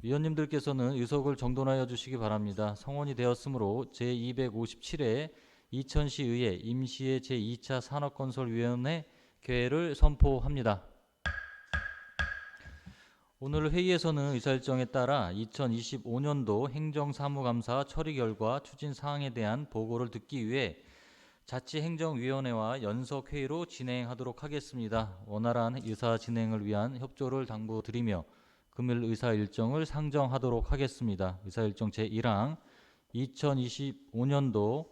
위원님들께서는 의석을 정돈하여 주시기 바랍니다. 성원이 되었으므로 제257회 이천시의회 임시의 제2차 산업건설위원회 개회를 선포합니다. 오늘 회의에서는 의사일정에 따라 2025년도 행정사무감사 처리 결과 추진 사항에 대한 보고를 듣기 위해 자치행정위원회와 연석회의로 진행하도록 하겠습니다. 원활한 의사 진행을 위한 협조를 당부드리며 금일 의사일정을 상정하도록 하겠습니다. 의사일정 제1항 2025년도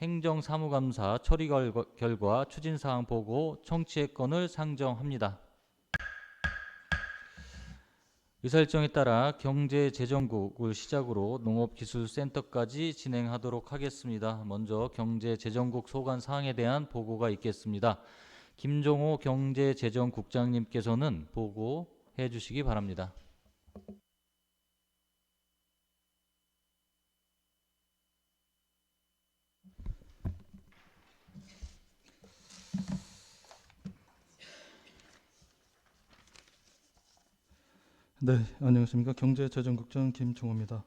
행정사무감사 처리 결과 추진사항 보고 청취의 건을 상정합니다. 의사일정에 따라 경제재정국을 시작으로 농업기술센터까지 진행하도록 하겠습니다. 먼저 경제재정국 소관 사항에 대한 보고가 있겠습니다. 김종호 경제재정국장님께서는 보고해 주시기 바랍니다. 네, 안녕하십니까. 경제재정국장 김종호입니다.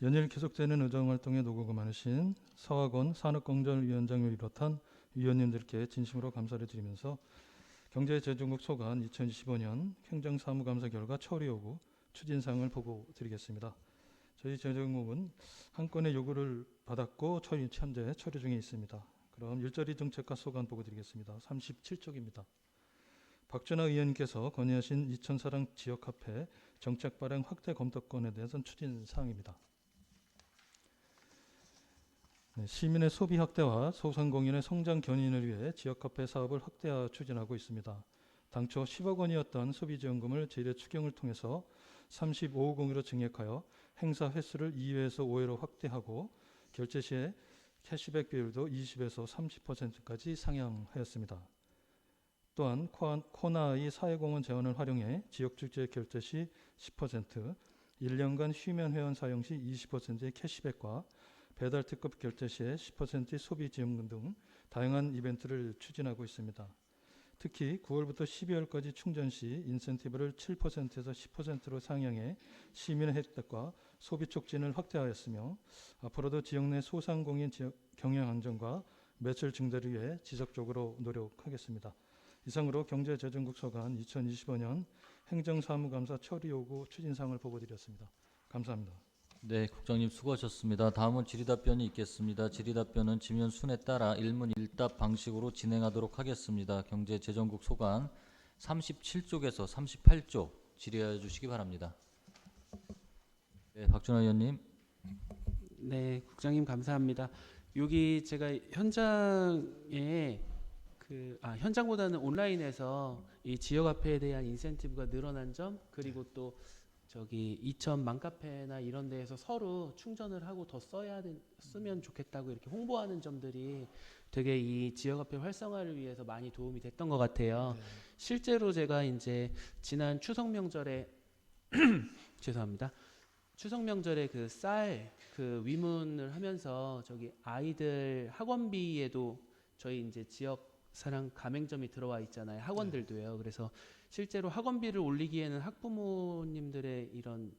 연일 계속되는 의정활동에 노고가 많으신 서학원 산업공정위원장을 비롯한 위원님들께 진심으로 감사를 드리면서 경제재정국 소관 2025년 행정사무감사 결과 처리 요구 추진사항을 보고 드리겠습니다. 저희 재정국은 한 건의 요구를 받았고 현재 처리 중에 있습니다. 그럼 일자리 정책과 소관 보고 드리겠습니다. 37쪽입니다. 박준하 의원님께서 건의하신 이천사랑 지역화폐 정책 발행 확대 검토권에 대해서는 추진 사항입니다. 네, 시민의 소비 확대와 소상공인의 성장 견인을 위해 지역화폐 사업을 확대하 추진하고 있습니다. 당초 10억 원이었던 소비지원금을 제도 추경을 통해서 35억 원으로 증액하여 행사 횟수를 2회에서 5회로 확대하고 결제 시에 캐시백 비율도 20에서 30%까지 상향하였습니다. 또한 코나의 사회공헌 재원을 활용해 지역축제 결제 시 10%, 1년간 휴면 회원 사용 시 20%의 캐시백과 배달 특급 결제 시에 10%의 소비 지원금 등 다양한 이벤트를 추진하고 있습니다. 특히 9월부터 12월까지 충전 시 인센티브를 7%에서 10%로 상향해 시민의 혜택과 소비 촉진을 확대하였으며 앞으로도 지역 내 소상공인 지역 경영 안정과 매출 증대를 위해 지속적으로 노력하겠습니다. 이상으로 경제재정국 소관 2025년 행정사무감사 처리 요구 추진사항을 보고드렸습니다. 감사합니다. 네, 국장님 수고하셨습니다. 다음은 질의답변이 있겠습니다. 질의답변은 지면 순에 따라 일문 일답 방식으로 진행하도록 하겠습니다. 경제재정국 소관 37쪽에서 38쪽 질의해 주시기 바랍니다. 네, 박준하 의원님. 네, 국장님 감사합니다. 여기 제가 현장에 현장보다는 온라인에서 이 지역화폐에 대한 인센티브가 늘어난 점, 그리고 또 저기 이천 맘카페나 이런 데에서 서로 충전을 하고 더 쓰면 좋겠다고 이렇게 홍보하는 점들이 되게 이 지역화폐 활성화를 위해서 많이 도움이 됐던 것 같아요. 네. 실제로 제가 이제 지난 추석 명절에 죄송합니다. 추석 명절에 그 쌀 그 위문을 하면서 저기 아이들 학원비에도 저희 이제 지역 사랑 가맹점이 들어와 있잖아요. 학원들도요. 그래서 실제로 학원비를 올리기에는 학부모님들의 이런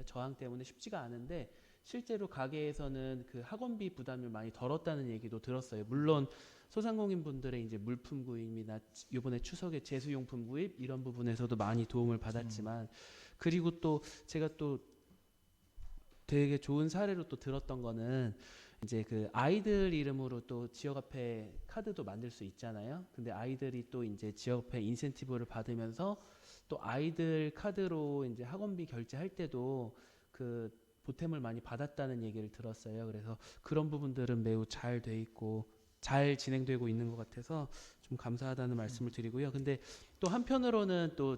저항 때문에 쉽지가 않은데 실제로 가게에서는 그 학원비 부담을 많이 덜었다는 얘기도 들었어요. 물론 소상공인 분들의 이제 물품 구입이나 이번에 추석에 제수용품 구입 이런 부분에서도 많이 도움을 받았지만 그리고 또 제가 또 되게 좋은 사례로 또 들었던 거는 이제 그 아이들 이름으로 또 지역화폐 카드도 만들 수 있잖아요. 근데 아이들이 또 이제 지역화폐 인센티브를 받으면서 또 아이들 카드로 이제 학원비 결제할 때도 그 보탬을 많이 받았다는 얘기를 들었어요. 그래서 그런 부분들은 매우 잘 돼 있고 잘 진행되고 있는 것 같아서 좀 감사하다는 말씀을 드리고요. 근데 또 한편으로는 또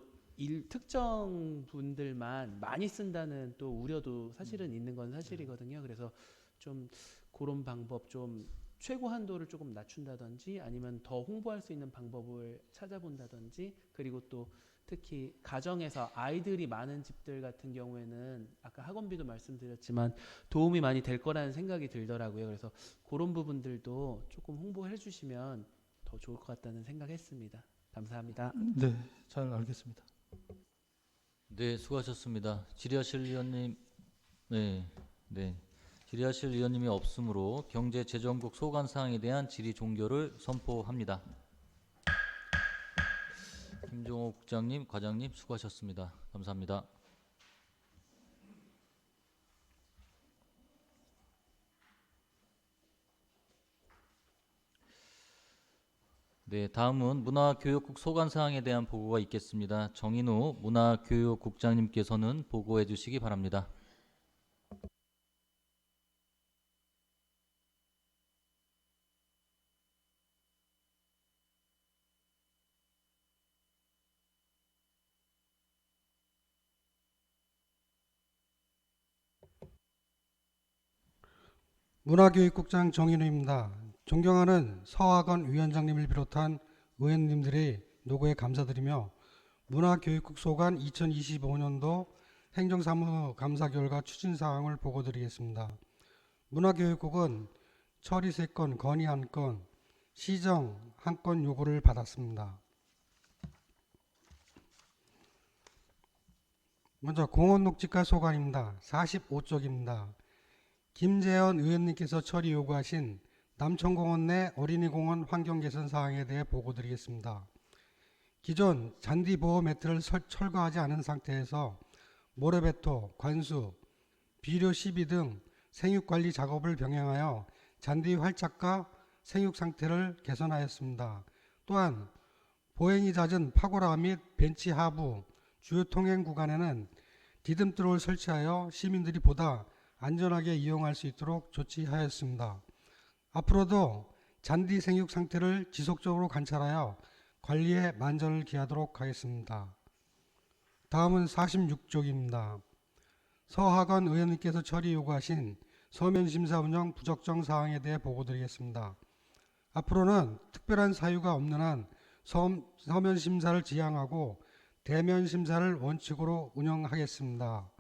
특정 분들만 많이 쓴다는 또 우려도 사실은 있는 건 사실이거든요. 그래서 좀 그런 방법 좀 최고 한도를 조금 낮춘다든지 아니면 더 홍보할 수 있는 방법을 찾아본다든지 그리고 또 특히 가정에서 아이들이 많은 집들 같은 경우에는 아까 학원비도 말씀드렸지만 도움이 많이 될 거라는 생각이 들더라고요. 그래서 그런 부분들도 조금 홍보해 주시면 더 좋을 것 같다는 생각했습니다. 감사합니다. 네, 잘 알겠습니다. 네, 수고하셨습니다. 질의하실 의원님, 네, 네. 질의하실 의원님이 없으므로 경제재정국 소관 사항에 대한 질의 종결을 선포합니다. 김종호 국장님, 과장님 수고하셨습니다. 감사합니다. 네, 다음은 문화교육국 소관 사항에 대한 보고가 있겠습니다. 정인우 문화교육국장님께서는 보고해 주시기 바랍니다. 문화교육국장 정인우입니다. 존경하는 서학원 위원장님을 비롯한 의원님들의 노고에 감사드리며 문화교육국 소관 2025년도 행정사무 감사 결과 추진 사항을 보고드리겠습니다. 문화교육국은 처리 3건, 건의 1건, 시정 1건 요구를 받았습니다. 먼저 공원녹지과 소관입니다. 45쪽입니다. 김재현 의원님께서 처리 요구하신 남천공원 내 어린이공원 환경 개선 사항에 대해 보고드리겠습니다. 기존 잔디 보호 매트를 철거하지 않은 상태에서 모래베토, 관수, 비료 시비 등 생육 관리 작업을 병행하여 잔디 활착과 생육 상태를 개선하였습니다. 또한 보행이 잦은 파고라 및 벤치 하부 주요 통행 구간에는 디딤돌을 설치하여 시민들이 보다 안전하게 이용할 수 있도록 조치하였습니다. 앞으로도 잔디 생육 상태를 지속적으로 관찰하여 관리에 만전을 기하도록 하겠습니다. 다음은 46쪽입니다. 서학원 의원님께서 처리 요구하신 서면심사 운영 부적정 사항에 대해 보고드리겠습니다. 앞으로는 특별한 사유가 없는 한 서면심사를 지향하고 대면심사를 원칙으로 운영하겠습니다.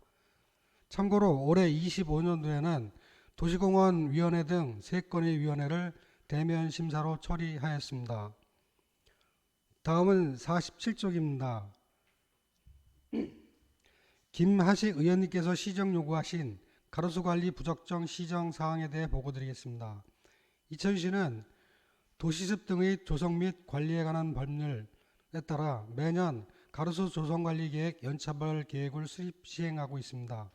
참고로 올해 25년도에는 도시공원위원회 등 3건의 위원회를 대면 심사로 처리하였습니다. 다음은 47쪽입니다. 김하식 의원님께서 시정 요구하신 가로수 관리 부적정 시정 사항에 대해 보고드리겠습니다. 이천시는 도시습 등의 조성 및 관리에 관한 법률에 따라 매년 가로수 조성 관리 계획 연차별 계획을 수립 시행하고 있습니다.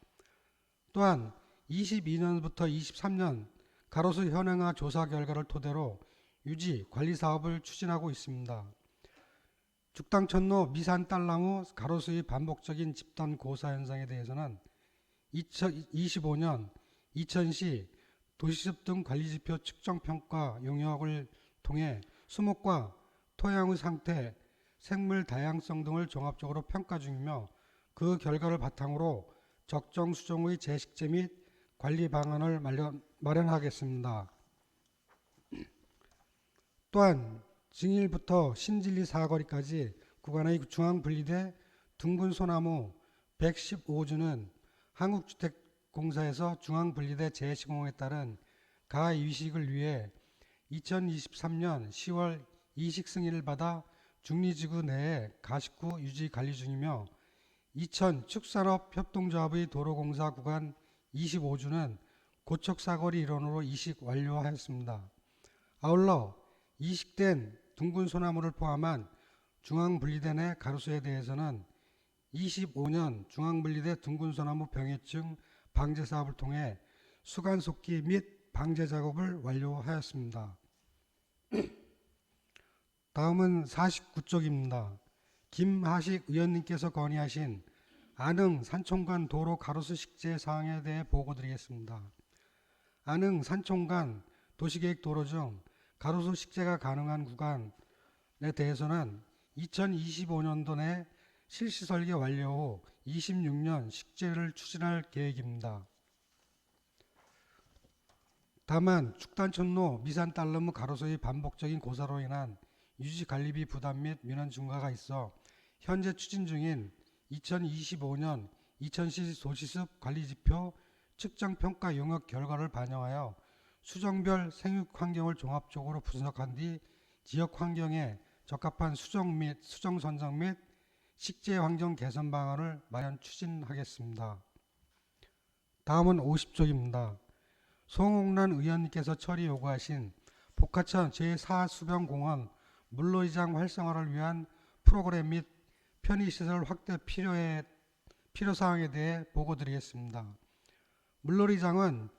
또한 22년부터 23년 가로수 현행화 조사 결과를 토대로 유지 관리 사업을 추진하고 있습니다. 죽당천로 미산 딸나무 가로수의 반복적인 집단 고사 현상에 대해서는 2025년 이천시 도시습 등 관리지표 측정평가 용역을 통해 수목과 토양의 상태, 생물 다양성 등을 종합적으로 평가 중이며 그 결과를 바탕으로 적정 수종의 재식재 및 관리 방안을 마련하겠습니다. 또한 증일부터 신진리 사거리까지 구간의 중앙분리대 둥근 소나무 115주는 한국주택공사에서 중앙분리대 재시공에 따른 가이식을 위해 2023년 10월 이식 승인을 받아 중리지구 내에 가식구 유지 관리 중이며 이천 축산업협동조합의 도로공사 구간 25주는 고척사거리 일원으로 이식 완료하였습니다. 아울러 이식된 둥근 소나무를 포함한 중앙분리대 내 가로수에 대해서는 25년 중앙분리대 둥근 소나무 병해증 방제 사업을 통해 수간 속기 및 방제 작업을 완료하였습니다. 다음은 49쪽입니다. 김하식 의원님께서 건의하신 안흥 산촌간 도로 가로수 식재 사항에 대해 보고드리겠습니다. 안흥 산촌간 도시계획 도로 중 가로수 식재가 가능한 구간에 대해서는 2025년도 내 실시 설계 완료 후 26년 식재를 추진할 계획입니다. 다만 축단천로 미산 딸나무 가로수의 반복적인 고사로 인한 유지 관리비 부담 및 민원 증가가 있어 현재 추진 중인 2025년 이천시 도시습 관리지표 측정평가 용역 결과를 반영하여 수정별 생육 환경을 종합적으로 분석한 뒤 지역 환경에 적합한 수정 및 수정 선정 및 식재 환경 개선 방안을 마련 추진하겠습니다. 다음은 50쪽입니다. 송홍란 의원님께서 처리 요구하신 복화천 제4수변공원 물놀이장 활성화를 위한 프로그램 및 편의시설 확대 필요사항에 대해 보고드리겠습니다. 물놀이장은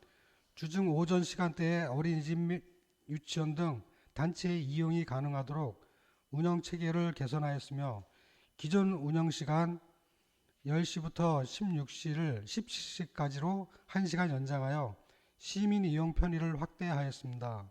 주중 오전 시간대에 어린이집 및 유치원 등 단체의 이용이 가능하도록 운영 체계를 개선하였으며 기존 운영 시간 10시부터 16시를 17시까지로 1시간 연장하여 시민 이용 편의를 확대하였습니다.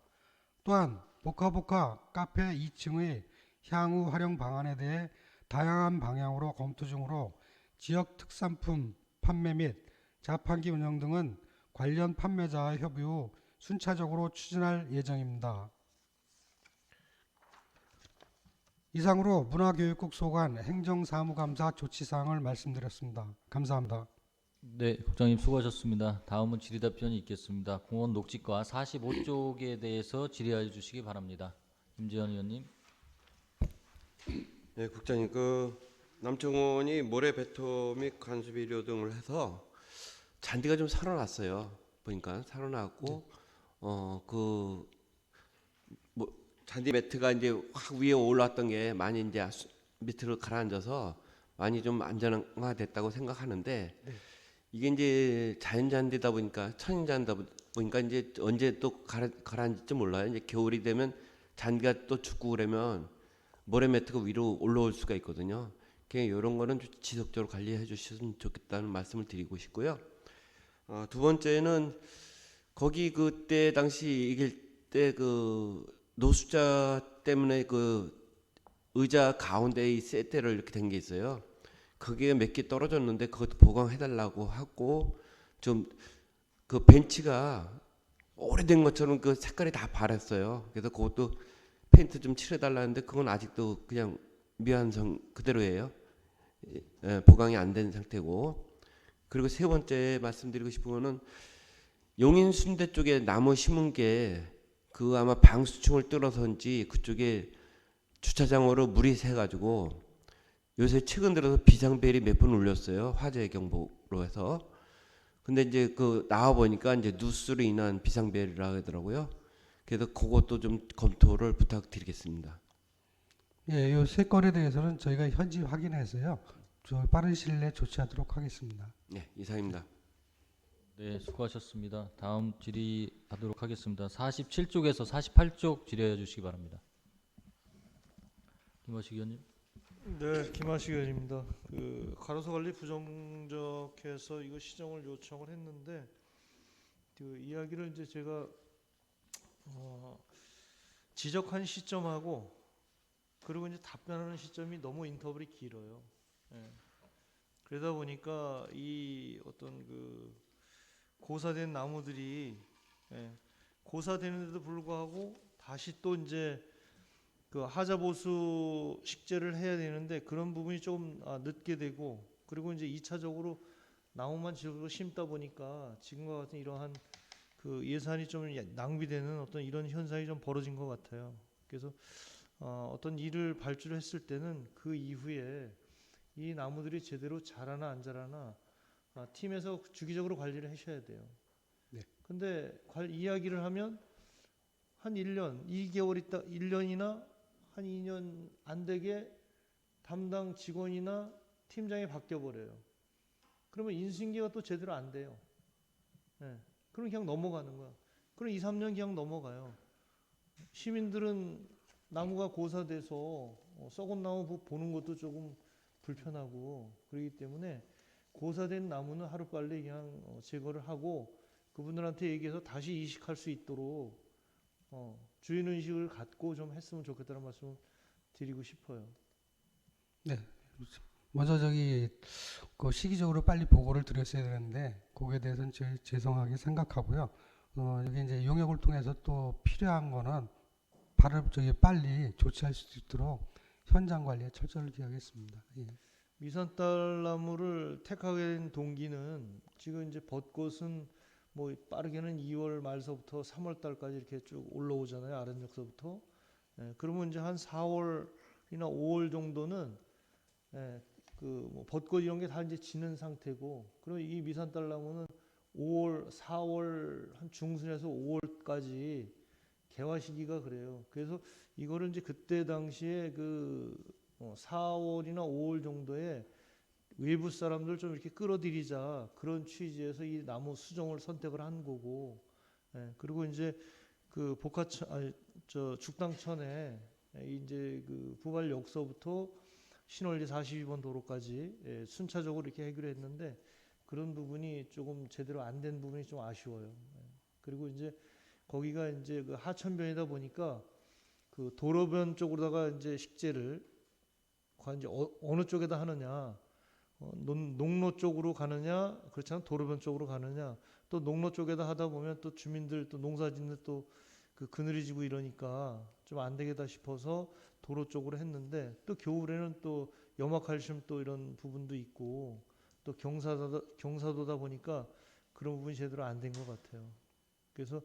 또한 복화복화 카페 2층의 향후 활용 방안에 대해 다양한 방향으로 검토 중으로 지역 특산품 판매 및 자판기 운영 등은 관련 판매자와 협의 후 순차적으로 추진할 예정입니다. 이상으로 문화교육국 소관 행정사무감사 조치사항을 말씀드렸습니다. 감사합니다. 네, 국장님 수고하셨습니다. 다음은 질의답변이 있겠습니다. 공원 녹지과 45쪽에 대해서 질의하여 주시기 바랍니다. 김재현 의원님. 네, 국장님, 남청원이 모래 배토 및 관수비료 등을 해서 잔디가 좀 살아났어요. 보니까 살아났고, 잔디 매트가 이제 확 위에 올라왔던 게 많이 이제 밑으로 가라앉아서 많이 좀 안전화됐다고 생각하는데, 이게 이제 자연 잔디다 보니까 천연 잔디다 보니까 이제 언제 또 가라앉을지 몰라요. 이제 겨울이 되면 잔디가 또 죽고 그러면 모래 매트가 위로 올라올 수가 있거든요. 그냥 이런 거는 지속적으로 관리해 주셨으면 좋겠다는 말씀을 드리고 싶고요. 두 번째는 거기 그때 당시 이길 때 노숙자 때문에 의자 가운데 이 세대를 이렇게 된 게 있어요. 그게 몇 개 떨어졌는데 그것도 보강해달라고 하고 좀 그 벤치가 오래된 것처럼 그 색깔이 다 바랬어요. 그래서 그것도 페인트 좀 칠해달라는데 그건 아직도 그냥 미완성 그대로예요. 보강이 안 된 상태고. 그리고 세 번째 말씀드리고 싶은 거는 용인 순대 쪽에 나무 심은 게 아마 방수층을 뚫어서인지 그쪽에 주차장으로 물이 새가지고 요새 최근 들어서 비상벨이 몇 번 울렸어요. 화재 경보로 해서. 근데 이제 나와 보니까 이제 누수로 인한 비상벨이라 하더라고요. 그래서 그것도 좀 검토를 부탁드리겠습니다. 예, 이 세 건에 대해서는 저희가 현지 확인해서요. 빠른 시일 내에 조치하도록 하겠습니다. 네, 이상입니다. 네, 수고하셨습니다. 다음 질의하도록 하겠습니다. 47쪽에서 48쪽 질의해 주시기 바랍니다. 김화식 의원님. 네, 김하식 의원입니다. 가로수 관리 부정적해서 이거 시정을 요청을 했는데 이야기를 이제 제가 지적한 시점하고 그리고 이제 답변하는 시점이 너무 인터벌이 길어요. 예. 그러다 보니까 이 어떤 고사된 나무들이 고사되는데도 불구하고 다시 또 이제 하자 보수 식재를 해야 되는데 그런 부분이 조금 늦게 되고 그리고 이제 2차적으로 나무만 지어서 심다 보니까 지금과 같은 이러한 예산이 좀 낭비되는 어떤 이런 현상이 좀 벌어진 것 같아요. 그래서 어떤 일을 발주했을 때는 그 이후에 이 나무들이 제대로 자라나 안 자라나 팀에서 주기적으로 관리를 하셔야 돼요. 네. 근데 이야기를 하면 한 1년, 2개월 있다 1년이나 한 2년 안 되게 담당 직원이나 팀장이 바뀌어 버려요. 그러면 인수인계가 또 제대로 안 돼요. 네. 그럼 그냥 넘어가는 거야. 그럼 2, 3년 그냥 넘어가요. 시민들은 나무가 고사돼서 썩은 나무 보는 것도 조금 불편하고 그렇기 때문에 고사된 나무는 하루빨리 그냥 제거를 하고 그분들한테 얘기해서 다시 이식할 수 있도록 주인의식을 갖고 좀 했으면 좋겠다는 말씀을 드리고 싶어요. 네. 먼저 시기적으로 빨리 보고를 드렸어야 되는데 거기에 대해서는 죄송하게 생각하고요. 여기 이제 용역을 통해서 또 필요한 거는 빨리 조치할 수 있도록 현장 관리에 철저를 기하겠습니다. 예. 미산딸나무를 택하게 된 동기는 지금 이제 벚꽃은 뭐 빠르게는 2월 말서부터 3월 달까지 이렇게 쭉 올라오잖아요. 아랫역서부터. 그러면 이제 한 4월이나 5월 정도는 그 뭐 벚꽃 이런 게 다 이제 지는 상태고, 그리고 이 미산딸나무는 5월, 4월 한 중순에서 5월까지 개화 시기가 그래요. 그래서 이거를 이제 그때 당시에 그 4월이나 5월 정도에 외부 사람들 좀 이렇게 끌어들이자 그런 취지에서 이 나무 수종을 선택을 한 거고, 예, 그리고 이제 그 복화천 아니 저 죽당천에 이제 그 부발역서부터 신월리 42번 도로까지 예, 순차적으로 이렇게 해결했는데 그런 부분이 조금 제대로 안 된 부분이 좀 아쉬워요. 예. 그리고 이제 거기가 이제 그 하천변이다 보니까 그 도로변 쪽으로다가 이제 식재를 과연 이제 어느 쪽에다 하느냐, 농로 쪽으로 가느냐, 그렇지 않으면 도로변 쪽으로 가느냐, 또 농로 쪽에다 하다 보면 또 주민들 또 농사짓는 또 그 그늘이 지고 이러니까 좀 안 되겠다 싶어서 도로 쪽으로 했는데, 또 겨울에는 또 염화칼슘 또 이런 부분도 있고 또 경사도다 보니까 그런 부분이 제대로 안 된 것 같아요. 그래서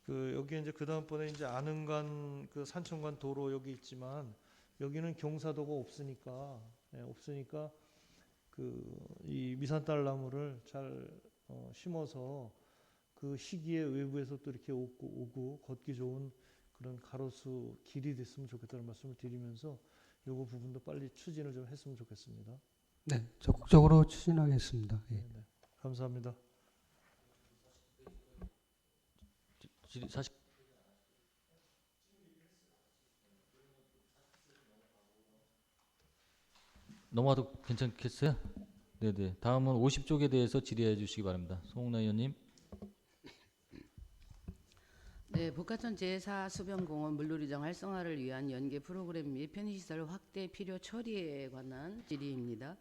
그 여기 이제 그 다음번에 이제 아능간 그 산천간 도로 여기 있지만 여기는 경사도가 없으니까 없으니까 그 이 미산딸나무를 잘 심어서 그 시기에 외부에서 또 이렇게 오고 걷기 좋은 그런 가로수 길이 됐으면 좋겠다는 말씀을 드리면서 요거 부분도 빨리 추진을 좀 했으면 좋겠습니다. 네, 적극적으로 추진하겠습니다. 예. 네, 감사합니다. 사실 넘어가도 괜찮겠어요? 네네. 다음은 50쪽에 대해서 질의해 주시기 바랍니다. 송웅나 의원님. 네, 복화천 제4수변공원 물놀이장 활성화를 위한 연계 프로그램 및 편의시설 확대 필요 처리에 관한 질의입니다.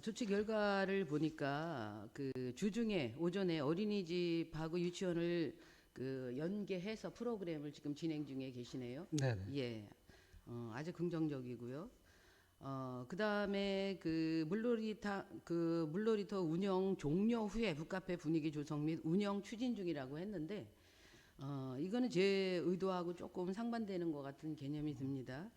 조치 결과를 보니까 그 주중에 오전에 어린이집하고 유치원을 그 연계해서 프로그램을 지금 진행 중에 계시네요. 네. 예, 아주 긍정적이고요. 그다음에 그 물놀이터 운영 종료 후에 북카페 분위기 조성 및 운영 추진 중이라고 했는데, 이거는 제 의도하고 조금 상반되는 것 같은 개념이 듭니다.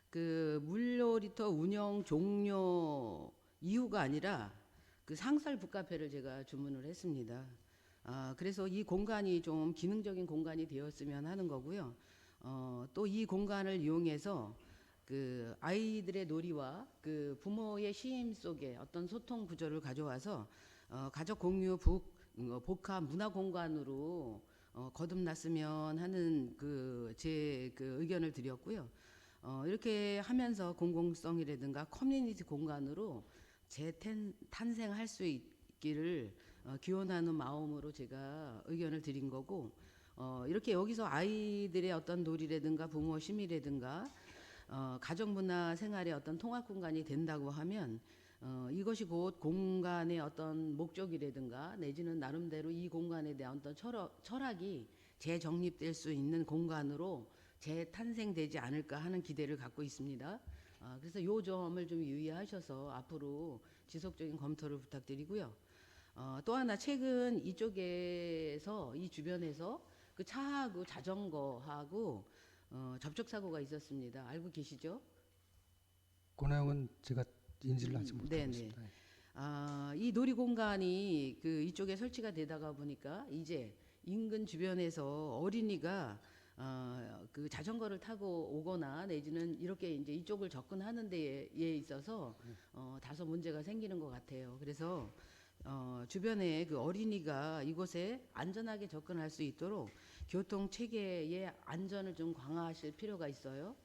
그 물놀이터 운영 종료 이후가 아니라 그 상설 북카페를 제가 주문을 했습니다. 그래서 이 공간이 좀 기능적인 공간이 되었으면 하는 거고요. 또 이 공간을 이용해서 그 아이들의 놀이와 그 부모의 시임 속에 어떤 소통 구조를 가져와서 가족 공유 복합 문화 공간으로 거듭났으면 하는 그 제 그 의견을 드렸고요. 이렇게 하면서 공공성이라든가 커뮤니티 공간으로 재탄생할 수 있기를 기원하는 마음으로 제가 의견을 드린 거고, 이렇게 여기서 아이들의 어떤 놀이라든가 부모 심의라든가 가족 문화 생활의 어떤 통합 공간이 된다고 하면 이것이 곧 공간의 어떤 목적이라든가 내지는 나름대로 이 공간에 대한 어떤 철학이 재정립될 수 있는 공간으로 재탄생되지 않을까 하는 기대를 갖고 있습니다. 그래서 이 점을 좀 유의하셔서 앞으로 지속적인 검토를 부탁드리고요. 또 하나 최근 이쪽에서 이 주변에서 그 차하고 자전거하고 접촉 사고가 있었습니다. 알고 계시죠? 그 내용은 제가 인지를 하지 못하고 네네. 있습니다. 이 놀이 공간이 그 이쪽에 설치가 되다가 보니까 이제 인근 주변에서 어린이가 그 자전거를 타고 오거나 내지는 이렇게 이제 이쪽을 접근하는 데에 있어서 다소 문제가 생기는 것 같아요. 그래서 주변에 그 어린이가 이곳에 안전하게 접근할 수 있도록 교통 체계의 안전을 좀 강화하실 필요가 있어요.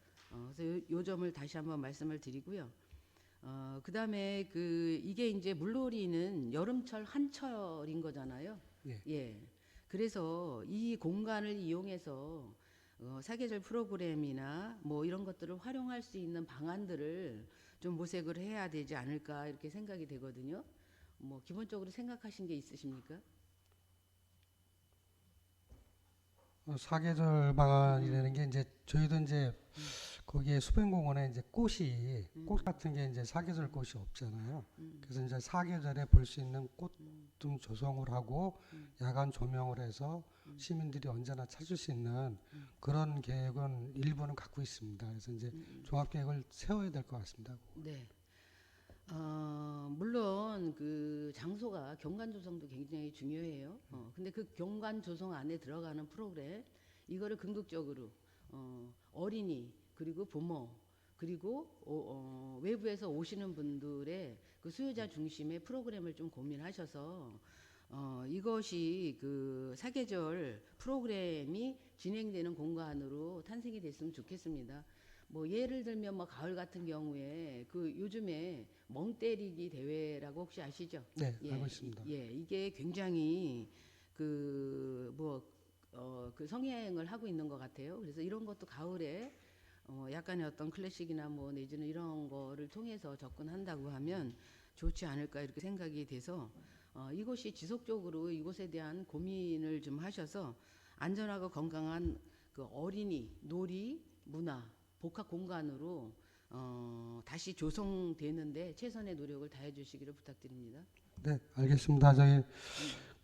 그래서 요 점을 다시 한번 말씀을 드리고요. 그다음에 그 이게 이제 물놀이는 여름철 한철인 거잖아요. 예. 그래서 이 공간을 이용해서 사계절 프로그램이나 뭐 이런 것들을 활용할 수 있는 방안들을 좀 모색을 해야 되지 않을까 이렇게 생각이 되거든요. 뭐 기본적으로 생각하신 게 있으십니까? 사계절 방안이라는 게 이제 저희도 이제 거기에 수변공원에 이제 꽃 같은 게 이제 사계절 꽃이 없잖아요. 그래서 이제 사계절에 볼 수 있는 꽃 좀 조성을 하고 야간 조명을 해서 시민들이 언제나 찾을 수 있는 그런 계획은 일부는 갖고 있습니다. 그래서 이제 종합 계획을 세워야 될 것 같습니다. 네. 물론 그 장소가 경관 조성도 굉장히 중요해요. 근데 그 경관 조성 안에 들어가는 프로그램 이거를 궁극적으로 어린이 그리고 부모 그리고 외부에서 오시는 분들의 그 수요자 중심의 프로그램을 좀 고민하셔서 이것이 그 사계절 프로그램이 진행되는 공간으로 탄생이 됐으면 좋겠습니다. 뭐 예를 들면 뭐 가을 같은 경우에 그 요즘에 멍 때리기 대회라고 혹시 아시죠? 네, 예, 알고 있습니다. 예, 이게 굉장히 그 그 성행을 하고 있는 것 같아요. 그래서 이런 것도 가을에 약간의 어떤 클래식이나 뭐 내지는 이런 거를 통해서 접근한다고 하면 좋지 않을까 이렇게 생각이 돼서 이곳이 지속적으로 이곳에 대한 고민을 좀 하셔서 안전하고 건강한 그 어린이 놀이 문화 복합 공간으로 다시 조성되는데 최선의 노력을 다해 주시기를 부탁드립니다. 네, 알겠습니다. 저희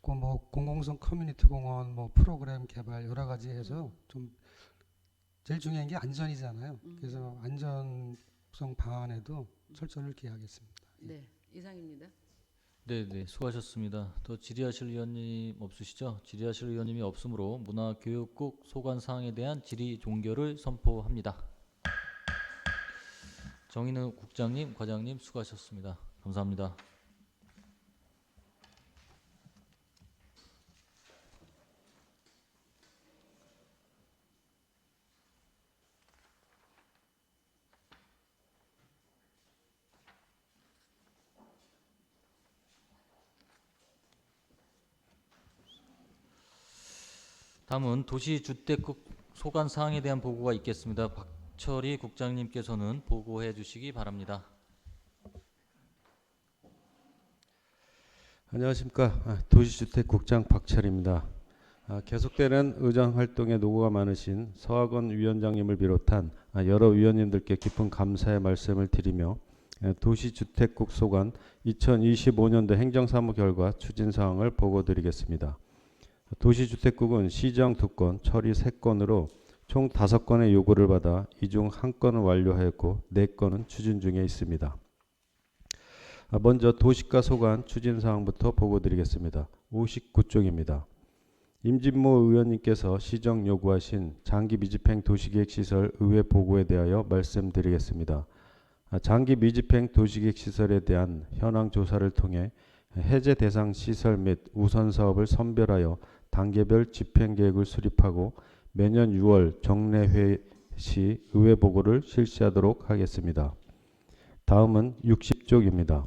그뭐 공공성 커뮤니티 공원 뭐 프로그램 개발 여러 가지 해서 좀 제일 중요한 게 안전이잖아요. 그래서 안전성 방안에도 철저를 기하겠습니다. 네, 이상입니다. 네, 수고하셨습니다. 더 질의하실 의원님 없으시죠? 질의하실 의원님이 없으므로 문화교육국 소관 사항에 대한 질의 종결을 선포합니다. 정인우 국장님, 과장님 수고하셨습니다. 감사합니다. 다음은 도시주택국 소관 사항에 대한 보고가 있겠습니다. 박철희 국장님께서는 보고해 주시기 바랍니다. 안녕하십니까. 도시주택국장 박철입니다. 계속되는 의정활동에 노고가 많으신 서학원 위원장님을 비롯한 여러 위원님들께 깊은 감사의 말씀을 드리며 도시주택국 소관 2025년도 행정사무 결과 추진사항을 보고드리겠습니다. 도시주택국은 시정 2건, 처리 3건으로 총 5건의 요구를 받아 이 중 1건을 완료하였고 4건은 추진 중에 있습니다. 먼저 도시가 소관 추진사항부터 보고드리겠습니다. 59쪽입니다. 임진모 의원님께서 시정 요구하신 장기 미집행 도시계획시설 의회 보고에 대하여 말씀드리겠습니다. 장기 미집행 도시계획시설에 대한 현황 조사를 통해 해제 대상 시설 및 우선 사업을 선별하여 단계별 집행계획을 수립하고 매년 6월 정례회 시 의회 보고를 실시하도록 하겠습니다. 다음은 60쪽입니다.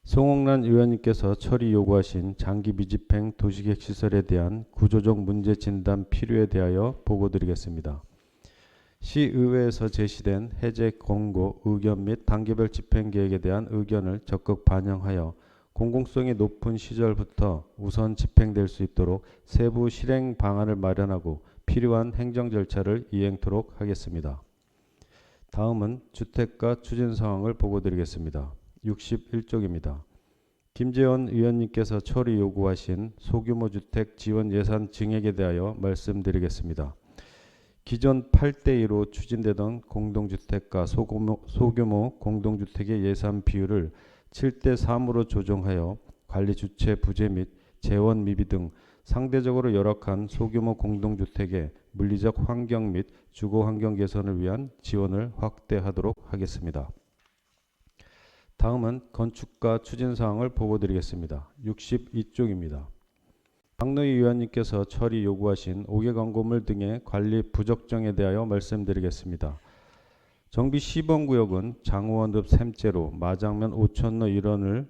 송옥란 의원님께서 처리 요구하신 장기 미집행 도시계획시설에 대한 구조적 문제 진단 필요에 대하여 보고드리겠습니다. 시의회에서 제시된 해제 권고 의견 및 단계별 집행계획에 대한 의견을 적극 반영하여 공공성이 높은 시절부터 우선 집행될 수 있도록 세부 실행 방안을 마련하고 필요한 행정 절차를 이행토록 하겠습니다. 다음은 주택가 추진 사항을 보고드리겠습니다. 61쪽입니다. 김재원 의원님께서 처리 요구하신 소규모 주택 지원 예산 증액에 대하여 말씀드리겠습니다. 기존 8대2로 추진되던 공동주택과 소규모 공동주택의 예산 비율을 7대3으로 조정하여 관리 주체 부재 및 재원 미비 등 상대적으로 열악한 소규모 공동주택의 물리적 환경 및 주거 환경 개선을 위한 지원을 확대하도록 하겠습니다. 다음은 건축가 추진사항을 보고드리겠습니다. 62쪽입니다. 박노희 의원님께서 처리 요구하신 5개 건물물 등의 관리 부적정에 대하여 말씀드리겠습니다. 정비 시범구역은 장우원읍 샘재로 마장면 5,000로 일원을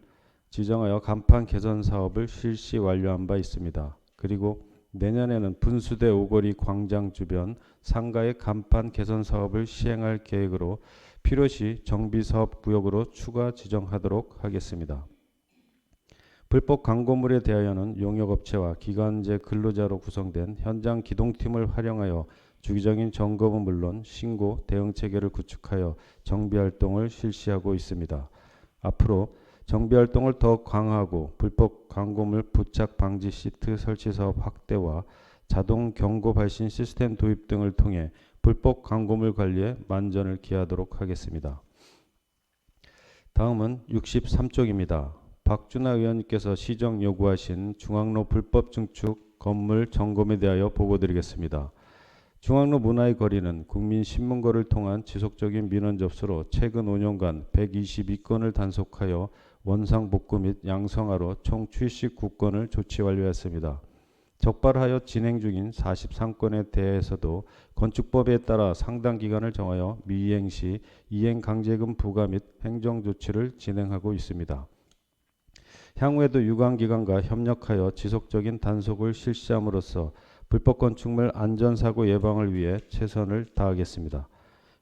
지정하여 간판 개선 사업을 실시 완료한 바 있습니다. 그리고 내년에는 분수대 오거리 광장 주변 상가의 간판 개선 사업을 시행할 계획으로 필요시 정비사업구역으로 추가 지정하도록 하겠습니다. 불법 광고물에 대하여는 용역업체와 기간제 근로자로 구성된 현장 기동팀을 활용하여 주기적인 점검은 물론 신고, 대응체계를 구축하여 정비활동을 실시하고 있습니다. 앞으로 정비활동을 더욱 강화하고 불법 광고물 부착 방지 시트 설치 사업 확대와 자동 경고 발신 시스템 도입 등을 통해 불법 광고물 관리에 만전을 기하도록 하겠습니다. 다음은 63쪽입니다. 박준하 의원님께서 시정 요구하신 중앙로 불법 증축 건물 점검에 대하여 보고드리겠습니다. 중앙로 문화의 거리는 국민신문고를 통한 지속적인 민원 접수로 최근 5년간 122건을 단속하여 원상복구 및 양성화로 총 79건을 조치 완료했습니다. 적발하여 진행 중인 43건에 대해서도 건축법에 따라 상당 기간을 정하여 미이행 시 이행 강제금 부과 및 행정조치를 진행하고 있습니다. 향후에도 유관기관과 협력하여 지속적인 단속을 실시함으로써 불법 건축물 안전사고 예방을 위해 최선을 다하겠습니다.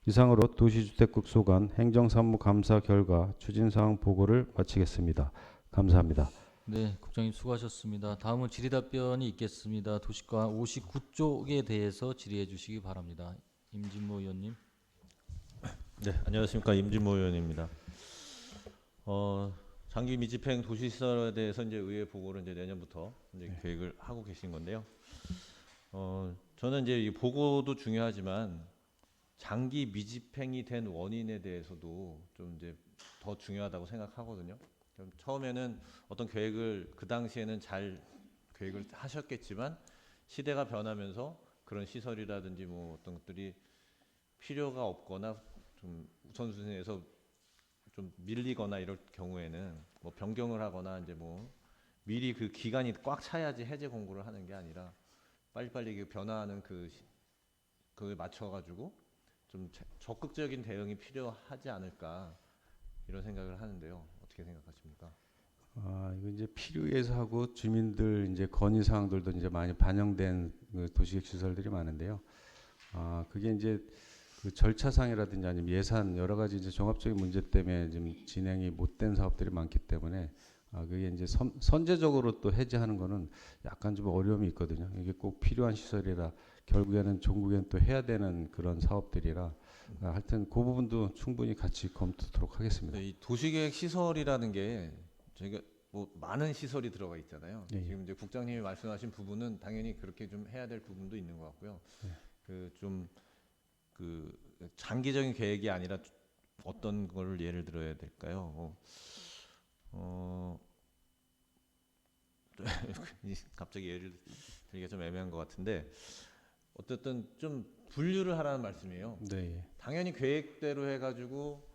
이상으로 도시주택국 소관 행정사무감사 결과 추진사항 보고를 마치겠습니다. 감사합니다. 네, 국장님 수고하셨습니다. 다음은 질의답변이 있겠습니다. 도시과 59쪽에 대해서 질의해 주시기 바랍니다. 임진모 의원님. 네, 안녕하십니까, 임진모 의원입니다. 장기 미집행 도시시설에 대해서 이제 의회 보고를 이제 내년부터 이제 계획을 하고 계신 건데요. 저는 이제 이 보고도 중요하지만 장기 미집행이 된 원인에 대해서도 좀 이제 더 중요하다고 생각하거든요. 그럼 처음에는 어떤 계획을 그 당시에는 잘 계획을 하셨겠지만 시대가 변하면서 그런 시설이라든지 뭐 어떤 것들이 필요가 없거나 좀 우선순위에서 좀 밀리거나 이럴 경우에는 뭐 변경을 하거나 이제 뭐 미리 그 기간이 꽉 차야지 해제 공고를 하는 게 아니라 빨리빨리 그 변화하는 그거에 맞춰가지고 좀 적극적인 대응이 필요하지 않을까 이런 생각을 하는데요. 어떻게 생각하십니까? 이거 이제 필요해서 하고 주민들 이제 건의 사항들도 이제 많이 반영된 그 도시계획 시설들이 많은데요. 그게 이제 그 절차상이라든지 아니면 예산 여러 가지 이제 종합적인 문제 때문에 지금 진행이 못된 사업들이 많기 때문에 그게 이제 선제적으로 또 해제하는 거는 약간 좀 어려움이 있거든요. 이게 꼭 필요한 시설이라 결국에는 종국에는 또 해야 되는 그런 사업들이라 하여튼 그 부분도 충분히 같이 검토하도록 하겠습니다. 이 도시계획 시설이라는 게 저희가 뭐 많은 시설이 들어가 있잖아요. 예, 예. 지금 이제 국장님이 말씀하신 부분은 당연히 그렇게 좀 해야 될 부분도 있는 것 같고요. 그 장기적인 계획이 아니라 어떤 걸 예를 들어야 될까요? 갑자기 예를 들기가 좀 애매한 것 같은데 어쨌든 좀 분류를 하라는 말씀이에요. 네. 당연히 계획대로 해가지고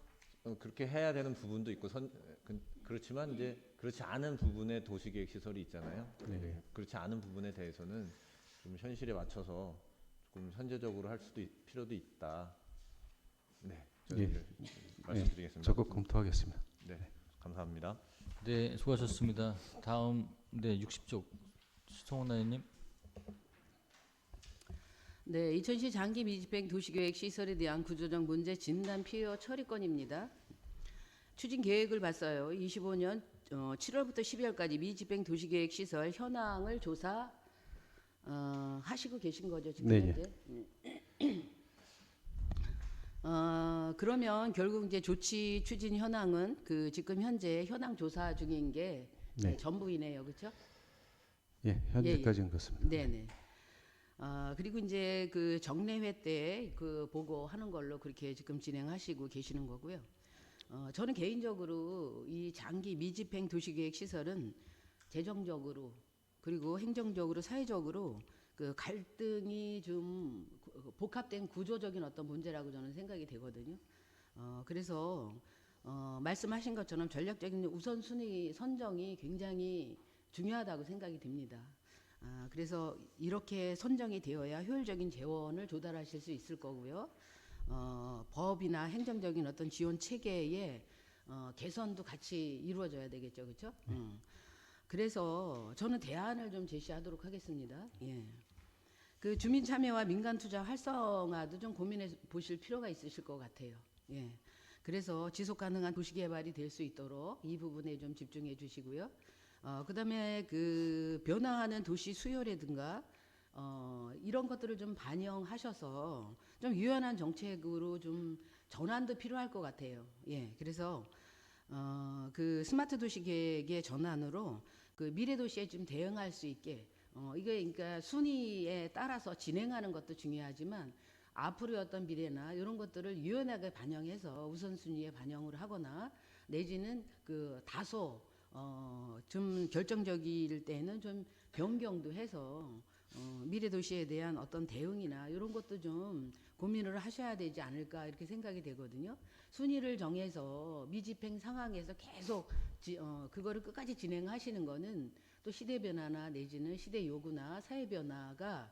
그렇게 해야 되는 부분도 있고 그렇지만 이제 그렇지 않은 부분의 도시계획 시설이 있잖아요. 네. 그렇지 않은 부분에 대해서는 좀 현실에 맞춰서 조금 현재적으로 할 필요도 있다. 네, 저는 말씀드리겠습니다. 적극 검토하겠습니다. 네, 감사합니다. 네, 수고하셨습니다. 다음 60쪽 수성원 의원님. 네, 이천시 장기 미집행 도시계획 시설에 대한 구조적 문제 진단 필요 처리건입니다. 추진 계획을 봤어요. 25년 7월부터 12월까지 미집행 도시계획 시설 현황을 조사 하시고 계신 거죠 지금 네, 현재. 그러면 결국 이제 조치 추진 현황은 그 지금 현재 현황 조사 중인 게 네. 전부이네요, 그렇죠? 예, 현재까지는 그렇습니다. 네네. 그리고 이제 그 정례회 때 그 보고하는 걸로 그렇게 지금 진행하시고 계시는 거고요. 저는 개인적으로 이 장기 미집행 도시계획 시설은 재정적으로 그리고 행정적으로 사회적으로 그 갈등이 좀 복합된 구조적인 어떤 문제라고 저는 생각이 되거든요. 그래서 말씀하신 것처럼 전략적인 우선순위 선정이 굉장히 중요하다고 생각이 듭니다. 그래서 이렇게 선정이 되어야 효율적인 재원을 조달하실 수 있을 거고요. 법이나 행정적인 어떤 지원 체계의 개선도 같이 이루어져야 되겠죠, 그렇죠? 그래서 저는 대안을 좀 제시하도록 하겠습니다. 예. 그 주민 참여와 민간 투자 활성화도 좀 고민해 보실 필요가 있으실 것 같아요. 예. 그래서 지속 가능한 도시 개발이 될 수 있도록 이 부분에 좀 집중해 주시고요. 그다음에 그 변화하는 도시 수요라든가 이런 것들을 좀 반영하셔서 좀 유연한 정책으로 좀 전환도 필요할 것 같아요. 예. 그래서 그 스마트 도시 계획의 전환으로 그 미래 도시에 좀 대응할 수 있게 이게 그러니까 순위에 따라서 진행하는 것도 중요하지만 앞으로의 어떤 미래나 이런 것들을 유연하게 반영해서 우선순위에 반영을 하거나 내지는 그 다소 좀 결정적일 때는 좀 변경도 해서 미래도시에 대한 어떤 대응이나 이런 것도 좀 고민을 하셔야 되지 않을까 이렇게 생각이 되거든요. 순위를 정해서 미집행 상황에서 계속 그거를 끝까지 진행하시는 거는 또 시대 변화나 내지는 시대 요구나 사회 변화가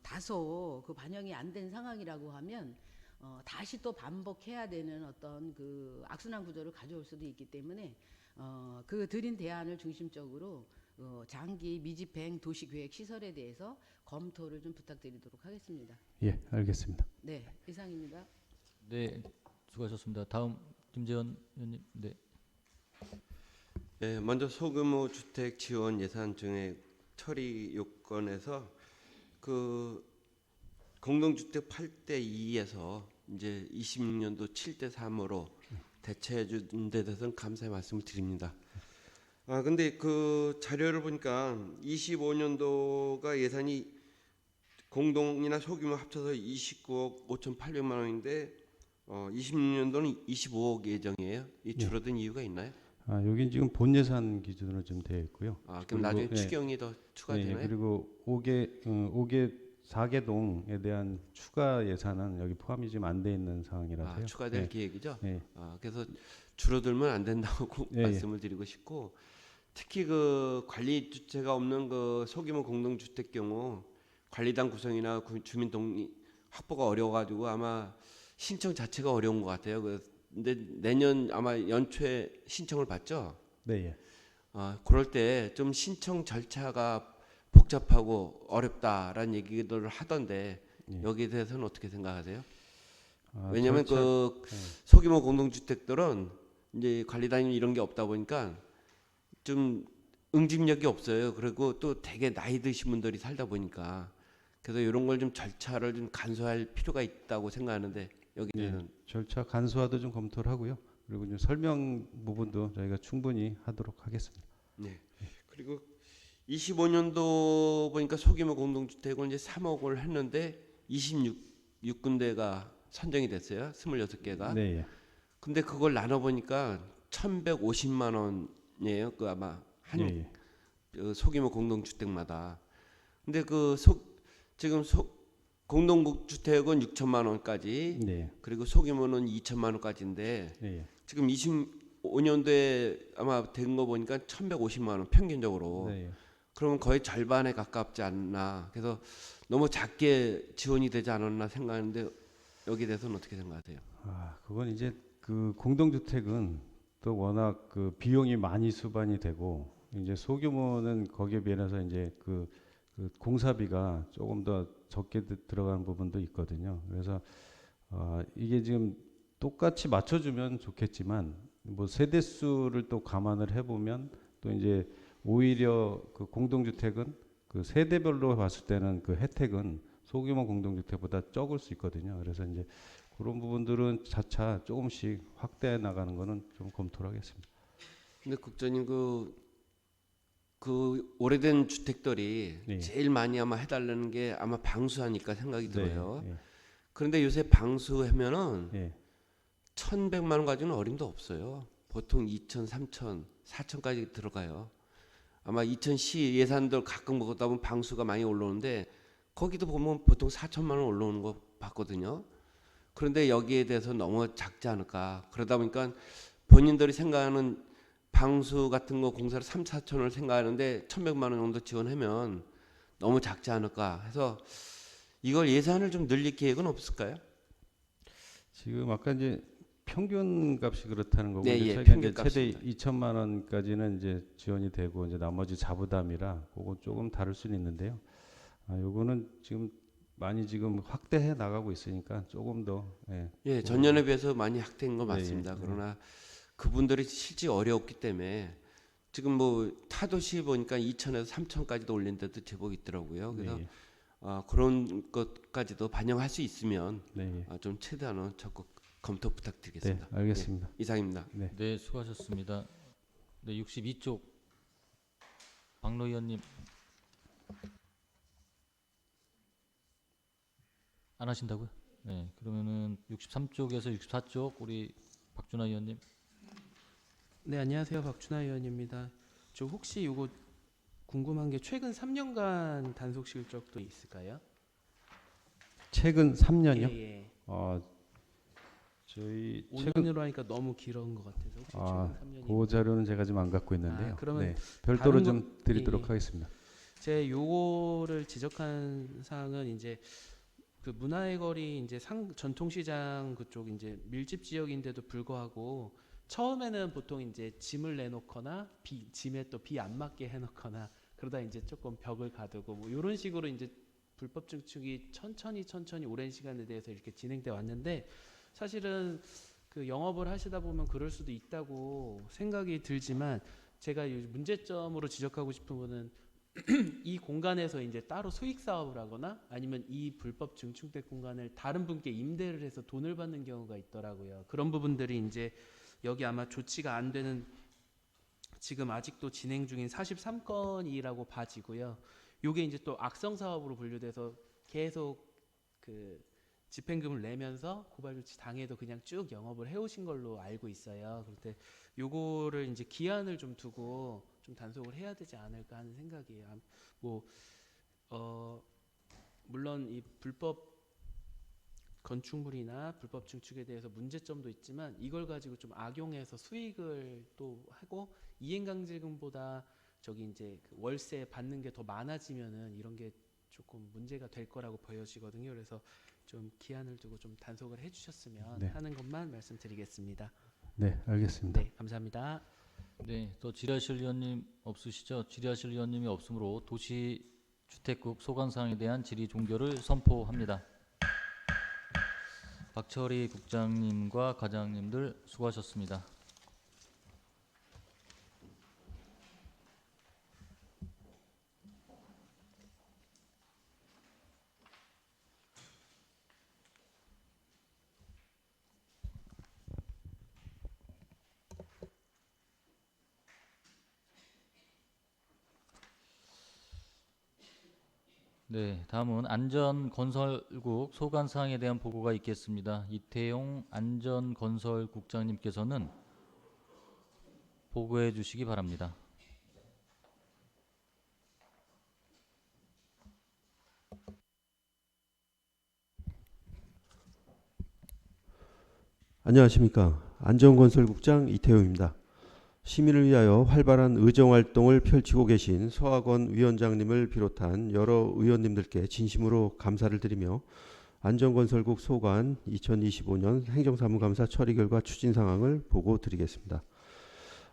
다소 그 반영이 안 된 상황이라고 하면 다시 또 반복해야 되는 어떤 그 악순환 구조를 가져올 수도 있기 때문에 그 드린 대안을 중심적으로 장기 미집행 도시계획 시설에 대해서 검토를 좀 부탁드리도록 하겠습니다. 예, 알겠습니다. 네, 이상입니다. 네, 수고하셨습니다. 다음 김재원 의원님. 네. 네, 먼저 소규모 주택 지원 예산 증액 처리 요건에서 그 공동주택 8대 2에서 이제 26년도 7대 3으로 대체해 준 데 대해서는 감사의 말씀을 드립니다. 근데 그 자료를 보니까 25년도가 예산이 공동이나 소규모 합쳐서 29억 5,800만 원인데 26년도는 25억 예정이에요. 이 줄어든 이유가 있나요? 여긴 지금 본 예산 기준으로 좀 되어 있고요. 그럼 그리고, 나중에 예, 추경이 더 추가되나요? 예, 그리고 4개 동에 대한 추가 예산은 여기 포함이 지금 안 돼 있는 상황이라서요. 추가될 예, 계획이죠. 예, 그래서 줄어들면 안 된다고 꼭 예, 말씀을 드리고 싶고, 특히 그 관리 주체가 없는 그 소규모 공동주택 경우 관리단 구성이나 주민 동의 확보가 어려워가지고 아마 신청 자체가 어려운 것 같아요. 근데 내년 아마 연초에 신청을 받죠. 네, 예. 그럴 때 좀 신청 절차가 복잡하고 어렵다라는 얘기들을 하던데 예. 여기에 대해서는 어떻게 생각하세요? 아, 왜냐하면 절차- 그 예. 소규모 공동주택들은 이제 관리단위 이런 게 없다 보니까 좀 응집력이 없어요. 그리고 또 되게 나이 드신 분들이 살다 보니까 그래서 이런 걸 좀 절차를 좀 간소화할 필요가 있다고 생각하는데 여기는 절차 간소화도 좀 검토를 하고요. 그리고 좀 설명 부분도 저희가 충분히 하도록 하겠습니다. 네. 그리고 25년도 보니까 소규모 공동주택을 이제 3억을 했는데 26군데가 선정이 됐어요. 26개가. 네, 예. 근데 그걸 나눠 보니까 1,150만 원이에요. 그 아마 한 예, 예. 소규모 공동주택마다. 근데 지금 공동주택은 6천만 원까지, 네, 그리고 소규모는 2천만 원까지인데 예, 예. 지금 25년도에 아마 된 거 보니까 1,150만 원 평균적으로. 네, 예. 그러면 거의 절반에 가깝지 않나. 그래서 너무 작게 지원이 되지 않았나 생각하는데 여기에 대해서는 어떻게 생각하세요? 그건 이제 그 공동주택은 또 워낙 그 비용이 많이 수반이 되고 이제 소규모는 거기에 비해서 이제 그 공사비가 조금 더 적게 들어가는 부분도 있거든요. 그래서 이게 지금 똑같이 맞춰주면 좋겠지만 뭐 세대수를 또 감안을 해보면 또 이제 오히려 그 공동주택은 그 세대별로 봤을 때는 그 혜택은 소규모 공동주택보다 적을 수 있거든요. 그래서 이제 그런 부분들은 차차 조금씩 확대해 나가는 거는 좀 검토를 하겠습니다. 근데 국장님 그 오래된 주택들이 네. 제일 많이 아마 해달라는 게 아마 방수하니까 생각이 들어요. 네, 그런데 요새 방수하면은 예, 1,100만 원 가지고는 어림도 없어요. 보통 2천, 3천, 4천까지 들어가요. 아마 2010 예산들 가끔 보다 보면 방수가 많이 올라오는데 거기도 보면 보통 4천만 원 올라오는 거 봤거든요. 그런데 여기에 대해서 너무 작지 않을까. 그러다 보니까 본인들이 생각하는 방수 같은 거 공사를 3, 4천을 생각하는데 1,100만 원 정도 지원하면 너무 작지 않을까 해서 이걸 예산을 좀 늘릴 계획은 없을까요? 지금 아까 이제 평균 값이 그렇다는 거고 네, 이제 예, 저희가 평균 이제 최대 값입니다. 2천만 원까지는 이제 지원이 되고 이제 나머지 자부담이라 그거 조금 다를 수는 있는데요. 요거는 지금 많이 지금 확대해 나가고 있으니까 조금 더 예, 전년에 비해서 많이 확대한 거 네, 맞습니다. 예, 예. 그러나 그분들이 실제 어려웠기 때문에 지금 뭐 타도시 보니까 2천에서 3천까지도 올린 데도 제법 있더라고요. 그래서 네, 그런 것까지도 반영할 수 있으면 네, 좀 최대한은 적극 검토 네, 부탁드리겠습니다. 알겠습니다. 예, 이상입니다. 네. 네, 수고하셨습니다. 네, 62쪽 박노 의원님 안 하신다고요? 네, 그러면은 63쪽에서 64쪽 우리 박준하 의원님. 네, 안녕하세요. 박준하 의원입니다. 저 혹시 요거 궁금한 게 최근 3년간 단속 실적도 있을까요? 최근 3년이요? 예, 예. 저희 최근 5년으로 하니까 너무 길은 것 같아서 혹시 최근 3년이 그 자료는 제가 지금 안 갖고 있는데요. 그러면 네, 별도로 다른 좀 드리도록 예. 하겠습니다. 제 요거를 지적한 사항은 이제 그 문화의 거리 이제 전통시장 그쪽 이제 밀집 지역인데도 불구하고 처음에는 보통 이제 짐을 내놓거나 짐에 또 비 안 맞게 해놓거나 그러다 이제 조금 벽을 가두고 뭐 이런 식으로 이제 불법 증축이 천천히 오랜 시간에 대해서 이렇게 진행돼 왔는데 사실은 그 영업을 하시다 보면 그럴 수도 있다고 생각이 들지만 제가 이 문제점으로 지적하고 싶은 거는 이 공간에서 이제 따로 수익 사업을 하거나 아니면 이 불법 증축된 공간을 다른 분께 임대를 해서 돈을 받는 경우가 있더라고요. 그런 부분들이 이제 여기 아마 조치가 안 되는 지금 아직도 진행 중인 43건이라고 봐지고요. 요게 이제 또 악성 사업으로 분류돼서 계속 그 집행금을 내면서 고발 조치 당해도 그냥 쭉 영업을 해오신 걸로 알고 있어요. 그런데 요거를 이제 기한을 좀 두고 좀 단속을 해야 되지 않을까 하는 생각이에요. 뭐 물론 이 불법 건축물이나 불법 증축에 대해서 문제점도 있지만 이걸 가지고 좀 악용해서 수익을 또 하고 이행강제금보다 저기 이제 그 월세 받는 게 더 많아지면은 이런 게 조금 문제가 될 거라고 보여지거든요. 그래서 좀 기한을 두고 좀 단속을 해주셨으면 네. 하는 것만 말씀드리겠습니다. 네, 알겠습니다. 네, 감사합니다. 네, 또 질의하실 의원님 없으시죠? 질의하실 의원님이 없으므로 도시주택국 소관사항에 대한 질의 종결을 선포합니다. 박철희 국장님과 과장님들 수고하셨습니다. 네, 다음은 안전건설국 소관사항에 대한 보고가 있겠습니다. 이태용 안전건설국장님께서는 보고해 주시기 바랍니다. 안녕하십니까. 안전건설국장 이태용입니다. 시민을 위하여 활발한 의정활동을 펼치고 계신 서학원 위원장님을 비롯한 여러 의원님들께 진심으로 감사를 드리며 안전건설국 소관 2025년 행정사무감사 처리 결과 추진 상황을 보고 드리겠습니다.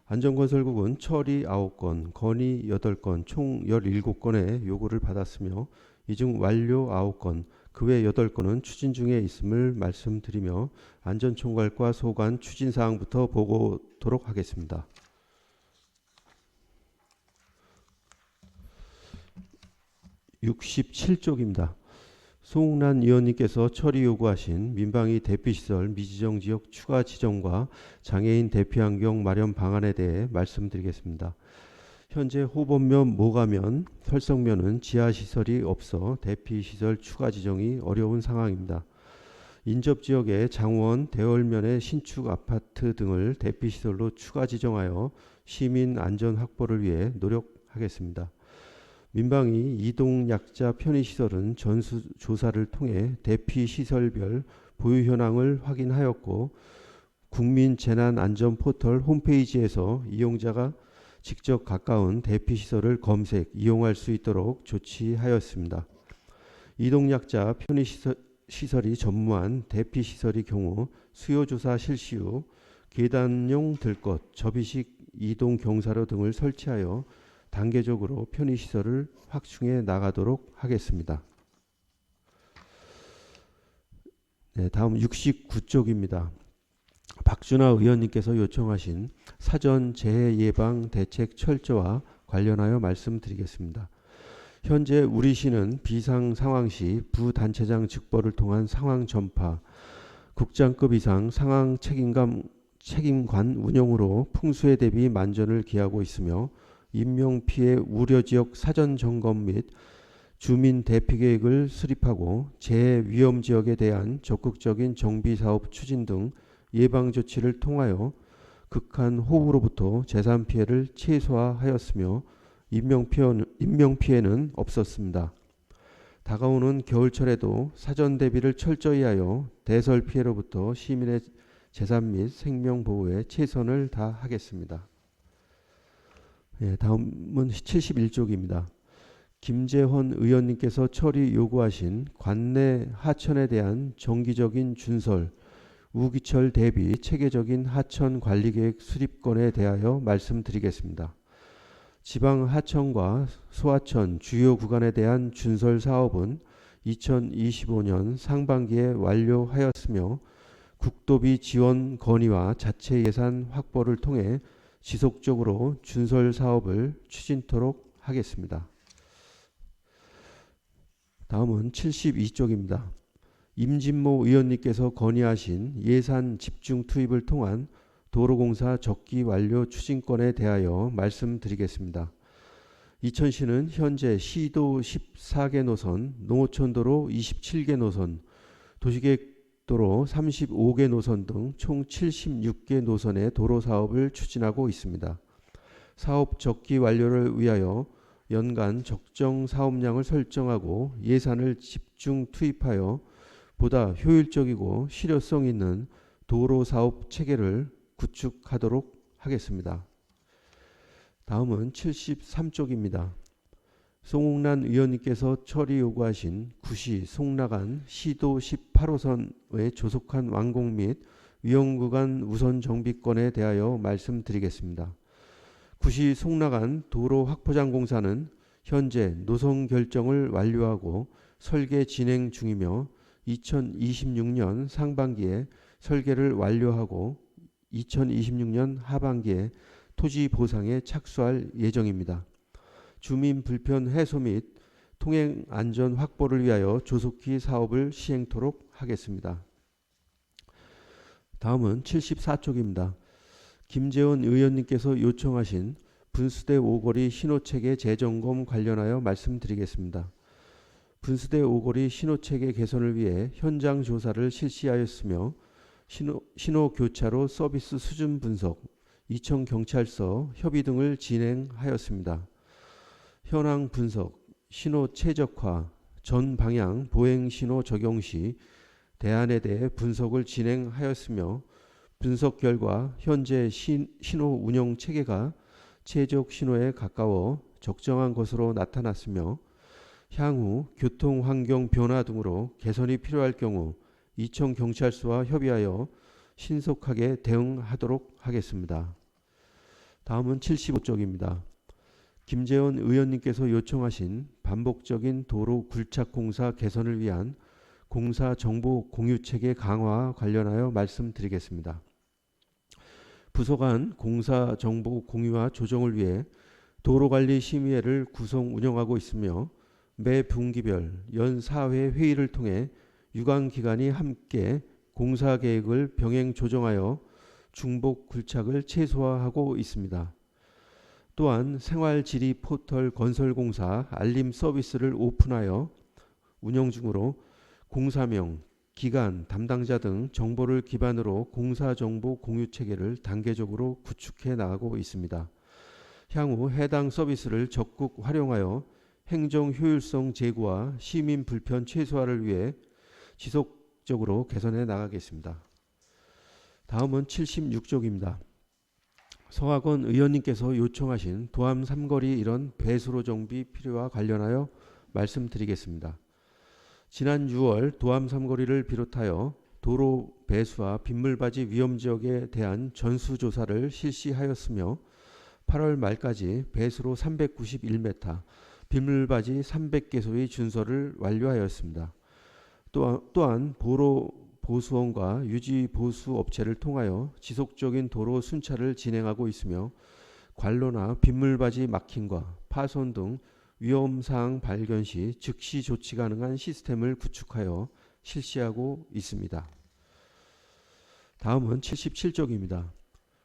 안전건설국은 처리 9건, 건의 8건, 총 17건의 요구를 받았으며 이 중 완료 9건, 그 외 8건은 추진 중에 있음을 말씀드리며 안전총괄과 소관 추진사항부터 보고토록 하겠습니다. 67쪽입니다. 송웅란 의원님께서 처리 요구하신 민방위 대피시설 미지정 지역 추가 지정과 장애인 대피환경 마련 방안에 대해 말씀드리겠습니다. 현재 호범면, 모가면, 설성면은 지하시설이 없어 대피시설 추가 지정이 어려운 상황입니다. 인접지역의 장원, 대월면의 신축 아파트 등을 대피시설로 추가 지정하여 시민 안전 확보를 위해 노력하겠습니다. 민방위 이동약자 편의시설은 전수조사를 통해 대피시설별 보유 현황을 확인하였고 국민재난안전포털 홈페이지에서 이용자가 직접 가까운 대피시설을 검색, 이용할 수 있도록 조치하였습니다. 이동약자 편의시설이 전무한 대피시설의 경우 수요조사 실시 후 계단용 들것, 접이식 이동경사로 등을 설치하여 단계적으로 편의시설을 확충해 나가도록 하겠습니다. 네, 다음 69쪽입니다. 박준하 의원님께서 요청하신 사전 재해 예방 대책 철저와 관련하여 말씀드리겠습니다. 현재 우리 시는 비상 상황 시 부단체장 직보를 통한 상황 전파, 국장급 이상 상황 책임관 운영으로 풍수에 대비 만전을 기하고 있으며 인명피해 우려지역 사전 점검 및 주민 대피 계획을 수립하고 재해 위험 지역에 대한 적극적인 정비사업 추진 등 예방 조치를 통하여 극한 호우로부터 재산 피해를 최소화하였으며 인명피해는 없었습니다. 다가오는 겨울철에도 사전 대비를 철저히 하여 대설 피해로부터 시민의 재산 및 생명 보호에 최선을 다하겠습니다. 다음은 71쪽입니다. 김재헌 의원님께서 처리 요구하신 관내 하천에 대한 정기적인 준설, 우기철 대비 체계적인 하천 관리계획 수립건에 대하여 말씀드리겠습니다. 지방 하천과 소하천 주요 구간에 대한 준설 사업은 2025년 상반기에 완료하였으며 국도비 지원 건의와 자체 예산 확보를 통해 지속적으로 준설 사업을 추진토록 하겠습니다. 다음은 72쪽입니다. 임진모 의원님께서 건의하신 예산 집중 투입을 통한 도로공사 적기 완료 추진건에 대하여 말씀드리겠습니다. 이천시는 현재 시도 14개 노선, 농어촌도로 27개 노선, 도시계획도로 35개 노선 등 총 76개 노선의 도로 사업을 추진하고 있습니다. 사업 적기 완료를 위하여 연간 적정 사업량을 설정하고 예산을 집중 투입하여 보다 효율적이고 실효성 있는 도로 사업 체계를 구축하도록 하겠습니다. 다음은 73쪽입니다. 송옥란 의원님께서 처리 요구하신 구시 송라간 시도 18호선의 조속한 완공 및 위험구간 우선 정비건에 대하여 말씀드리겠습니다. 구시 송라간 도로 확포장 공사는 현재 노선 결정을 완료하고 설계 진행 중이며 2026년 상반기에 설계를 완료하고 2026년 하반기에 토지 보상에 착수할 예정입니다. 주민 불편 해소 및 통행 안전 확보를 위하여 조속히 사업을 시행토록 하겠습니다. 다음은 74쪽입니다. 김재원 의원님께서 요청하신 분수대 오거리 신호체계 재점검 관련하여 말씀드리겠습니다. 분수대 오거리 신호체계 개선을 위해 현장 조사를 실시하였으며 신호 교차로 서비스 수준 분석, 이천경찰서 협의 등을 진행하였습니다. 현황 분석, 신호 최적화, 전 방향 보행 신호 적용 시 대안에 대해 분석을 진행하였으며 분석 결과 현재 신호 운영 체계가 최적 신호에 가까워 적정한 것으로 나타났으며 향후 교통 환경 변화 등으로 개선이 필요할 경우 이천경찰서와 협의하여 신속하게 대응하도록 하겠습니다. 다음은 75쪽입니다. 김재원 의원님께서 요청하신 반복적인 도로 굴착 공사 개선을 위한 공사 정보 공유 체계 강화 관련하여 말씀드리겠습니다. 부서 간 공사 정보 공유와 조정을 위해 도로관리심의회를 구성 운영하고 있으며 매 분기별 연 4회 회의를 통해 유관기관이 함께 공사 계획을 병행 조정하여 중복 굴착을 최소화하고 있습니다. 또한 생활질의 포털 건설공사 알림 서비스를 오픈하여 운영 중으로 공사명, 기간, 담당자 등 정보를 기반으로 공사정보 공유체계를 단계적으로 구축해 나가고 있습니다. 향후 해당 서비스를 적극 활용하여 행정 효율성 제고와 시민 불편 최소화를 위해 지속적으로 개선해 나가겠습니다. 다음은 76쪽입니다. 성학원 의원님께서 요청하신 도암 삼거리 일원 배수로 정비 필요와 관련하여 말씀드리겠습니다. 지난 6월 도암 삼거리를 비롯하여 도로 배수와 빗물바지 위험지역에 대한 전수조사를 실시하였으며 8월 말까지 배수로 391m, 빗물바지 300개소의 준설을 완료하였습니다. 또한 보로 보수원과 유지 보수 업체를 통하여 지속적인 도로 순찰을 진행하고 있으며 관로나 빗물바지 막힘과 파손 등 위험사항 발견 시 즉시 조치 가능한 시스템을 구축하여 실시하고 있습니다. 다음은 77쪽입니다.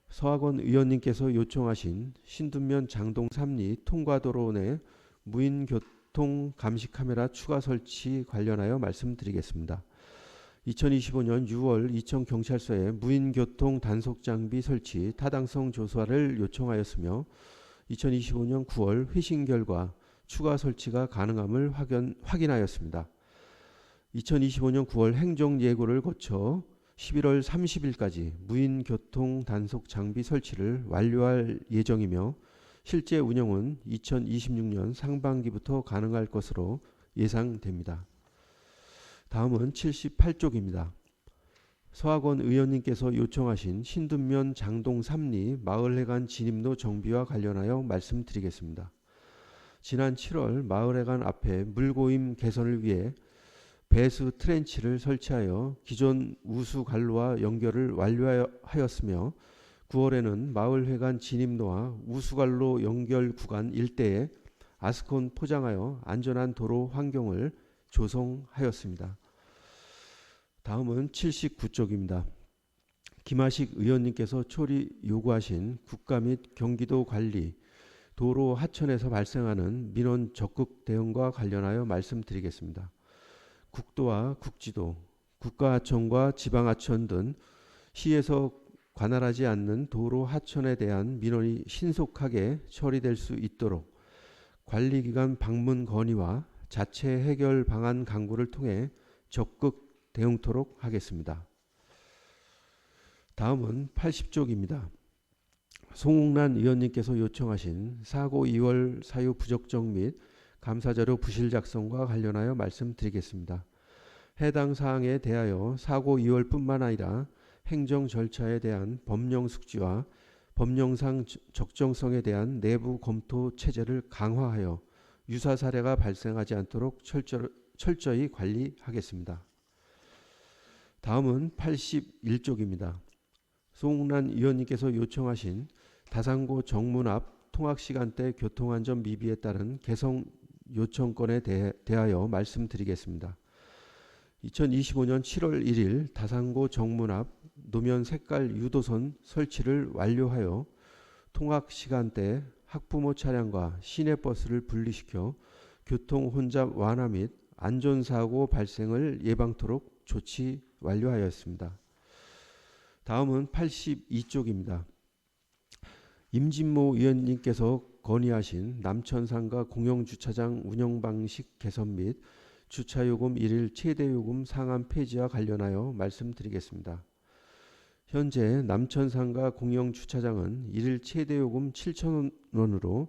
서학원 의원님께서 요청하신 신둔면 장동 3리 통과도로 내 무인교통 감시 카메라 추가 설치 관련하여 말씀드리겠습니다. 2025년 6월 이천경찰서에 무인교통 단속장비 설치 타당성 조사를 요청하였으며 2025년 9월 회신 결과 추가 설치가 가능함을 확인하였습니다. 2025년 9월 행정예고를 거쳐 11월 30일까지 무인교통 단속 장비 설치를 완료할 예정이며 실제 운영은 2026년 상반기부터 가능할 것으로 예상됩니다. 다음은 78쪽입니다. 서학원 의원님께서 요청하신 신둔면 장동 3리 마을회관 진입로 정비와 관련하여 말씀드리겠습니다. 지난 7월 마을회관 앞에 물고임 개선을 위해 배수 트렌치를 설치하여 기존 우수 관로와 연결을 완료하였으며 9월에는 마을회관 진입로와 우수관로 연결 구간 일대에 아스콘 포장하여 안전한 도로 환경을 조성하였습니다. 다음은 79쪽입니다. 김하식 의원님께서 초리 요구하신 국가 및 경기도 관리, 도로 하천에서 발생하는 민원 적극 대응과 관련하여 말씀드리겠습니다. 국도와 국지도, 국가하천과 지방하천 등 시에서 관할하지 않는 도로 하천에 대한 민원이 신속하게 처리될 수 있도록 관리기관 방문 건의와 자체 해결 방안 강구를 통해 적극 대응토록 하겠습니다. 다음은 80쪽입니다. 송웅란 의원님께서 요청하신 사고 2월 사유 부적정 및 감사자료 부실 작성과 관련하여 말씀드리겠습니다. 해당 사항에 대하여 사고 2월뿐만 아니라 행정 절차에 대한 법령 숙지와 법령상 적정성에 대한 내부 검토 체제를 강화하여 유사 사례가 발생하지 않도록 철저히 관리하겠습니다. 다음은 81쪽입니다. 송웅란 의원님께서 요청하신 다산고 정문 앞 통학시간대 교통안전 미비에 따른 개성 요청건에 대하여 말씀드리겠습니다. 2025년 7월 1일 다산고 정문 앞 노면 색깔 유도선 설치를 완료하여 통학시간대 학부모 차량과 시내버스를 분리시켜 교통 혼잡 완화 및 안전사고 발생을 예방토록 조치 완료하였습니다. 다음은 82쪽입니다. 임진모 의원님께서 건의하신 남천상가 공영주차장 운영방식 개선 및 주차요금 1일 최대요금 상한 폐지와 관련하여 말씀드리겠습니다. 현재 남천상가 공영주차장은 1일 최대요금 7,000원으로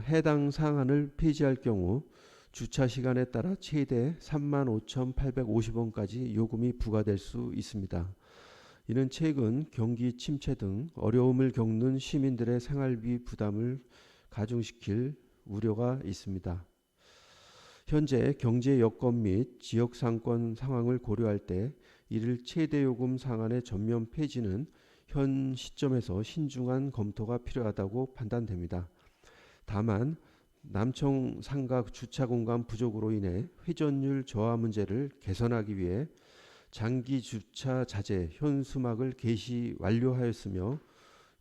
해당 상한을 폐지할 경우 주차 시간에 따라 최대 35,850원까지 요금이 부과될 수 있습니다. 이는 최근 경기 침체 등 어려움을 겪는 시민들의 생활비 부담을 가중시킬 우려가 있습니다. 현재 경제 여건 및 지역 상권 상황을 고려할 때 이를 최대 요금 상한의 전면 폐지는 현 시점에서 신중한 검토가 필요하다고 판단됩니다. 다만 남청 상가 주차 공간 부족으로 인해 회전율 저하 문제를 개선하기 위해 장기 주차 자재 현수막을 게시 완료하였으며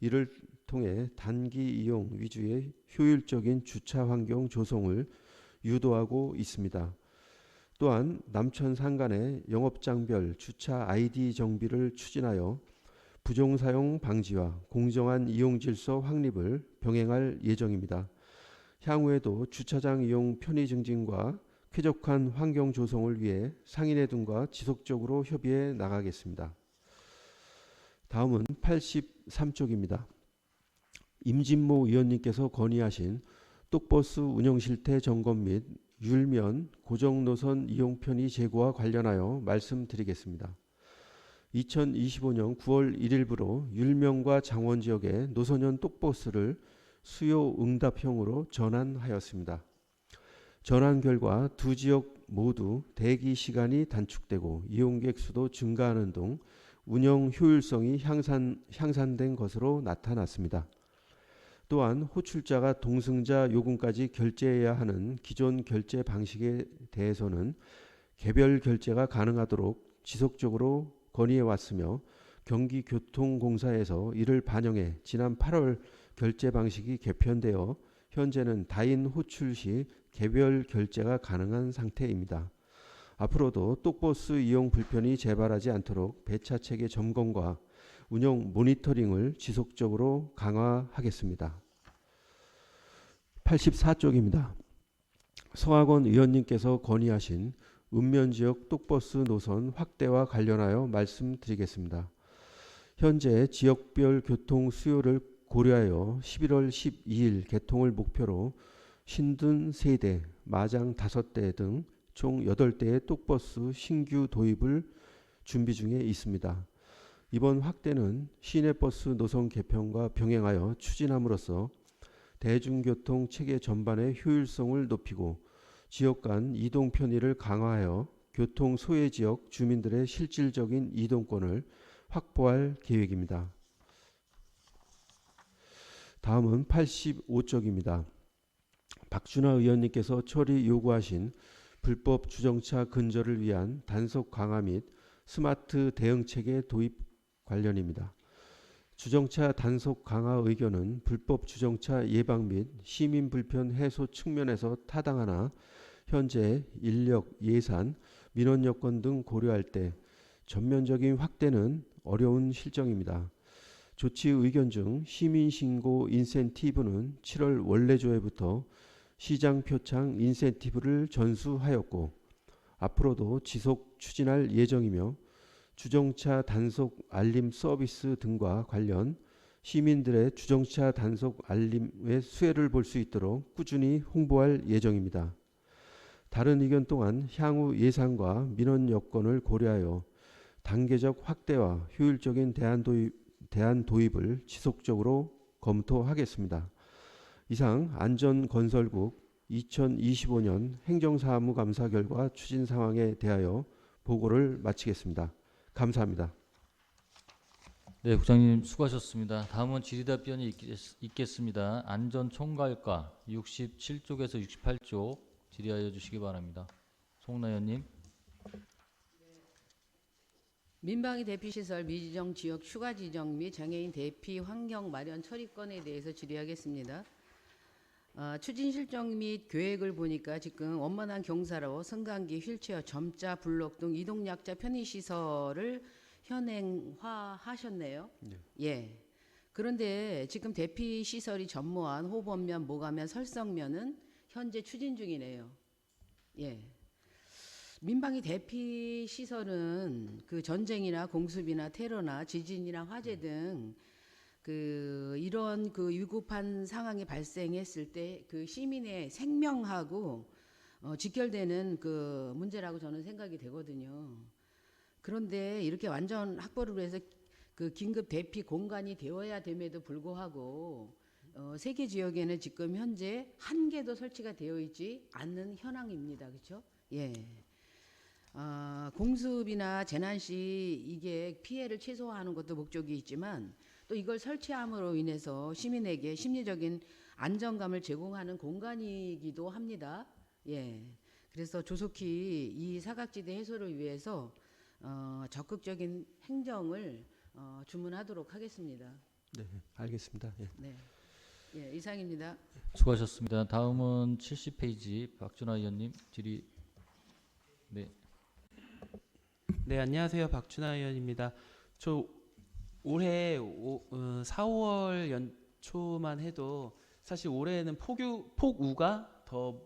이를 통해 단기 이용 위주의 효율적인 주차 환경 조성을 유도하고 있습니다. 또한 남천 상간의 영업장별 주차 ID 정비를 추진하여 부정사용 방지와 공정한 이용 질서 확립을 병행할 예정입니다. 향후에도 주차장 이용 편의 증진과 쾌적한 환경 조성을 위해 상인회 등과 지속적으로 협의해 나가겠습니다. 다음은 83쪽입니다. 임진모 의원님께서 건의하신 똑버스 운영 실태 점검 및 율면 고정노선 이용 편의 제고와 관련하여 말씀드리겠습니다. 2025년 9월 1일부로 율면과 장원 지역의 노선형 똑버스를 수요 응답형으로 전환하였습니다. 전환 결과 두 지역 모두 대기 시간이 단축되고 이용객 수도 증가하는 등 운영 효율성이 향상된 것으로 나타났습니다. 또한 호출자가 동승자 요금까지 결제해야 하는 기존 결제 방식에 대해서는 개별 결제가 가능하도록 지속적으로 건의해 왔으며 경기교통공사에서 이를 반영해 지난 8월 결제 방식이 개편되어 현재는 다인 호출 시 개별 결제가 가능한 상태입니다. 앞으로도 똑버스 이용 불편이 재발하지 않도록 배차 체계 점검과 운영 모니터링을 지속적으로 강화하겠습니다. 84쪽입니다. 서학원 의원님께서 건의하신 읍면지역 똑버스 노선 확대와 관련하여 말씀드리겠습니다. 현재 지역별 교통 수요를 고려하여 11월 12일 개통을 목표로 신든 3대, 마장 5대 등 총 8대의 똑버스 신규 도입을 준비 중에 있습니다. 이번 확대는 시내버스 노선 개편과 병행하여 추진함으로써 대중교통 체계 전반의 효율성을 높이고 지역 간 이동 편의를 강화하여 교통 소외 지역 주민들의 실질적인 이동권을 확보할 계획입니다. 다음은 85쪽입니다. 박준하 의원님께서 처리 요구하신 불법 주정차 근절을 위한 단속 강화 및 스마트 대응 체계 도입 관련입니다. 주정차 단속 강화 의견은 불법 주정차 예방 및 시민 불편 해소 측면에서 타당하나 현재 인력, 예산, 민원 여건 등 고려할 때 전면적인 확대는 어려운 실정입니다. 조치 의견 중 시민신고 인센티브는 7월 원래 조회부터 시장 표창 인센티브를 전수하였고 앞으로도 지속 추진할 예정이며 주정차 단속 알림 서비스 등과 관련 시민들의 주정차 단속 알림의 수혜를 볼 수 있도록 꾸준히 홍보할 예정입니다. 다른 의견 또한 향후 예산과 민원 여건을 고려하여 단계적 확대와 효율적인 대안 도입을 지속적으로 검토하겠습니다. 이상 안전건설국 2025년 행정사무 감사 결과 추진 상황에 대하여 보고를 마치겠습니다. 감사합니다. 네, 국장님 수고하셨습니다. 다음은 질의답변이 있겠습니다. 안전총괄과 67쪽에서 68쪽 질의하여 주시기 바랍니다. 송나 의원님. 민방위 대피시설 미지정 지역 추가 지정 및 장애인 대피 환경 마련 처리권에 대해서 질의하겠습니다. 추진 실정 및 계획을 보니까 지금 원만한 경사로 승강기, 휠체어, 점자, 블록 등 이동약자 편의시설을 현행화하셨네요. 네. 예. 그런데 지금 대피시설이 전무한 호범면, 모가면, 설성면은 현재 추진 중이네요. 예. 민방위 대피 시설은 그 전쟁이나 공습이나 테러나 지진이나 화재 등 이런 위급한 상황이 발생했을 때 그 시민의 생명하고 직결되는 그 문제라고 저는 생각이 되거든요. 그런데 이렇게 완전 확보를 해서 그 긴급 대피 공간이 되어야 됨에도 불구하고 세계 지역에는 지금 현재 한 개도 설치가 되어 있지 않는 현황입니다. 그렇죠? 예. 공습이나 재난 시 이게 피해를 최소화하는 것도 목적이 있지만 또 이걸 설치함으로 인해서 시민에게 심리적인 안정감을 제공하는 공간이기도 합니다. 예. 그래서 조속히 이 사각지대 해소를 위해서 적극적인 행정을 주문하도록 하겠습니다. 네, 알겠습니다. 예. 네. 예, 이상입니다. 수고하셨습니다. 다음은 70페이지 박준하 의원님 질의. 네. 네, 안녕하세요. 박준하 의원입니다. 저 올해 4, 5월 연초만 해도 사실 올해는 폭우가 더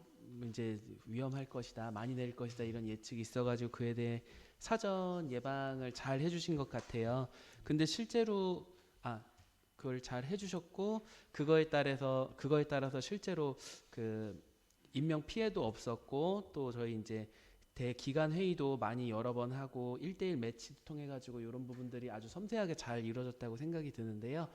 이제 위험할 것이다, 많이 내릴 것이다 이런 예측이 있어가지고 그에 대해 사전 예방을 잘 해주신 것 같아요. 근데 실제로 그걸 잘 해주셨고 그거에 따라서 실제로 그 인명 피해도 없었고 또 저희 이제 대기관 회의도 많이 여러 번 하고 1대1 매치 통해 가지고 이런 부분들이 아주 섬세하게 잘 이루어졌다고 생각이 드는데요.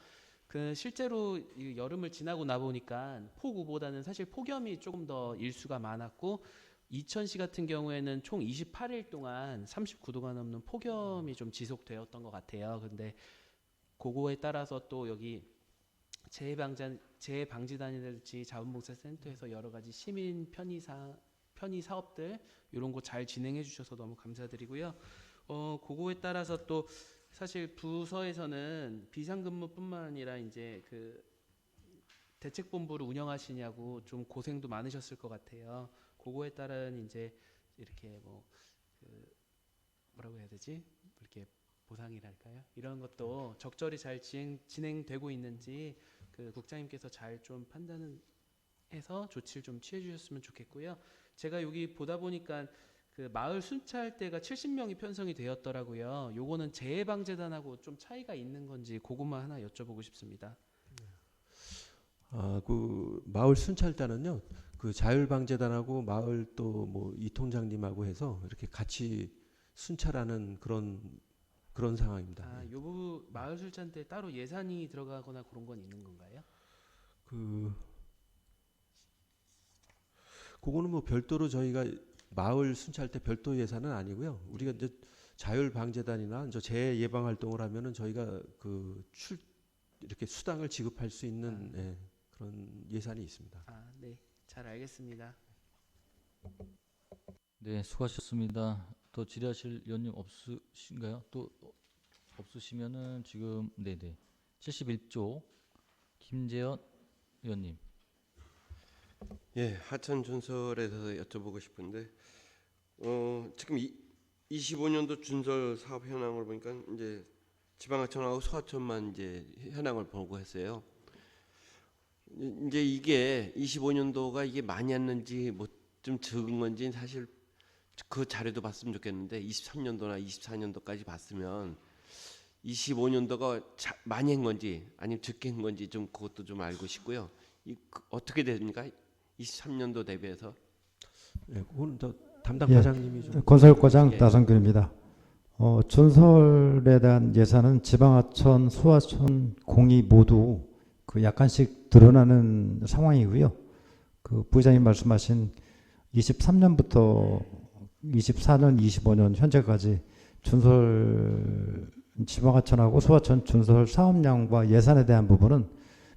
그 실제로 이 여름을 지나고 나 보니까 폭우보다는 사실 폭염이 조금 더 일수가 많았고 이천시 같은 경우에는 총 28일 동안 39도가 넘는 폭염이 좀 지속되었던 것 같아요. 근데 그거에 따라서 또 여기 재해방지단이랄지 자원봉사센터에서 여러 가지 시민 편의 사업들 이런 거 잘 진행해 주셔서 너무 감사드리고요. 그거에 따라서 또 사실 부서에서는 비상근무뿐만 아니라 이제 그 대책본부를 운영하시냐고 좀 고생도 많으셨을 것 같아요. 그거에 따른 이제 이렇게 뭐 뭐라고 해야 되지? 이렇게 보상이랄까요? 이런 것도 적절히 잘 진행되고 있는지 그 국장님께서 잘 좀 판단해서 조치를 좀 취해 주셨으면 좋겠고요. 제가 여기 보다 보니까 그 마을 순찰대가 70명이 편성이 되었더라고요. 요거는 재해방재단하고 좀 차이가 있는 건지 그것만 하나 여쭤보고 싶습니다. 그 마을 순찰단은요, 그 자율방재단하고 마을 또 뭐 이통장님하고 해서 이렇게 같이 순찰하는 그런 상황입니다. 요 마을 순찰대 따로 예산이 들어가거나 그런 건 있는 건가요? 그거는 뭐 별도로 저희가 마을 순찰대 별도 예산은 아니고요. 우리가 이제 자율방재단이나 이제 재해 예방 활동을 하면은 저희가 이렇게 수당을 지급할 수 있는 그런 예산이 있습니다. 네, 잘 알겠습니다. 네, 수고하셨습니다. 더 질의하실 의원님 없으신가요? 또 없으시면은 지금 71조 김재현 의원님. 예, 하천 준설에 대해서 여쭤보고 싶은데 지금 25년도 준설 사업 현황을 보니까 이제 지방하천하고 소하천만 이제 현황을 보고했어요. 이제 이게 25년도가 이게 많이 왔는지 뭐 좀 적은 건지 사실 그 자료도 봤으면 좋겠는데 23년도나 24년도까지 봤으면 25년도가 많이 한 건지 아니면 적게 한 건지 좀 그것도 좀 알고 싶고요. 어떻게 됩니까? 23년도 대비해서? 네, 그건 저 담당 과장님이 좀. 건설과장 나성균입니다. 준설에 대한 예산은 지방하천, 소하천, 공이 모두 그 약간씩 늘어나는 상황이고요. 그 부의장님 말씀하신 23년부터 24년, 25년 현재까지 준설 지방하천하고 소하천 준설 사업량과 예산에 대한 부분은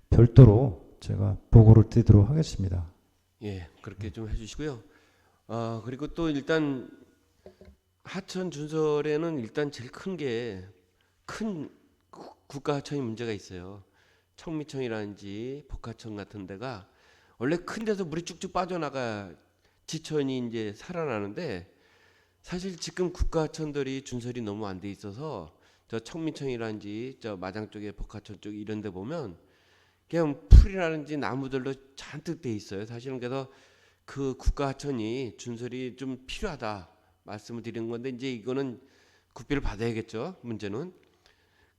별도로 제가 보고를 드리도록 하겠습니다. 예, 그렇게 좀 해주시고요. 그리고 또 일단 하천 준설에는 일단 제일 큰 국가 하천이 문제가 있어요. 청미천이라든지 복하천 같은 데가 원래 큰 데서 물이 쭉쭉 빠져나가 지천이 이제 살아나는데 사실 지금 국가 하천들이 준설이 너무 안 돼 있어서 저 청미천이라든지 저 마장 쪽에 복하천 쪽 이런 데 보면 그냥 풀이라든지 나무들로 잔뜩 돼 있어요. 사실은 그래서 그 국가 하천이 준설이 좀 필요하다 말씀을 드리는 건데 이제 이거는 국비를 받아야겠죠. 문제는.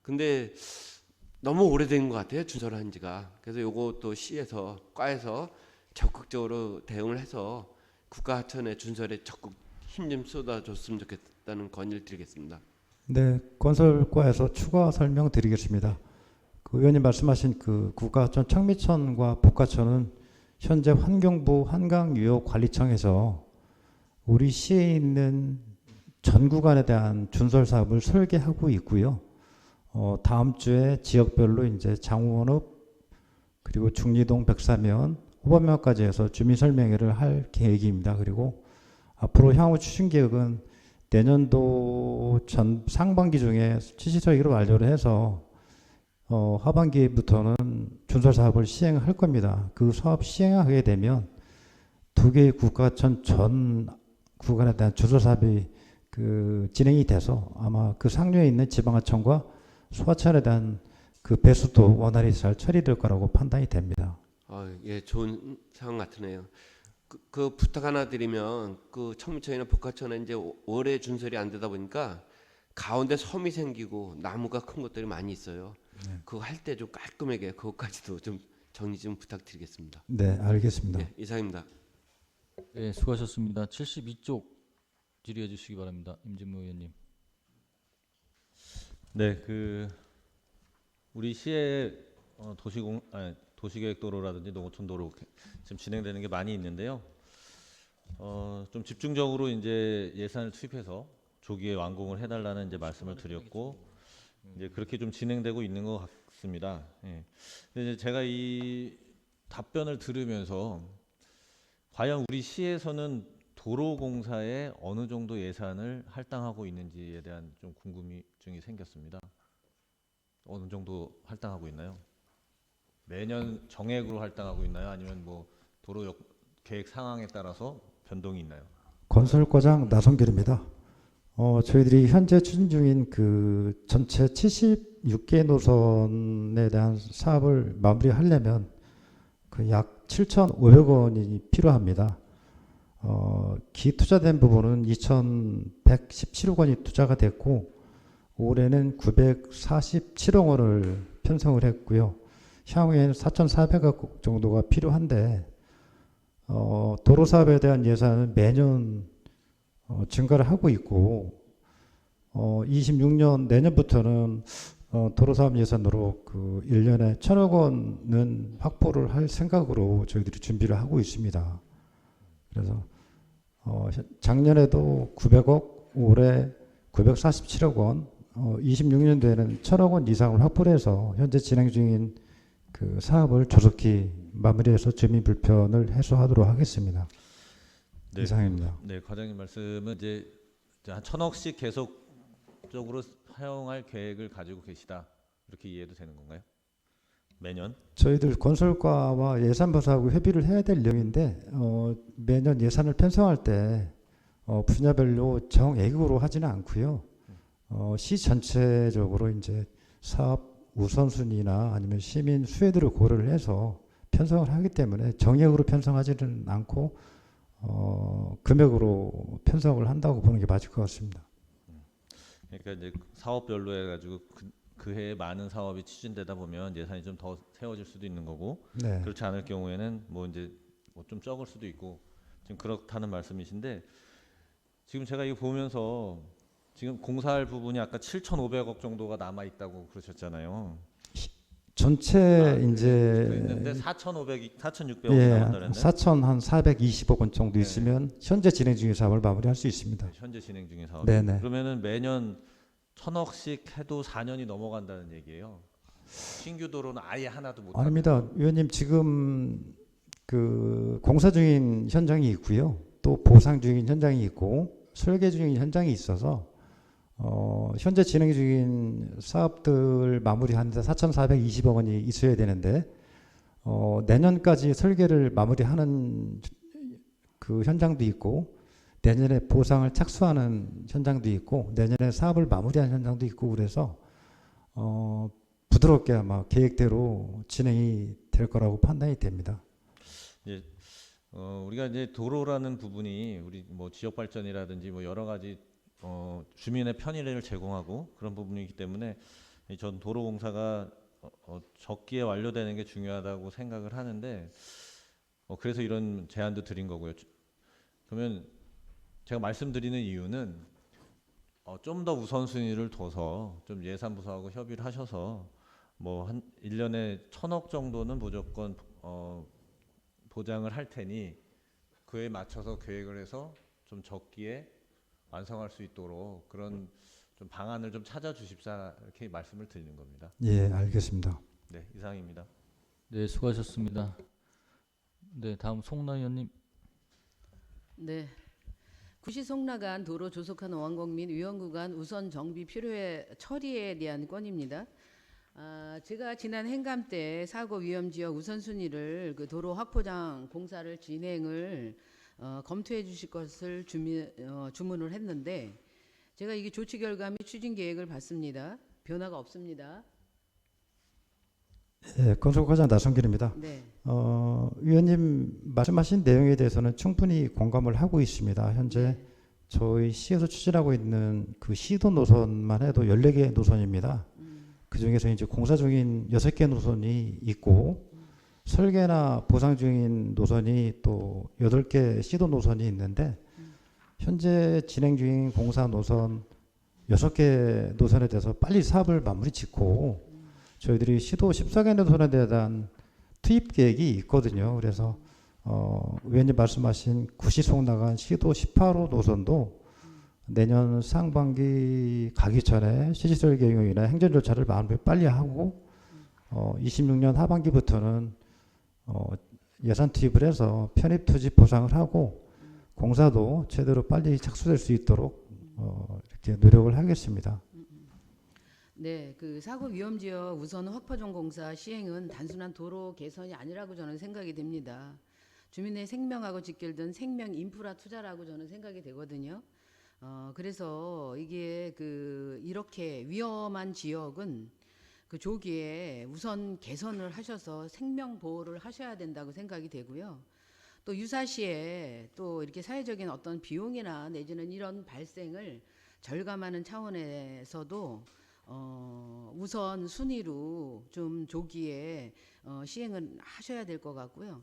근데 너무 오래된 것 같아요. 준설한 지가. 그래서 요것도 시에서 과에서 적극적으로 대응을 해서 국가 하천의 준설에 적극 힘 좀 쏟아줬으면 좋겠다는 건의를 드리겠습니다. 네, 건설과에서 추가 설명드리겠습니다. 그 의원님 말씀하신 그 국가하천 청미천과 복하천은 현재 환경부 한강유역관리청에서 우리 시에 있는 전 구간에 대한 준설 사업을 설계하고 있고요. 다음 주에 지역별로 이제 장원읍 그리고 중리동 백사면 호반면까지 해서 주민 설명회를 할 계획입니다. 그리고 앞으로 향후 추진 계획은 내년도 전 상반기 중에 실질적으로 완료를 해서 하반기부터는 준설 사업을 시행할 겁니다. 그 사업 시행하게 되면 두 개의 국가하천 전 구간에 대한 준설 사업이 진행이 돼서 아마 그 상류에 있는 지방하천과 소하천에 대한 그 배수도 원활히 잘 처리될 거라고 판단이 됩니다. 예, 좋은 상황 같으네요. 그 부탁 하나 드리면 그 청미천이나 복하천에 이제 올해 준설이 안 되다 보니까 가운데 섬이 생기고 나무가 큰 것들이 많이 있어요. 네. 그거 할 때 좀 깔끔하게 그것까지도 좀 정리 좀 부탁드리겠습니다. 네, 알겠습니다. 예, 이상입니다. 네, 수고하셨습니다. 72쪽 질의해 주시기 바랍니다. 임진모 의원님. 네, 우리 시의 도시계획도로라든지 농어촌도로 지금 진행되는 게 많이 있는데요. 좀 집중적으로 이제 예산을 투입해서 조기에 완공을 해달라는 이제 말씀을 드렸고 이제 그렇게 좀 진행되고 있는 것 같습니다. 예. 근데 이제 제가 이 답변을 들으면서 과연 우리 시에서는 도로공사에 어느 정도 예산을 할당하고 있는지에 대한 좀 궁금증이 생겼습니다. 어느 정도 할당하고 있나요? 매년 정액으로 할당하고 있나요? 아니면 뭐 도로 계획 상황에 따라서 변동이 있나요? 건설과장 나성길입니다. 저희들이 현재 추진 중인 그 전체 76개 노선에 대한 사업을 마무리하려면 그 약 7,500원이 필요합니다. 기투자된 부분은 2,117억 원이 투자가 됐고 올해는 947억 원을 편성을 했고요. 향후에는 4,400억 정도가 필요한데 도로 사업에 대한 예산은 매년 증가를 하고 있고 26년 내년부터는 도로 사업 예산으로 그 1년에 1,000억 원은 확보를 할 생각으로 저희들이 준비를 하고 있습니다. 그래서 작년에도 900억, 올해 947억 원, 26년도에는 1,000억 원 이상을 확보를 해서 현재 진행 중인 그 사업을 조속히 마무리해서 주민 불편을 해소하도록 하겠습니다. 네. 이상입니다. 네, 과장님 말씀은 이제 한 1,000억씩 계속적으로 사용할 계획을 가지고 계시다 이렇게 이해도 되는 건가요? 매년? 저희들 건설과와 예산부서하고 협의를 해야 될 내용인데 매년 예산을 편성할 때 분야별로 정액으로 하지는 않고요. 시 전체적으로 이제 사업 우선순위나 아니면 시민 수혜들을 고려를 해서 편성을 하기 때문에 정액으로 편성하지는 않고 금액으로 편성을 한다고 보는 게 맞을 것 같습니다. 그러니까 이제 사업별로 해가지고 그 해에 많은 사업이 추진되다 보면 예산이 좀 더 세워질 수도 있는 거고 네. 그렇지 않을 경우에는 뭐 이제 뭐 좀 적을 수도 있고 지금 그렇다는 말씀이신데 지금 제가 이거 보면서 지금 공사할 부분이 아까 7,500억 정도가 남아 있다고 그러셨잖아요. 전체 이제 있는데 4,500, 4,600억이 예, 남았다는데 4,420억 원 정도 네. 있으면 현재 진행 중인 사업을 마무리할 수 있습니다. 현재 진행 중인 사업. 네네. 그러면은 매년 1,000억씩 해도 4년이 넘어간다는 얘기예요. 신규 도로는 아예 하나도 못. 아닙니다, 위원님. 지금 그 공사 중인 현장이 있고요, 또 보상 중인 현장이 있고 설계 중인 현장이 있어서 현재 진행 중인 사업들 마무리하는데 4,420억 원이 있어야 되는데 내년까지 설계를 마무리하는 그 현장도 있고 내년에 보상을 착수하는 현장도 있고 내년에 사업을 마무리하는 현장도 있고 그래서 부드럽게 아마 계획대로 진행이 될 거라고 판단이 됩니다. 예, 우리가 이제 도로라는 부분이 우리 뭐 지역 발전이라든지 뭐 여러 가지 주민의 편의를 제공하고 그런 부분이기 때문에 전 도로 공사가 적기에 완료되는 게 중요하다고 생각을 하는데 그래서 이런 제안도 드린 거고요. 그러면 제가 말씀드리는 이유는 좀 더 우선순위를 둬서 좀 예산부서하고 협의를 하셔서 뭐 한 1년에 1,000억 정도는 무조건 보장을 할 테니 그에 맞춰서 계획을 해서 좀 적기에 완성할 수 있도록 그런 좀 방안을 좀 찾아주십사 이렇게 말씀을 드리는 겁니다. 예, 알겠습니다. 네, 이상입니다. 네, 수고하셨습니다. 네, 다음 송나 의원님. 네. 구시 송나간 도로 조속한 원공 및 위험구간 우선 정비 필요의 처리에 대한 건입니다. 제가 지난 행감 때 사고 위험 지역 우선순위를 그 도로 확포장 공사를 진행을 검토해 주실 것을 주문을 했는데 제가 이게 조치 결과 및 추진 계획을 봤습니다. 변화가 없습니다. 예, 건설과장 나성길입니다. 네. 위원님 말씀하신 내용에 대해서는 충분히 공감을 하고 있습니다. 현재 저희 시에서 추진하고 있는 그 시도 노선만 해도 14개 노선입니다. 그 중에서 이제 공사 중인 6개 노선이 있고 설계나 보상 중인 노선이 또 8개 시도 노선이 있는데 현재 진행 중인 공사 노선 6개 노선에 대해서 빨리 사업을 마무리 짓고 저희들이 시도 14개 노선에 대한 투입 계획이 있거든요. 그래서 위원님 말씀하신 구시 송나간 시도 18호 노선도 내년 상반기 가기 전에 시지설 경영이나 행정 절차를 마무리 빨리 하고 26년 하반기부터는 예산 투입을 해서 편입 투지 보상을 하고 공사도 제대로 빨리 착수될 수 있도록 이렇게 노력을 하겠습니다. 네, 그 사고 위험 지역 우선 확포종 공사 시행은 단순한 도로 개선이 아니라고 저는 생각이 됩니다. 주민의 생명하고 직결된 생명 인프라 투자라고 저는 생각이 되거든요. 그래서 이게 이렇게 위험한 지역은 그 조기에 우선 개선을 하셔서 생명 보호를 하셔야 된다고 생각이 되고요. 또 유사시에 또 이렇게 사회적인 어떤 비용이나 내지는 이런 발생을 절감하는 차원에서도 우선 순위로 좀 조기에 시행을 하셔야 될 것 같고요.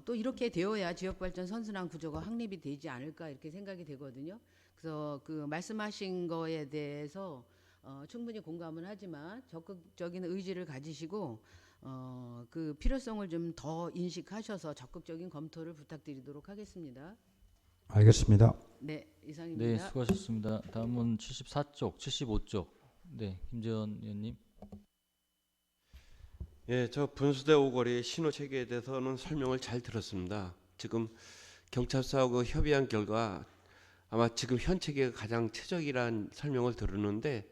또 이렇게 되어야 지역발전 선순환 구조가 확립이 되지 않을까 이렇게 생각이 되거든요. 그래서 그 말씀하신 거에 대해서 충분히 공감을 하지만 적극적인 의지를 가지시고 그 필요성을 좀 더 인식하셔서 적극적인 검토를 부탁드리도록 하겠습니다. 알겠습니다. 네, 네, 이상입니다. 수고하셨습니다. 다음은 74쪽, 75쪽. 네, 김재원 의원님. 예, 저 분수대 오거리 신호 체계에 대해서는 설명을 잘 들었습니다. 지금 경찰서하고 협의한 결과 아마 지금 현 체계가 가장 최적이라는 설명을 들었는데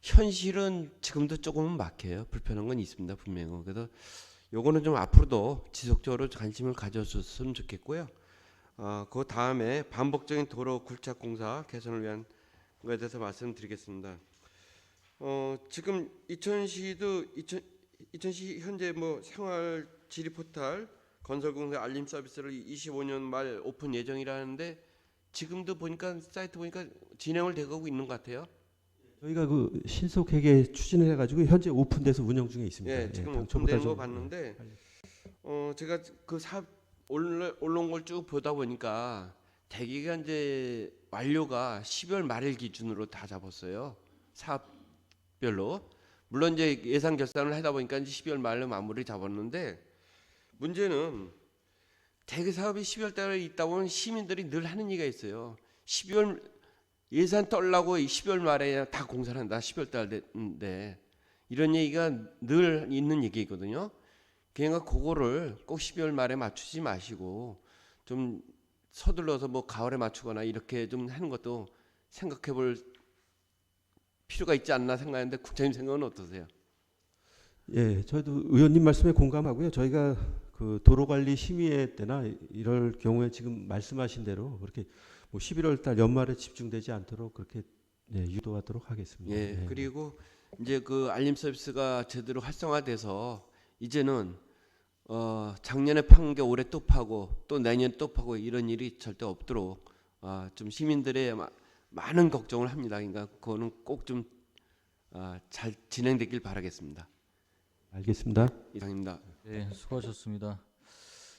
현실은 지금도 조금은 막혀요. 불편한 건 있습니다, 분명히. 그래서 요거는 좀 앞으로도 지속적으로 관심을 가져줬으면 좋겠고요. 그 다음에 반복적인 도로 굴착 공사 개선을 위한 거에 대해서 말씀드리겠습니다. 지금 이천시 현재 뭐 생활 지리 포탈 건설 공사 알림 서비스를 25년 말 오픈 예정이라는데 지금도 보니까 사이트 보니까 진행을 되고 있는 것 같아요. 저희가 그 신속 회계 추진을 해가지고 현재 오픈돼서 운영 중에 있습니다. 예, 지금 당초보다 오픈된 거 좀, 봤는데 제가 그 사업 올라온 걸 쭉 보다 보니까 대기가 이제 완료가 12월 말일 기준으로 다 잡았어요. 사업별로. 물론 이제 예산 결산을 하다 보니까 이제 12월 말로 마무리 잡았는데 문제는 대기 사업이 12월 달에 있다 보면 시민들이 늘 하는 얘기가 있어요. 12월 예산 떨라고 12월 말에 다 공사를 한다. 12월 달인데 이런 얘기가 늘 있는 얘기거든요. 그러니까 그거를 꼭 12월 말에 맞추지 마시고 좀 서둘러서 뭐 가을에 맞추거나 이렇게 좀 하는 것도 생각해 볼 필요가 있지 않나 생각하는데 국장님 생각은 어떠세요? 예, 저도 의원님 말씀에 공감하고요. 저희가 그 도로관리 심의회 때나 이럴 경우에 지금 말씀하신 대로 그렇게 뭐 11월 달 연말에 집중되지 않도록 그렇게 유도하도록 하겠습니다. 예, 그리고 이제 그 알림 서비스가 제대로 활성화돼서 이제는 작년에 판 게 올해 또 파고 또 내년 또 파고 이런 일이 절대 없도록 좀 시민들의 많은 걱정을 합니다. 그러니까 그거는 꼭 좀 잘 진행되길 바라겠습니다. 알겠습니다. 이상입니다. 네, 수고하셨습니다.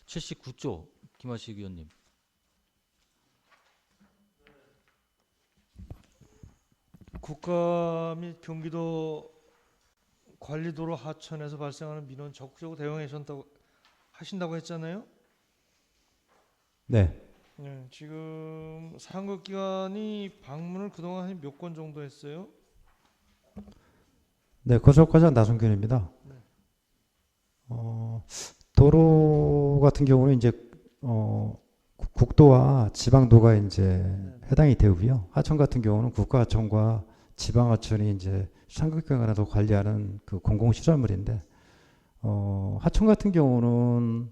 79조 김하식 의원님. 국가 및 경기도 관리도로 하천에서 발생하는 민원 적극적으로 하신다고 했잖아요. 네. 네, 지금 상급기관이 방문을 그동안 한 몇 건 정도 했어요? 네, 건설과장 나순균입니다. 네. 도로 같은 경우는 이제 국도와 지방도가 이제 해당이 되고요. 하천 같은 경우는 국가하천과 지방하천이 이제 상급기관에서 관리하는 그 공공시설물인데 하천 같은 경우는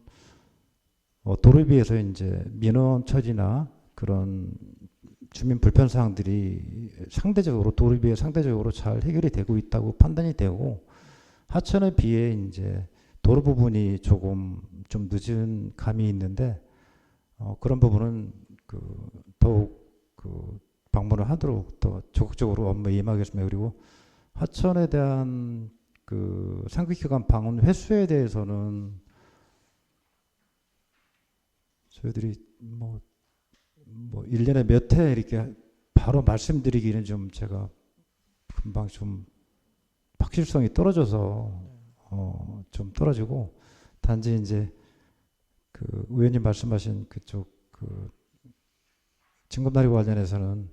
도로에 비해서 이제 민원 처리나 그런 주민 불편 사항들이 상대적으로 도로에 비해 상대적으로 잘 해결이 되고 있다고 판단이 되고 하천에 비해 이제 도로 부분이 조금 좀 늦은 감이 있는데 그런 부분은 더욱 방문을 하도록 더 적극적으로 업무에 임하겠습니다. 그리고 하천에 대한 그 상급기관 방문 횟수에 대해서는 저희들이 뭐 1년에 몇 회 이렇게 바로 말씀드리기는 좀 제가 금방 좀 확실성이 떨어져서 좀 떨어지고 단지 이제 그 의원님 말씀하신 그쪽 그 징검다리 관련해서는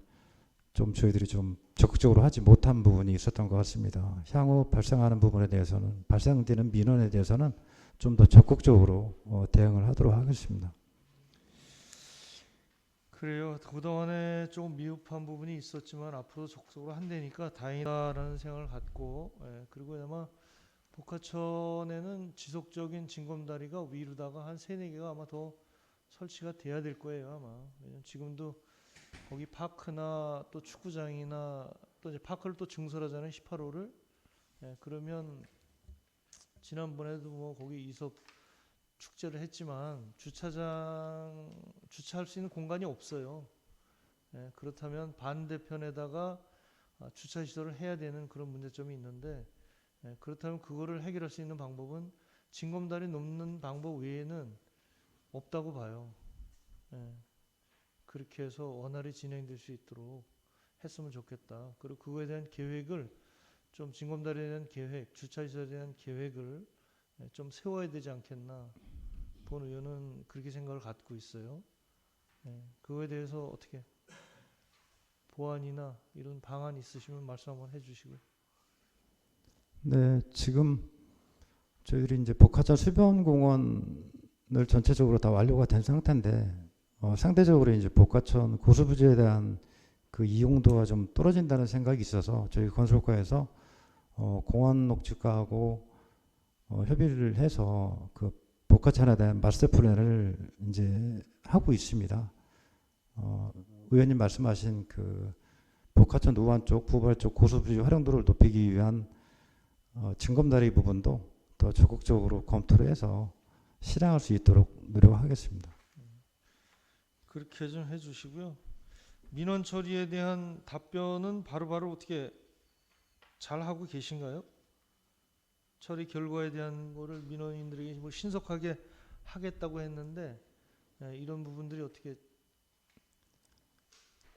좀 저희들이 좀 적극적으로 하지 못한 부분이 있었던 것 같습니다. 향후 발생하는 부분에 대해서는 발생되는 민원에 대해서는 좀 더 적극적으로 대응을 하도록 하겠습니다. 그래요. 그동안에 조금 미흡한 부분이 있었지만 앞으로도 적극적으로 한다니까 다행이다라는 생각을 갖고 그리고 아마 복하천에는 지속적인 징검다리가 위로다가 한 3-4개가 아마 더 설치가 돼야 될 거예요. 아마. 왜냐면 지금도 거기 파크나 또 축구장이나 또 이제 파크를 또 증설하잖아요. 18호를. 예, 그러면 지난번에도 뭐 거기 이석 축제를 했지만 주차할 수 있는 공간이 없어요. 예, 그렇다면 반대편에다가 주차 시설을 해야 되는 그런 문제점이 있는데, 예, 그렇다면 그거를 해결할 수 있는 방법은 징검다리 넘는 방법 외에는 없다고 봐요. 예, 그렇게 해서 원활히 진행될 수 있도록 했으면 좋겠다. 그리고 그거에 대한 계획을 좀 징검다리에 대한 계획, 주차시설에 대한 계획을 좀 세워야 되지 않겠나. 본 의원은 그렇게 생각을 갖고 있어요. 그거에 대해서 어떻게 보완이나 이런 방안 있으시면 말씀 한번 해주시고요. 네, 지금 저희들이 이제 복합자 수변공원을 전체적으로 다 완료가 된 상태인데 상대적으로 이제 복합천 고수부지에 대한 그 이용도가 좀 떨어진다는 생각이 있어서 저희 건설과에서 공원 녹지과하고 협의를 해서 그 복합천에 대한 마스터 플랜을 이제 하고 있습니다. 의원님 말씀하신 그 복합천 노안 쪽, 부발 쪽 고수부지 활용도를 높이기 위한 징검다리 부분도 더 적극적으로 검토를 해서 실행할 수 있도록 노력하겠습니다. 그렇게 좀 해주시고요. 민원 처리에 대한 답변은 바로바로 어떻게 잘 하고 계신가요? 처리 결과에 대한 거를 민원인들에게 뭐 신속하게 하겠다고 했는데 이런 부분들이 어떤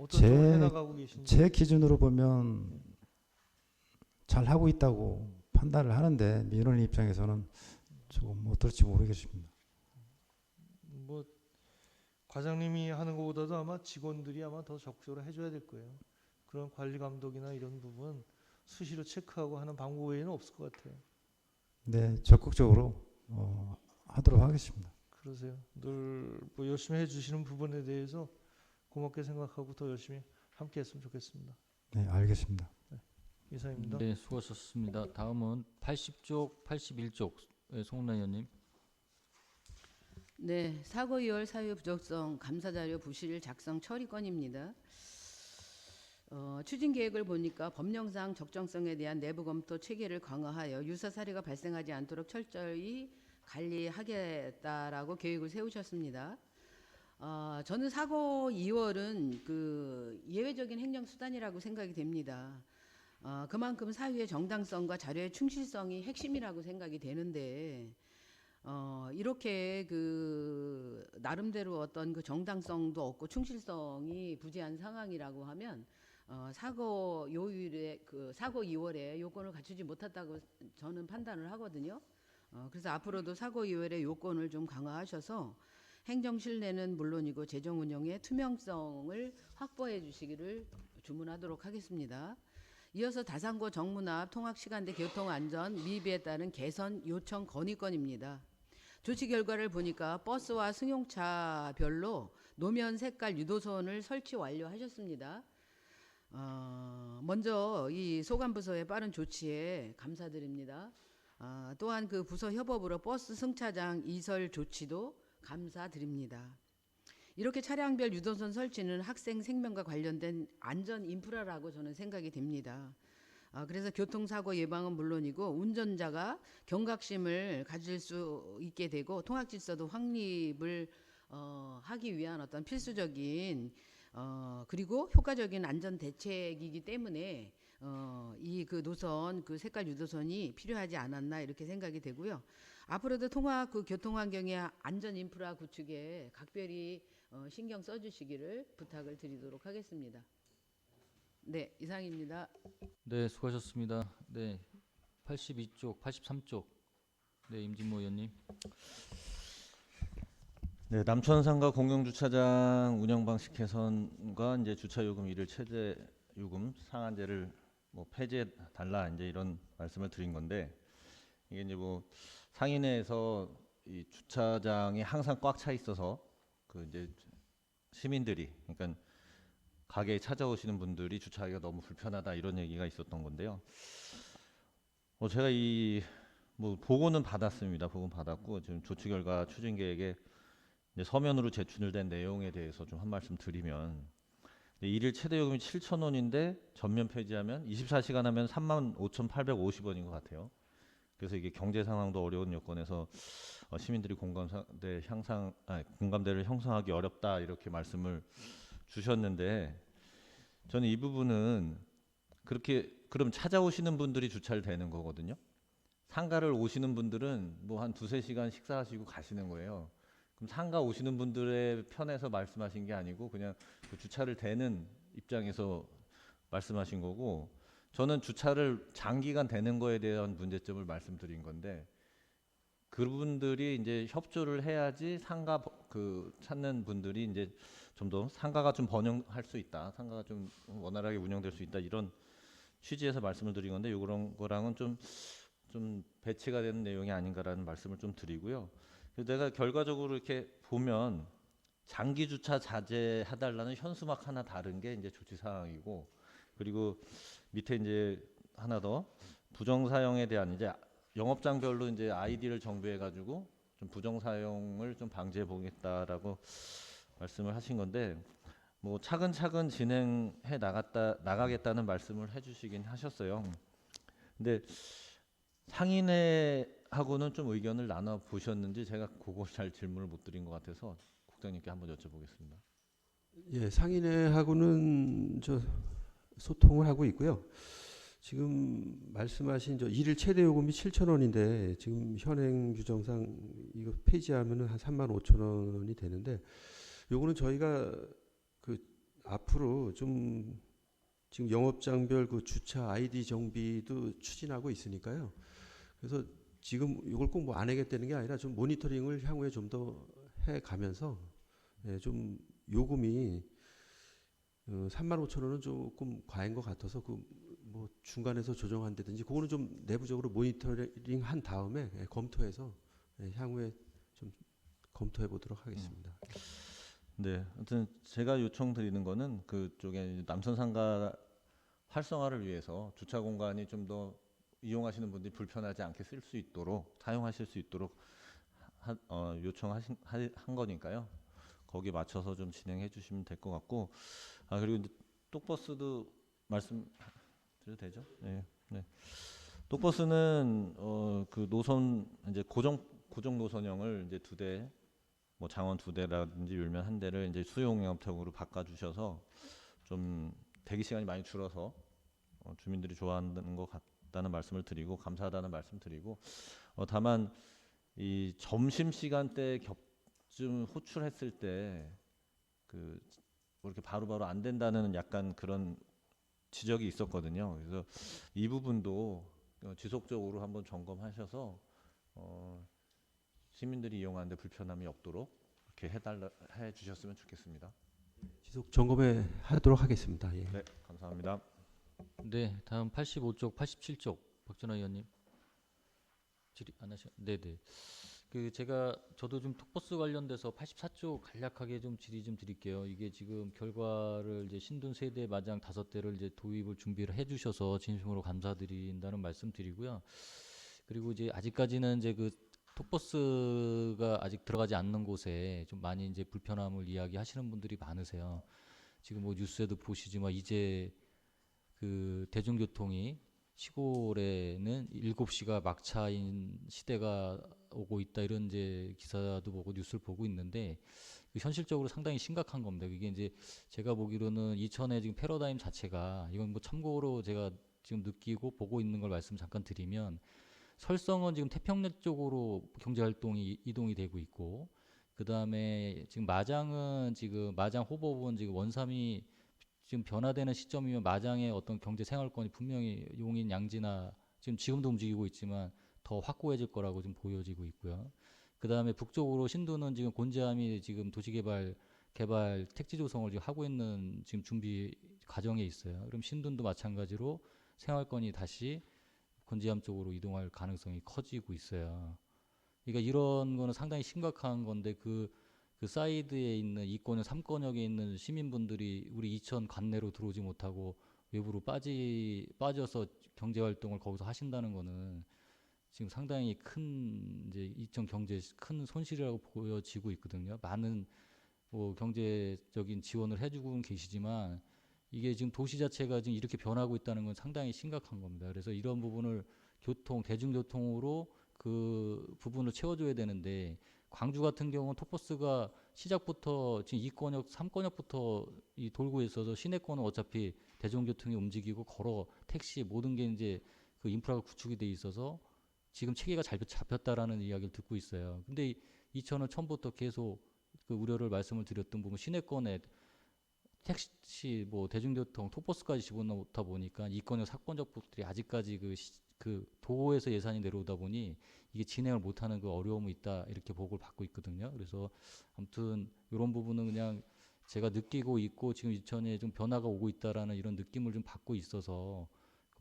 쪽으로 해나가고 계신지. 제 기준으로 보면 잘 하고 있다고 판단을 하는데 민원인 입장에서는 조금 어떨지 모르겠습니다. 뭐 과장님이 하는 것보다도 아마 직원들이 아마 더 적극적으로 해줘야 될 거예요. 그런 관리 감독이나 이런 부분 수시로 체크하고 하는 방법 외에는 없을 것 같아요. 네, 적극적으로 하도록 하겠습니다. 그러세요. 늘 뭐 열심히 해주시는 부분에 대해서 고맙게 생각하고 더 열심히 함께했으면 좋겠습니다. 네, 알겠습니다. 이상입니다. 네, 수고하셨습니다. 다음은 80쪽, 81쪽 송은나 의원님. 네, 사고 2월 사유 부적성 감사자료 부실 작성 처리 건입니다. 추진 계획을 보니까 법령상 적정성에 대한 내부 검토 체계를 강화하여 유사 사례가 발생하지 않도록 철저히 관리하겠다라고 계획을 세우셨습니다. 저는 사고 2월은 그 예외적인 행정 수단이라고 생각이 됩니다. 그만큼 사유의 정당성과 자료의 충실성이 핵심이라고 생각이 되는데 이렇게 그 나름대로 어떤 그 정당성도 없고 충실성이 부재한 상황이라고 하면 사고 요일에 그 사고 2월에 요건을 갖추지 못했다고 저는 판단을 하거든요. 그래서 앞으로도 사고 2월의 요건을 좀 강화하셔서 행정 신뢰는 물론이고 재정 운영의 투명성을 확보해 주시기를 주문하도록 하겠습니다. 이어서 다산고 정문앞 통학시간대 교통안전 미비에 따른 개선 요청 건의건입니다. 조치 결과를 보니까 버스와 승용차별로 노면 색깔 유도선을 설치 완료하셨습니다. 먼저 이 소관부서의 빠른 조치에 감사드립니다. 또한 그 부서 협업으로 버스 승차장 이설 조치도 감사드립니다. 이렇게 차량별 유도선 설치는 학생 생명과 관련된 안전 인프라라고 저는 생각이 됩니다. 그래서 교통사고 예방은 물론이고 운전자가 경각심을 가질 수 있게 되고 통학질서도 확립을 하기 위한 어떤 필수적인 그리고 효과적인 안전 대책이기 때문에 이 그 노선 그 색깔 유도선이 필요하지 않았나 이렇게 생각이 되고요. 앞으로도 통학 그 교통 환경의 안전 인프라 구축에 각별히 신경 써주시기를 부탁을 드리도록 하겠습니다. 네, 이상입니다. 네, 수고하셨습니다. 네, 82쪽, 83쪽. 네, 임진모 의원님. 네, 남천상가 공영주차장 운영 방식 개선과 이제 주차 요금 일일 최대 요금 상한제를 뭐 폐지해 달라 이제 이런 말씀을 드린 건데 이게 이제 뭐 상인회에서 이 주차장이 항상 꽉 차 있어서 그 이제 시민들이 그러니까 가게에 찾아오시는 분들이 주차하기가 너무 불편하다 이런 얘기가 있었던 건데요. 제가 이 뭐 보고는 받았습니다. 보고 받았고 지금 조치 결과 추진 계획에 이제 서면으로 제출된 내용에 대해서 좀 한 말씀 드리면 일일 최대 요금이 7,000원인데 전면 폐지하면 24시간 하면 35,850원인 것 같아요. 그래서 이게 경제 상황도 어려운 여건에서 시민들이 공감대를 형성하기 어렵다 이렇게 말씀을 주셨는데, 저는 이 부분은 그렇게 그럼 찾아오시는 분들이 주차를 되는 거거든요. 상가를 오시는 분들은 뭐 한 2-3시간 식사하시고 가시는 거예요. 그럼 상가 오시는 분들의 편에서 말씀하신 게 아니고 그냥 그 주차를 대는 입장에서 말씀하신 거고, 저는 주차를 장기간 되는 거에 대한 문제점을 말씀드린 건데, 그분들이 이제 협조를 해야지 상가 찾는 분들이 이제 좀 더 상가가 좀 번영할 수 있다, 상가가 좀 원활하게 운영될 수 있다, 이런 취지에서 말씀을 드린 건데, 이런 거랑은 좀 배치가 되는 내용이 아닌가라는 말씀을 좀 드리고요. 그래서 내가 결과적으로 이렇게 보면 장기 주차 자제해달라는 현수막 하나 다른 게 이제 조치 사항이고, 그리고 밑에 이제 하나 더 부정 사용에 대한 이제 영업장별로 이제 아이디를 정비해 가지고 좀 부정 사용을 좀 방지해 보겠다라고 말씀을 하신 건데, 뭐 차근차근 진행해 나가겠다는 말씀을 해주시긴 하셨어요. 근데 상인회하고는 좀 의견을 나눠 보셨는지 제가 그걸 잘 질문을 못 드린 것 같아서 국장님께 한번 여쭤보겠습니다. 예, 상인회하고는 소통을 하고 있고요. 지금 말씀하신 일일 최대 요금이 7,000원인데 지금 현행 규정상 이거 폐지하면은 한 35,000원이 되는데, 요거는 저희가 앞으로 좀 지금 영업장별 주차 아이디 정비도 추진하고 있으니까요. 그래서 지금 이걸 꼭 뭐 안 하겠다는 게 아니라 좀 모니터링을 향후에 좀 더 해가면서, 좀 요금이 35,000원은 조금 과한 것 같아서 뭐 중간에서 조정한다든지 그거는 좀 내부적으로 모니터링 한 다음에 검토해서 향후에 좀 검토해 보도록 하겠습니다. 네, 아무튼 제가 요청드리는 거는 그쪽에 남선 상가 활성화를 위해서 주차 공간이 좀 더 이용하시는 분들이 불편하지 않게 쓸 수 있도록, 사용하실 수 있도록 요청한 거니까요. 거기에 맞춰서 좀 진행해 주시면 될 것 같고, 그리고 이제 똑버스도 말씀드려도 되죠? 네, 네. 똑버스는 그 노선 이제 고정 노선형을 이제 2대, 뭐 장원 2대라든지 율면 1대를 이제 수용 영업형으로 바꿔주셔서 좀 대기 시간이 많이 줄어서 주민들이 좋아하는 것 같다는 말씀을 드리고, 감사하다는 말씀 드리고, 다만 이 점심 시간대 좀 호출했을 때 뭐 이렇게 바로바로 안 된다는 약간 그런 지적이 있었거든요. 그래서 이 부분도 지속적으로 한번 점검하셔서 시민들이 이용하는데 불편함이 없도록 이렇게 해 주셨으면 좋겠습니다. 지속 점검해 하도록 하겠습니다. 예. 네, 감사합니다. 네, 다음 85쪽, 87쪽 박준하 의원님 질의 안 하셔? 네네. 저도 좀 톡버스 관련돼서 84쪽 간략하게 좀 질의 좀 드릴게요. 이게 지금 결과를 이제 신둔 세대 마장 5대를 이제 도입을 준비를 해주셔서 진심으로 감사드린다는 말씀드리고요. 그리고 이제 아직까지는 이제 톡버스가 아직 들어가지 않는 곳에 좀 많이 이제 불편함을 이야기하시는 분들이 많으세요. 지금 뭐 뉴스에도 보시지만 이제 대중교통이 시골에는 7시가 막차인 시대가 오고 있다, 이런 이제 기사도 보고 뉴스를 보고 있는데, 현실적으로 상당히 심각한 겁니다. 이게 이제 제가 보기로는 이천의 지금 패러다임 자체가, 이건 뭐 참고로 제가 지금 느끼고 보고 있는 걸 말씀 잠깐 드리면, 설성은 지금 태평양 쪽으로 경제 활동이 이동이 되고 있고, 그 다음에 지금 마장은 지금 마장 호법은 지금 원삼이 지금 변화되는 시점이면 마장의 어떤 경제 생활권이 분명히 용인 양지나 지금도 움직이고 있지만 더 확고해질 거라고 좀 보여지고 있고요. 그 다음에 북쪽으로 신도는 지금 곤지암이 지금 도시개발 택지 조성을 지금 하고 있는 지금 준비 과정에 있어요. 그럼 신도도 마찬가지로 생활권이 다시 곤지암 쪽으로 이동할 가능성이 커지고 있어요. 그러니까 이런 거는 상당히 심각한 건데, 그 사이드에 있는 이권역 3권역에 있는 시민분들이 우리 이천 관내로 들어오지 못하고 외부로 빠져서 경제 활동을 거기서 하신다는 거는 지금 상당히 큰 이제 이천 경제에 큰 손실이라고 보여지고 있거든요. 많은 뭐 경제적인 지원을 해주고는 계시지만 이게 지금 도시 자체가 지금 이렇게 변하고 있다는 건 상당히 심각한 겁니다. 그래서 이런 부분을 대중교통으로 그 부분을 채워줘야 되는데, 광주 같은 경우는 톱버스가 시작부터 지금 2권역, 3권역부터 돌고 있어서 시내권은 어차피 대중교통이 움직이고 걸어, 택시 모든 게 이제 그 인프라가 구축이 돼 있어서 지금 체계가 잘 잡혔다라는 이야기를 듣고 있어요. 근데 이천은 처음부터 계속 그 우려를 말씀을 드렸던 부분, 시내권에 택시, 뭐 대중교통, 톱버스까지 집어넣다 보니까 2권역, 4권역들이 아직까지 그 도에서 예산이 내려오다 보니 이게 진행을 못하는 그 어려움이 있다, 이렇게 보고를 받고 있거든요. 그래서 아무튼 이런 부분은 그냥 제가 느끼고 있고 지금 이천에 좀 변화가 오고 있다라는 이런 느낌을 좀 받고 있어서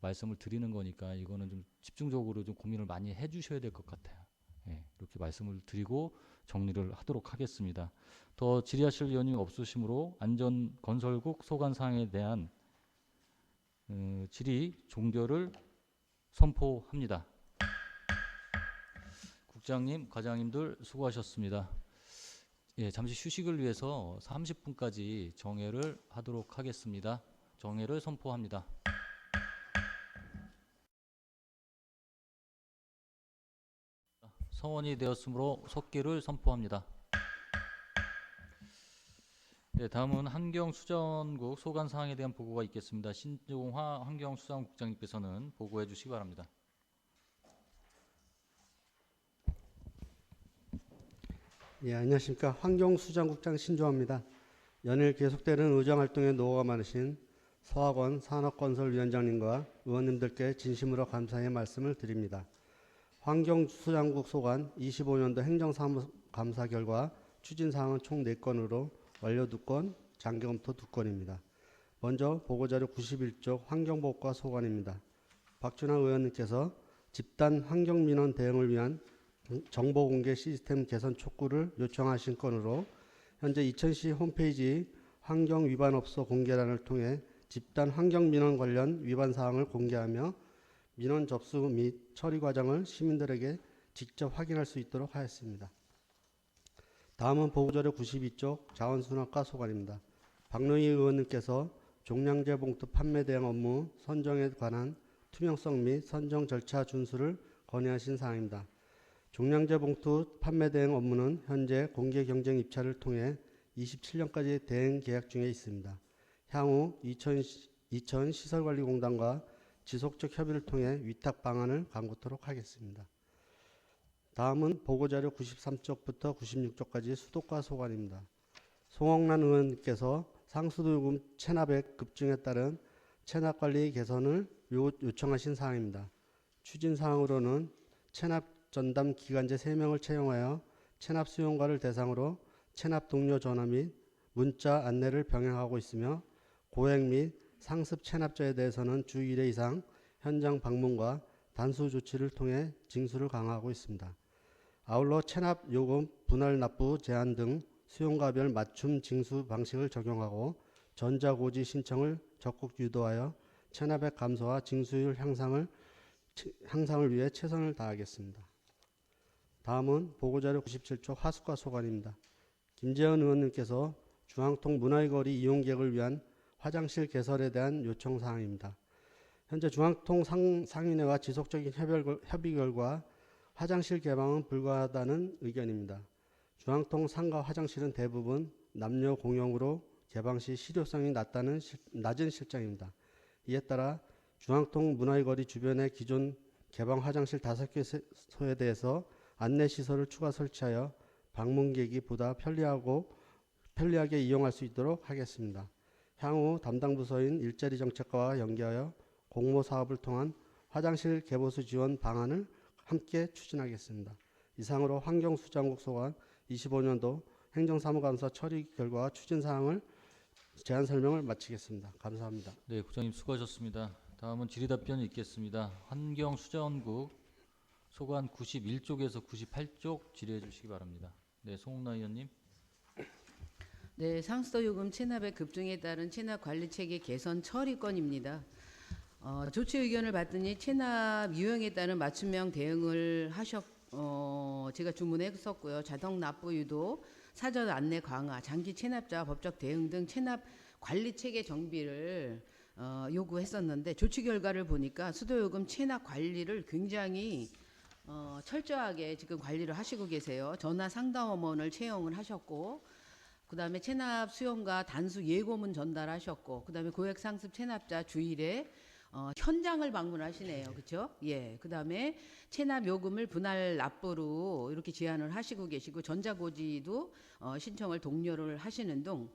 말씀을 드리는 거니까 이거는 좀 집중적으로 좀 고민을 많이 해주셔야 될 것 같아요. 예, 이렇게 말씀을 드리고 정리를 하도록 하겠습니다. 더 질의하실 의원님 없으시므로 안전건설국 소관사항에 대한 질의 종결을 선포합니다. 국장님, 과장님들 수고하셨습니다. 예, 잠시 휴식을 위해서 30분까지 정회를 하도록 하겠습니다. 정회를 선포합니다. 성원이 되었으므로 속기를 선포합니다. 네, 다음은 환경수자원국 소관사항에 대한 보고가 있겠습니다. 신종화 환경수자원국장님께서는 보고해 주시기 바랍니다. 예, 안녕하십니까. 환경수장국장 신종화입니다. 연일 계속되는 의정활동에 노고가 많으신 서학원 산업건설위원장님과 의원님들께 진심으로 감사의 말씀을 드립니다. 환경수장국 소관 25년도 행정사무감사 결과 추진사항은 총 4건으로 완료 2건, 장기검토 2건입니다. 먼저 보고자료 91쪽 환경보호과 소관입니다. 박준하 의원님께서 집단 환경민원 대응을 위한 정보공개 시스템 개선 촉구를 요청하신 건으로 현재 이천시 홈페이지 환경위반업소 공개란을 통해 집단 환경민원 관련 위반사항을 공개하며 민원 접수 및 처리 과정을 시민들에게 직접 확인할 수 있도록 하였습니다. 다음은 보고자료 92쪽 자원순환과 소관입니다. 박노희 의원님께서 종량제 봉투 판매 대행 업무 선정에 관한 투명성 및 선정 절차 준수를 건의하신 사항입니다. 종량제 봉투 판매 대행 업무는 현재 공개 경쟁 입찰을 통해 27년까지 대행 계약 중에 있습니다. 향후 이천 시설관리공단과 지속적 협의를 통해 위탁 방안을 강구토록 하겠습니다. 다음은 보고자료 93쪽부터 96쪽까지 수도과 소관입니다. 송억란 의원님께서 상수도요금 체납액 급증에 따른 체납관리 개선을 요청하신 사항입니다. 추진사항으로는 체납 전담 기관제 3명을 채용하여 체납 수용과를 대상으로 체납 동료 전화 및 문자 안내를 병행하고 있으며 고액 및 상습 체납자에 대해서는 주 1회 이상 현장 방문과 단수 조치를 통해 징수를 강화하고 있습니다. 아울러 체납 요금 분할 납부 제한 등 수용가별 맞춤 징수 방식을 적용하고 전자고지 신청을 적극 유도하여 체납액 감소와 징수율 향상을 위해 최선을 다하겠습니다. 다음은 보고자료 97쪽 하수과 소관입니다. 김재현 의원님께서 중앙통 문화의 이용 계획을 위한 화장실 개설에 대한 요청 사항입니다. 현재 중앙통 상인회와 지속적인 협의 결과 화장실 개방은 불가하다는 의견입니다. 중앙통 상가 화장실은 대부분 남녀 공용으로 개방 시 실효성이 낮은 실정입니다. 이에 따라 중앙통 문화의 거리 주변의 기존 개방 화장실 5개소에 대해서 안내시설을 추가 설치하여 방문객이 보다 편리하게 이용할 수 있도록 하겠습니다. 향후 담당 부서인 일자리 정책과와 연계하여 공모 사업을 통한 화장실 개보수 지원 방안을 함께 추진하겠습니다. 이상으로 환경수장국 소관 25년도 행정사무감사 처리 결과와 추진사항을 제안 설명을 마치겠습니다. 감사합니다. 네, 국장님 수고하셨습니다. 다음은 질의답변이 있겠습니다. 환경수자원국 소관 91쪽에서 98쪽 질의해 주시기 바랍니다. 네, 송옥나 의원님. 네, 상수도 요금 체납의 급증에 따른 체납 관리 체계 개선 처리건입니다. 조치 의견을 받더니 체납 유형에 따른 맞춤형 대응을 제가 주문했었고요. 자동 납부 유도, 사전 안내 강화, 장기 체납자 법적 대응 등 체납 관리 체계 정비를 요구했었는데 조치 결과를 보니까 수도요금 체납 관리를 굉장히 철저하게 지금 관리를 하시고 계세요. 전화 상담원을 채용을 하셨고, 그다음에 체납 수용과 단수 예고문 전달하셨고, 그다음에 고액 상습 체납자 주일에 현장을 방문하시네요. 그렇죠? 예. 그다음에 체납 요금을 분할 납부로 이렇게 제안을 하시고 계시고, 전자고지도 신청을 독려를 하시는 등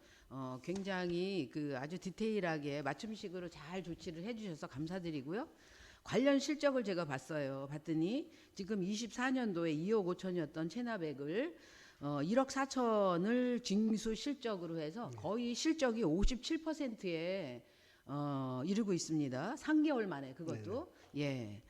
굉장히 그 아주 디테일하게 맞춤식으로 잘 조치를 해주셔서 감사드리고요. 관련 실적을 제가 봤어요. 봤더니 지금 24년도에 2억 5천이었던 체납액을 1억 4천을 징수 실적으로 해서 거의 실적이 57%에 이르고 있습니다. 3개월 만에 그것도. 예.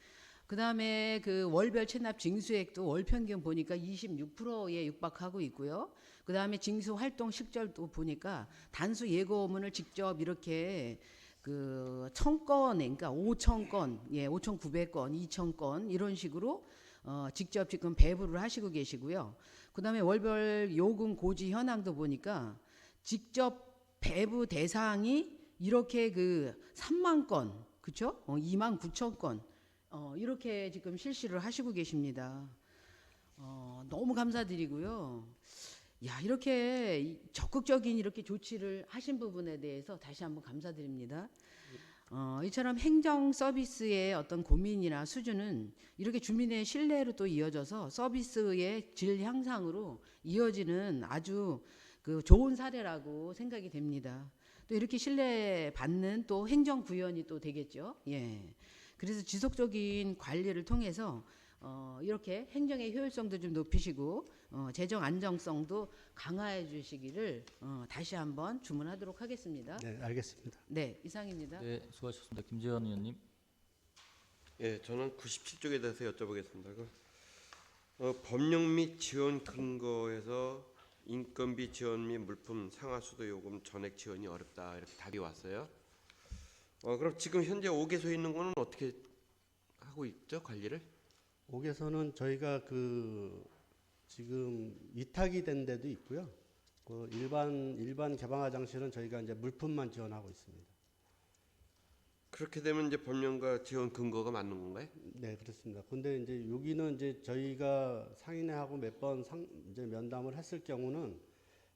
그다음에 그 월별 체납 징수액도 월 평균 보니까 26%에 육박하고 있고요. 그다음에 징수 활동 실적도 보니까 단수 예고문을 직접 이렇게 그 1000건, 그러니까 5000건, 예, 5900건, 2000건 이런 식으로 직접 지금 배부를 하시고 계시고요. 그다음에 월별 요금 고지 현황도 보니까 직접 배부 대상이 이렇게 그 3만 건, 그렇죠? 2만 9천 건 이렇게 지금 실시를 하시고 계십니다. 너무 감사드리고요. 야, 이렇게 적극적인 이렇게 조치를 하신 부분에 대해서 다시 한번 감사드립니다. 이처럼 행정 서비스의 어떤 고민이나 수준은 이렇게 주민의 신뢰로 또 이어져서 서비스의 질 향상으로 이어지는 아주 그 좋은 사례라고 생각이 됩니다. 또 이렇게 신뢰받는 또 행정 구현이 또 되겠죠. 예. 그래서 지속적인 관리를 통해서 이렇게 행정의 효율성도 좀 높이시고 재정 안정성도 강화해 주시기를 다시 한번 주문하도록 하겠습니다. 네, 알겠습니다. 네, 이상입니다. 네, 수고하셨습니다. 김재현 의원님. 예, 저는 97쪽에 대해서 여쭤보겠습니다. 법령 및 지원 근거에서 인건비 지원 및 물품 상하수도 요금 전액 지원이 어렵다 이렇게 답이 왔어요. 그럼 지금 현재 5개소에 있는 거는 어떻게 하고 있죠, 관리를? 5개소는 저희가 그 지금 위탁이 된 데도 있고요. 그 일반 개방 화장실은 저희가 이제 물품만 지원하고 있습니다. 그렇게 되면 이제 법령과 지원 근거가 맞는 건가요? 네, 그렇습니다. 근데 이제 여기는 이제 저희가 상인회하고 몇 번 이제 면담을 했을 경우는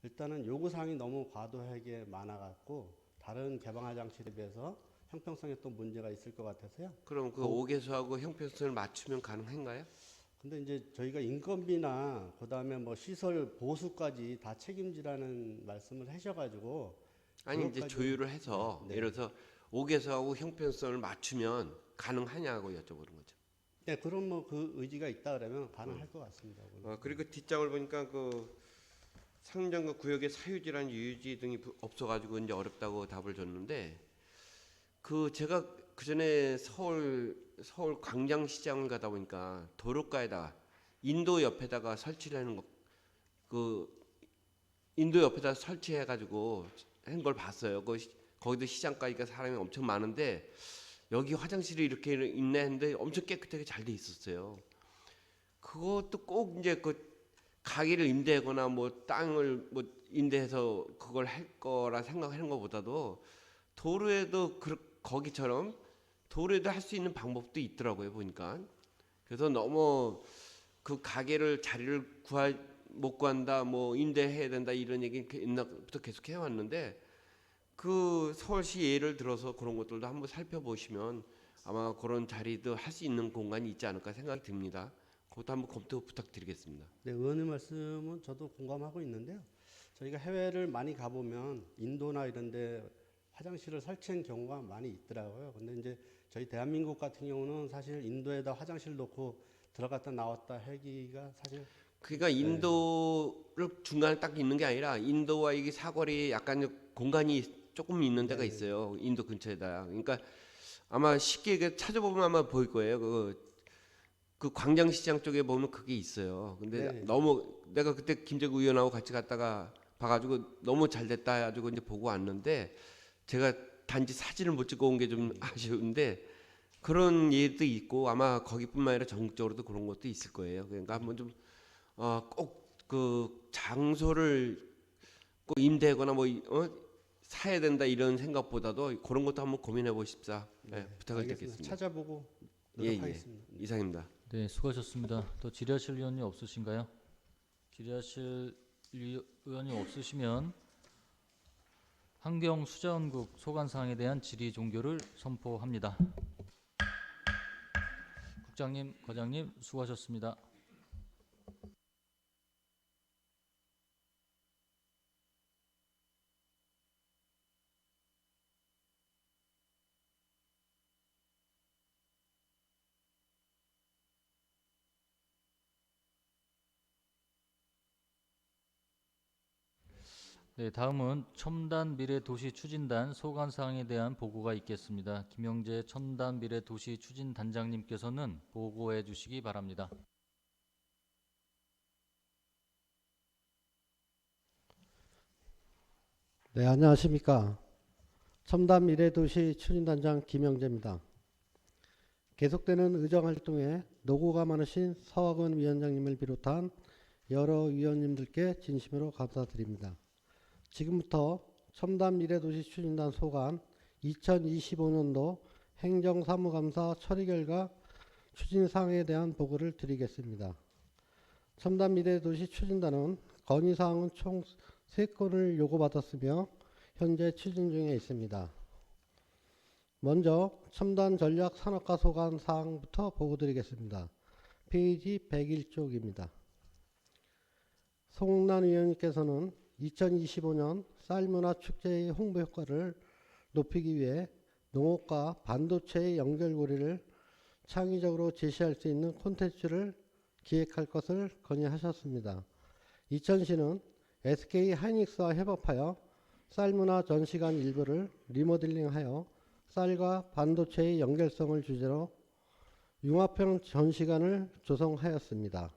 일단은 요구 사항이 너무 과도하게 많아갖고 다른 개방 화장실에 비해서 형평성에 또 문제가 있을 것 같아서요. 그럼 그 5개소하고 형평성을 맞추면 가능한가요? 근데 이제 저희가 인건비나 그다음에 뭐 시설 보수까지 다 책임지라는 말씀을 하셔가지고 아니 이제 그것까지- 조율을 해서 네. 예를 들어서 5개소하고 형평성을 맞추면 가능하냐고 여쭤보는 거죠. 네, 그런 뭐 그 의지가 있다 그러면 가능할 것 같습니다. 그리고 뒷장을 보니까 그 상정과 구역의 사유지란 유유지 등이 없어가지고 이제 어렵다고 답을 줬는데 그 제가 그 전에 서울 광장시장을 가다 보니까 도로가에다가 인도 옆에다가 설치를 하는 거 그 인도 옆에다 설치해가지고 한 걸 봤어요. 거기도 시장가니까 사람이 엄청 많은데 여기 화장실이 이렇게 있네 했는데 엄청 깨끗하게 잘 돼 있었어요. 그것도 꼭 이제 그 가게를 임대하거나 뭐 땅을 뭐 임대해서 그걸 할 거라 생각하는 것보다도 도로에도 거기처럼 도로에도 할 수 있는 방법도 있더라고요 보니까. 그래서 너무 그 가게를 자리를 못 구한다 뭐 임대해야 된다 이런 얘기 옛날부터 계속 해왔는데 그 서울시 예를 들어서 그런 것들도 한번 살펴보시면 아마 그런 자리도 할 수 있는 공간이 있지 않을까 생각이 듭니다. 그것도 한번 검토 부탁드리겠습니다. 네, 의원님 말씀은 저도 공감하고 있는데요. 저희가 해외를 많이 가보면 인도나 이런데 화장실을 설치한 경우가 많이 있더라고요. 근데 이제 저희 대한민국 같은 경우는 사실 인도에다 화장실 놓고 들어갔다 나왔다 하기가 사실 그러니까 인도를 중간에 딱 있는 게 아니라 인도와 이게 사거리에 약간 공간이 조금 있는 데가 있어요. 인도 근처에다. 그러니까 아마 쉽게 찾아보면 아마 보일 거예요. 그 광장시장 쪽에 보면 그게 있어요. 근데 네. 너무 내가 그때 김재구 의원하고 같이 갔다가 봐가지고 너무 잘 됐다 해가지고 이제 보고 왔는데 제가 단지 사진을 못 찍어 온 게 좀 아쉬운데 그런 예도 있고 아마 거기뿐만 아니라 전국적으로도 그런 것도 있을 거예요. 그러니까 한번 좀 꼭 그 장소를 꼭 임대하거나 뭐 사야 된다 이런 생각보다도 그런 것도 한번 고민해 보십사. 네, 부탁을 알겠습니다. 드리겠습니다. 찾아보고 예, 노력하겠습니다. 이상입니다. 네, 수고하셨습니다. 또 질의하실 의원님 없으신가요? 질의하실 의원님 없으시면 환경수자원국 소관사항에 대한 질의 종교를 선포합니다. 국장님, 과장님 수고하셨습니다. 네, 다음은 첨단 미래 도시 추진단 소관 사항에 대한 보고가 있겠습니다. 김영재 첨단 미래 도시 추진 단장님께서는 보고해 주시기 바랍니다. 네, 안녕하십니까. 첨단 미래도시 추진단장 김영재입니다. 계속되는 의정활동에 노고가 많으신 서학원 위원장님을 비롯한 여러 위원님들께 진심으로 감사드립니다. 지금부터 첨단 미래도시 추진단 소관 2025년도 행정사무감사 처리 결과 추진사항에 대한 보고를 드리겠습니다. 첨단 미래도시 추진단은 건의사항은 총 3건을 요구받았으며 현재 추진 중에 있습니다. 먼저 첨단 전략 산업화 소관 사항부터 보고드리겠습니다. 페이지 101쪽입니다. 송웅란 의원님께서는 2025년 쌀문화 축제의 홍보 효과를 높이기 위해 농업과 반도체의 연결고리를 창의적으로 제시할 수 있는 콘텐츠를 기획할 것을 건의하셨습니다. 이천시는 SK 하이닉스와 협업하여 쌀문화 전시관 일부를 리모델링하여 쌀과 반도체의 연결성을 주제로 융합형 전시관을 조성하였습니다.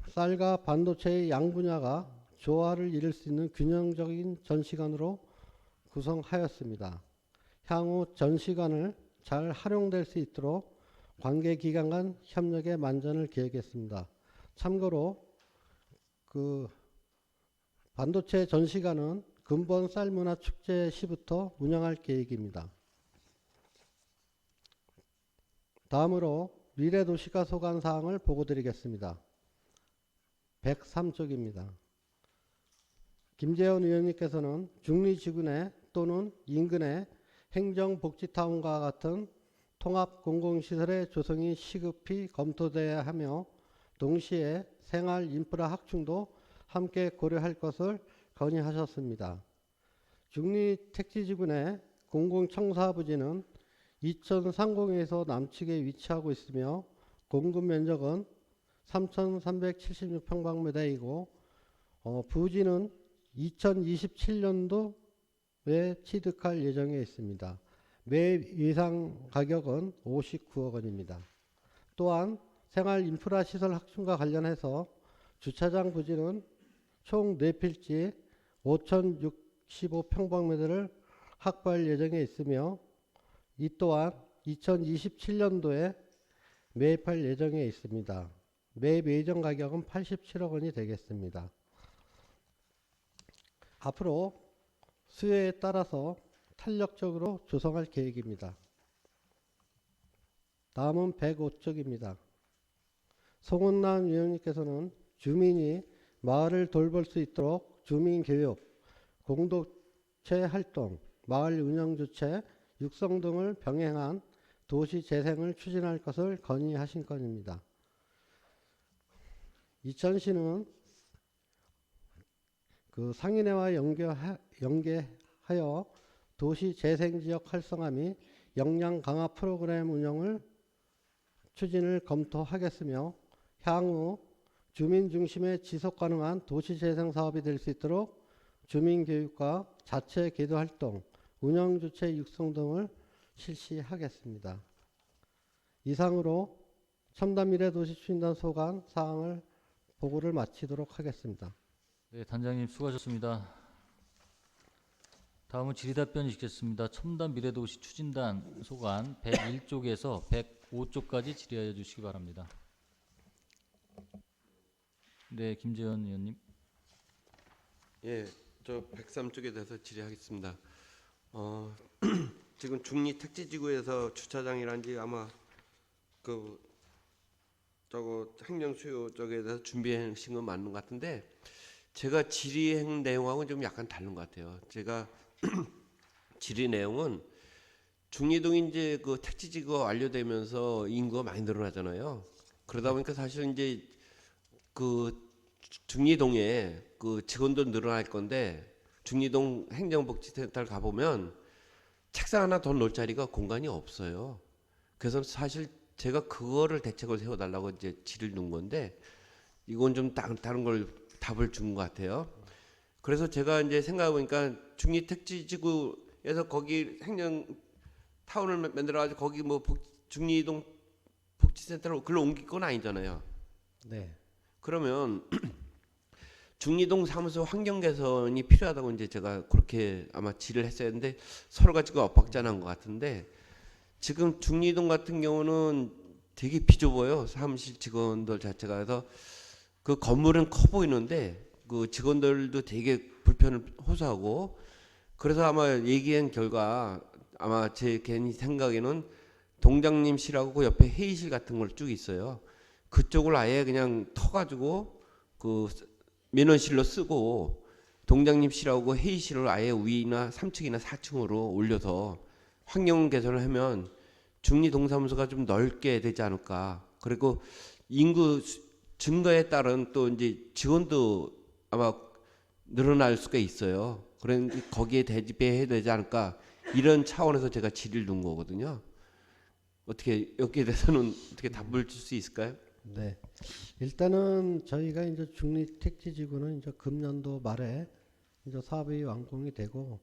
쌀과 반도체의 양 분야가 조화를 이룰 수 있는 균형적인 전시관으로 구성하였습니다. 향후 전시관을 잘 활용될 수 있도록 관계기관 간 협력의 만전을 기획했습니다. 참고로 반도체 전시관은 근본 쌀문화 축제 시부터 운영할 계획입니다. 다음으로 미래도시가 소관 사항을 보고드리겠습니다. 103쪽입니다. 김재원 의원님께서는 중리지구내 또는 인근의 행정복지타운과 같은 통합공공시설의 조성이 시급히 검토돼야 하며 동시에 생활인프라 확충도 함께 고려할 것을 건의하셨습니다. 중리택지지구내 공공청사부지는 이천 상공에서 남측에 위치하고 있으며 공급 면적은 3,376평방미터이고 부지는 2027년도에 취득할 예정에 있습니다. 매 예상 가격은 59억 원입니다. 또한 생활인프라 시설 확충과 관련해서 주차장 부지는 총 4필지 5,065평방미터를 확보할 예정에 있으며 이 또한 2027년도에 매입할 예정에 있습니다. 매입 예정 가격은 87억 원이 되겠습니다. 앞으로 수요에 따라서 탄력적으로 조성할 계획입니다. 다음은 105쪽입니다. 송은란 위원님께서는 주민이 마을을 돌볼 수 있도록 주민교육, 공동체 활동, 마을 운영 주체, 육성 등을 병행한 도시 재생을 추진할 것을 건의하신 건입니다. 이천시는 상인회와 연계하여 도시 재생지역 활성화 및 역량 강화 프로그램 운영을 추진을 검토하겠으며 향후 주민 중심의 지속 가능한 도시 재생 사업이 될 수 있도록 주민 교육과 자체 계도 활동, 운영 주체 육성 등을 실시하겠습니다. 이상으로 첨단 미래 도시 추진단 소관 사항을 보고를 마치도록 하겠습니다. 네, 단장님 수고하셨습니다. 다음은 질의답변이 있겠습니다. 첨단 미래도시 추진단 소관 101쪽에서 105쪽까지 질의하여 주시기 바랍니다. 네, 김재현 의원님. 예, 저 103쪽에 대해서 질의하겠습니다. 지금 중리 택지지구에서 주차장이란지 아마 그 저거 행정 수요 쪽에 대해서 준비하신 건 맞는 것 같은데 제가 질의한 내용하고는 좀 약간 다른 것 같아요. 제가 질의 내용은 중리동이 이제 그 택지지구가 완료되면서 인구가 많이 늘어나잖아요. 그러다 보니까 사실 이제 그 중리동에 그 직원도 늘어날 건데 중리동 행정복지센터를 가보면 책상 하나 더 놓을 자리가 공간이 없어요. 그래서 사실 제가 그거를 대책을 세워달라고 이제 질의를 넣은 건데 이건 좀 다른 걸 답을 준 것 같아요. 그래서 제가 이제 생각해 보니까 중리 택지지구에서 거기 행정 타운을 만들어가지고 거기 뭐 중리동 복지센터로 글로 옮길 건 아니잖아요. 네. 그러면 중리동 사무소 환경 개선이 필요하다고 이제 제가 그렇게 아마 질의를 했어야 했는데 서로가 지금 엇박자난 것 같은데 지금 중리동 같은 경우는 되게 비좁아요. 사무실 직원들 자체가. 그래서 그 건물은 커 보이는데 그 직원들도 되게 불편을 호소하고 그래서 아마 얘기한 결과 아마 제 개인 생각에는 동장님실하고 그 옆에 회의실 같은 걸 쭉 있어요. 그쪽을 아예 그냥 터가지고 그 민원실로 쓰고 동장님실하고 회의실을 아예 위나 3층이나 4층으로 올려서 환경 개선을 하면 중리동사무소가 좀 넓게 되지 않을까. 그리고 인구 증가에 따른 또 이제 직원도 아마 늘어날 수가 있어요. 그러니 거기에 대비해야 되지 않을까. 이런 차원에서 제가 질의를 넣은 거거든요. 어떻게 여기에 대해서는 어떻게 답을 줄 수 있을까요? 네. 일단은 저희가 이제 중리 택지지구는 이제 금년도 말에 이제 사업이 완공이 되고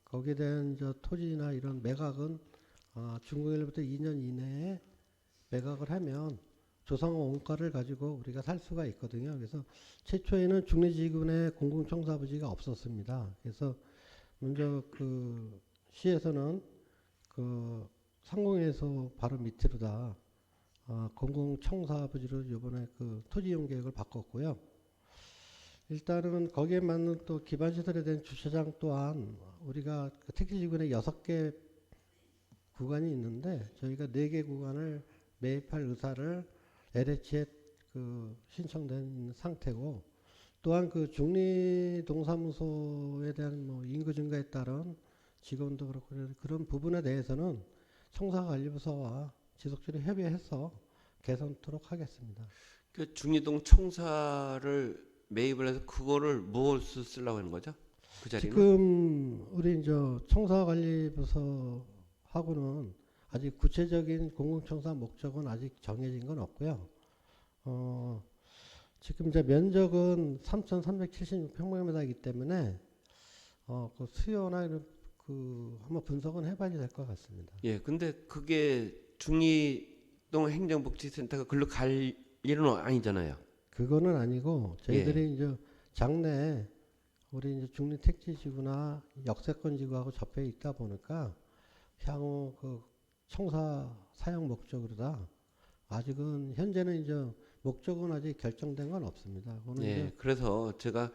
거기에 대한 이제 토지나 이런 매각은 준공일부터 2년 이내에 매각을 하면 조성 원가를 가지고 우리가 살 수가 있거든요. 그래서 최초에는 중리지구 내 공공청사부지가 없었습니다. 그래서 먼저 그 시에서는 그 상공에서 바로 밑으로다 공공청사부지로 이번에 그 토지이용 계획을 바꿨고요. 일단은 거기에 맞는 또 기반시설에 대한 주차장 또한 우리가 그 택지지구 내 6개 구간이 있는데 저희가 4개 구간을 매입할 의사를 LH에 그 신청된 상태고 또한 그 중리동사무소에 대한 뭐 인구 증가에 따른 직원도 그렇고 그런 부분에 대해서는 청사관리부서와 지속적으로 협의해서 개선토록 하겠습니다. 그 중리동 청사를 매입을 해서 그거를 무엇을 쓰려고 하는 거죠? 그 자리는? 지금 우리 이제 청사관리부서하고는 아직 구체적인 공공청사 목적은 아직 정해진 건 없고요. 지금 이제 면적은 3,376평방미터이기 때문에 그 수요나 이런 그 한번 분석은 해봐야 될 것 같습니다. 예, 근데 그게 중리동 행정복지센터가 글로 갈 일은 아니잖아요. 그거는 아니고 저희들이 이제 장내에 우리 이제 중리택지지구나 역세권지구하고 접해 있다 보니까 향후 그 청사 사용 목적으로다. 아직은 현재는 이제 목적은 아직 결정된 건 없습니다. 예, 그래서 제가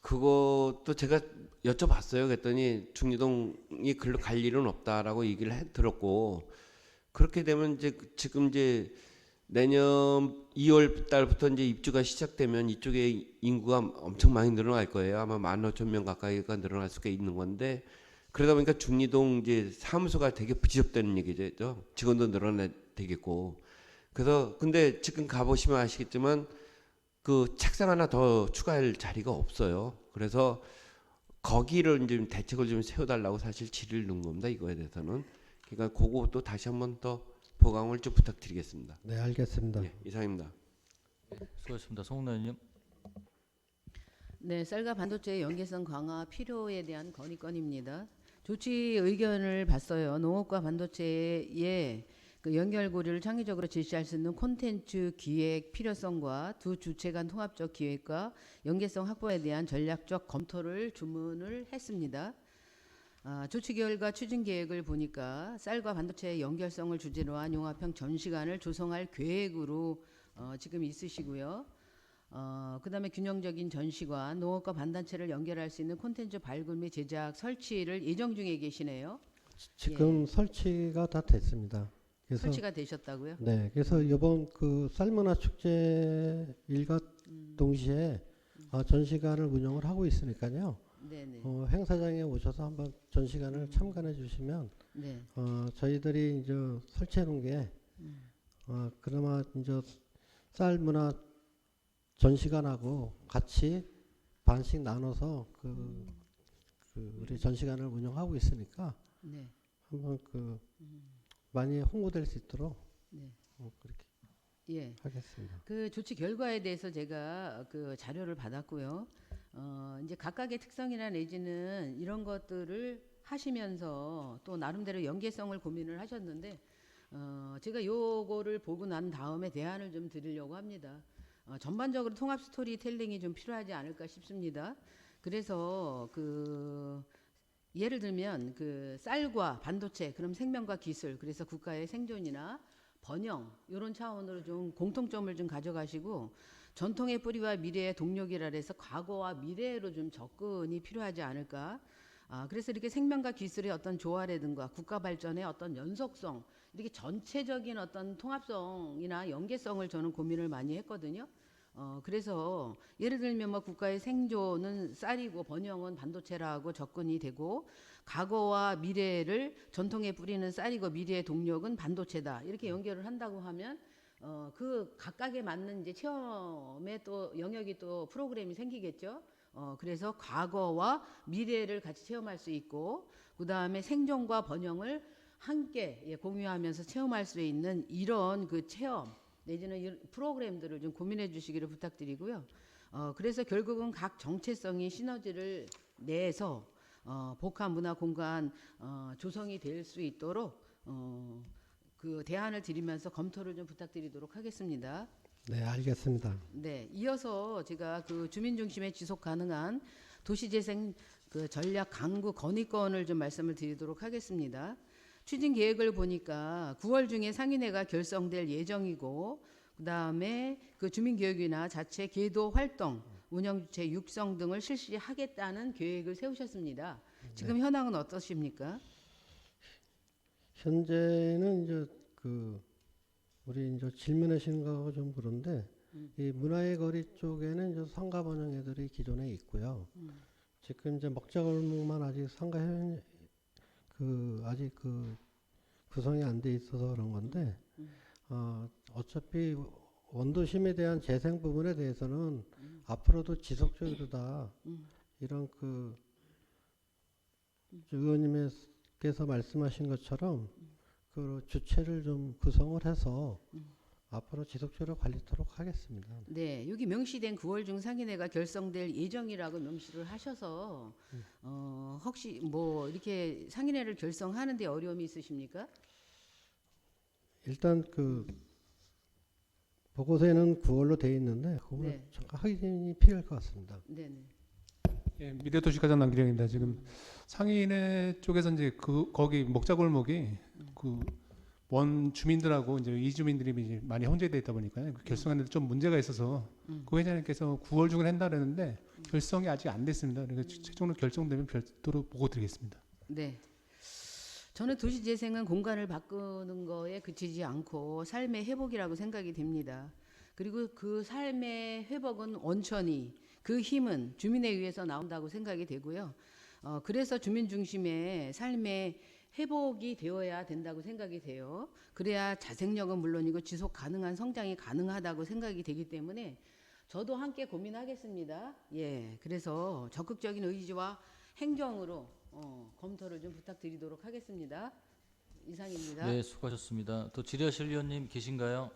그것도 제가 여쭤봤어요. 그랬더니 중리동이 글로 갈 일은 없다라고 얘기를 들었고 그렇게 되면 이제 지금 이제 내년 2월 달부터 이제 입주가 시작되면 이쪽에 인구가 엄청 많이 늘어날 거예요. 아마 15,000명 가까이가 늘어날 수가 있는 건데 그러다 보니까 중리동 이제 사무소가 되게 부지럽다는 얘기죠. 직원도 늘어나야 되겠고. 그래서 근데 지금 가보시면 아시겠지만 그 책상 하나 더 추가할 자리가 없어요. 그래서 거기를 이제 대책을 좀 세워달라고 사실 질의를 넣은 겁니다. 이거에 대해서는. 그러니까 그것도 다시 한번 더 보강을 좀 부탁드리겠습니다. 네, 알겠습니다. 예, 이상입니다. 수고하셨습니다. 송 의원님. 네, 쌀과 반도체의 연계성 강화 필요에 대한 건의건입니다. 조치 의견을 봤어요. 농업과 반도체의 그 연결고리를 창의적으로 제시할 수 있는 콘텐츠 기획 필요성과 두 주체 간 통합적 기획과 연계성 확보에 대한 전략적 검토를 주문을 했습니다. 조치 결과 추진 계획을 보니까 쌀과 반도체의 연결성을 주제로 한 융합형 전시관을 조성할 계획으로 지금 있으시고요. 그다음에 균형적인 전시관, 농업과 반단체를 연결할 수 있는 콘텐츠 발굴 및 제작 설치를 예정 중에 계시네요. 지금 설치가 다 됐습니다. 그래서 설치가 되셨다고요? 네, 그래서 이번 그 쌀문화 축제 일과 동시에 전시관을 운영을 하고 있으니까요. 네네. 행사장에 오셔서 한번 전시관을 참관해 주시면 네. 저희들이 이제 설치해 놓은 게 그나마 이제 쌀문화 전시관하고 같이 반씩 나눠서 그 우리 전시관을 운영하고 있으니까 네. 한번 많이 홍보될 수 있도록 네. 그렇게 예. 하겠습니다. 그 조치 결과에 대해서 제가 그 자료를 받았고요. 이제 각각의 특성이나 내지는 이런 것들을 하시면서 또 나름대로 연계성을 고민을 하셨는데 제가 요거를 보고 난 다음에 대안을 좀 드리려고 합니다. 전반적으로 통합 스토리텔링이 좀 필요하지 않을까 싶습니다. 그래서 예를 들면 쌀과 반도체, 그럼 생명과 기술, 그래서 국가의 생존이나 번영 이런 차원으로 좀 공통점을 좀 가져가시고 전통의 뿌리와 미래의 동력이라 해서 과거와 미래로 좀 접근이 필요하지 않을까. 그래서 이렇게 생명과 기술의 어떤 조화라든가 국가 발전의 어떤 연속성, 이렇게 전체적인 어떤 통합성이나 연계성을 저는 고민을 많이 했거든요. 그래서 예를 들면 뭐 국가의 생존은 쌀이고 번영은 반도체라고 접근이 되고 과거와 미래를 전통의 뿌리는 쌀이고 미래의 동력은 반도체다 이렇게 연결을 한다고 하면 그 각각에 맞는 이제 체험의 또 영역이 또 프로그램이 생기겠죠. 그래서 과거와 미래를 같이 체험할 수 있고 그 다음에 생존과 번영을 함께 공유하면서 체험할 수 있는 이런 그 체험 내지는 이 프로그램들을 좀 고민해 주시기를 부탁드리고요. 그래서 결국은 각 정체성이 시너지를 내서 복합 문화 공간 조성이 될 수 있도록 그 대안을 드리면서 검토를 좀 부탁드리도록 하겠습니다. 네, 알겠습니다. 네, 이어서 제가 그 주민 중심의 지속 가능한 도시재생 그 전략 강구 건의권을 좀 말씀을 드리도록 하겠습니다. 추진 계획을 보니까 9월 중에 상인회가 결성될 예정이고 그다음에 그 주민교육이나 자체 계도 활동, 운영주체 육성 등을 실시하겠다는 계획을 세우셨습니다. 지금 현황은 어떠십니까? 현재는 이제 우리 이제 질문하시는 거하고 좀 그런데 이 문화의 거리 쪽에는 이제 상가 번영회들이 기존에 있고요. 지금 이제 먹자골목만 아직 상가 아직 구성이 안 돼 있어서 그런 건데 어차피 원도심에 대한 재생 부분에 대해서는 앞으로도 지속적으로 다 이런 의원님께서 말씀하신 것처럼 그 주체를 좀 구성을 해서 앞으로 지속적으로 관리토록 하겠습니다. 네, 여기 명시된 9월 중 상인회가 결성될 예정이라고 명시를 하셔서 혹시 뭐 이렇게 상인회를 결성하는 데 어려움이 있으십니까? 일단 보고서에는 9월로 돼 있는데 그거는 네. 잠깐 확인이 필요할 것 같습니다. 네, 네. 예, 미래도시가장 남기령입니다. 지금 상인회 쪽에서 이제 거기 먹자골목이 원 주민들하고 이제 이주민들이 이제 많이 혼재되어 있다 보니까 결성하는데 좀 문제가 있어서 그 회장님께서 9월 중에 한다 그랬는데 결성이 아직 안 됐습니다. 그러니까 최종으로 결정되면 별도로 보고 드리겠습니다. 네. 저는 도시재생은 공간을 바꾸는 거에 그치지 않고 삶의 회복이라고 생각이 됩니다. 그리고 그 삶의 회복은 원천이 그 힘은 주민에 의해서 나온다고 생각이 되고요. 그래서 주민 중심의 삶의 회복이 되어야 된다고 생각이 돼요. 그래야 자생력은 물론이고 지속 가능한 성장이 가능하다고 생각이 되기 때문에 저도 함께 고민하겠습니다. 예, 그래서 적극적인 의지와 행정으로 검토를 좀 부탁드리도록 하겠습니다. 이상입니다. 네, 수고하셨습니다. 또 질의하실 위원님 계신가요?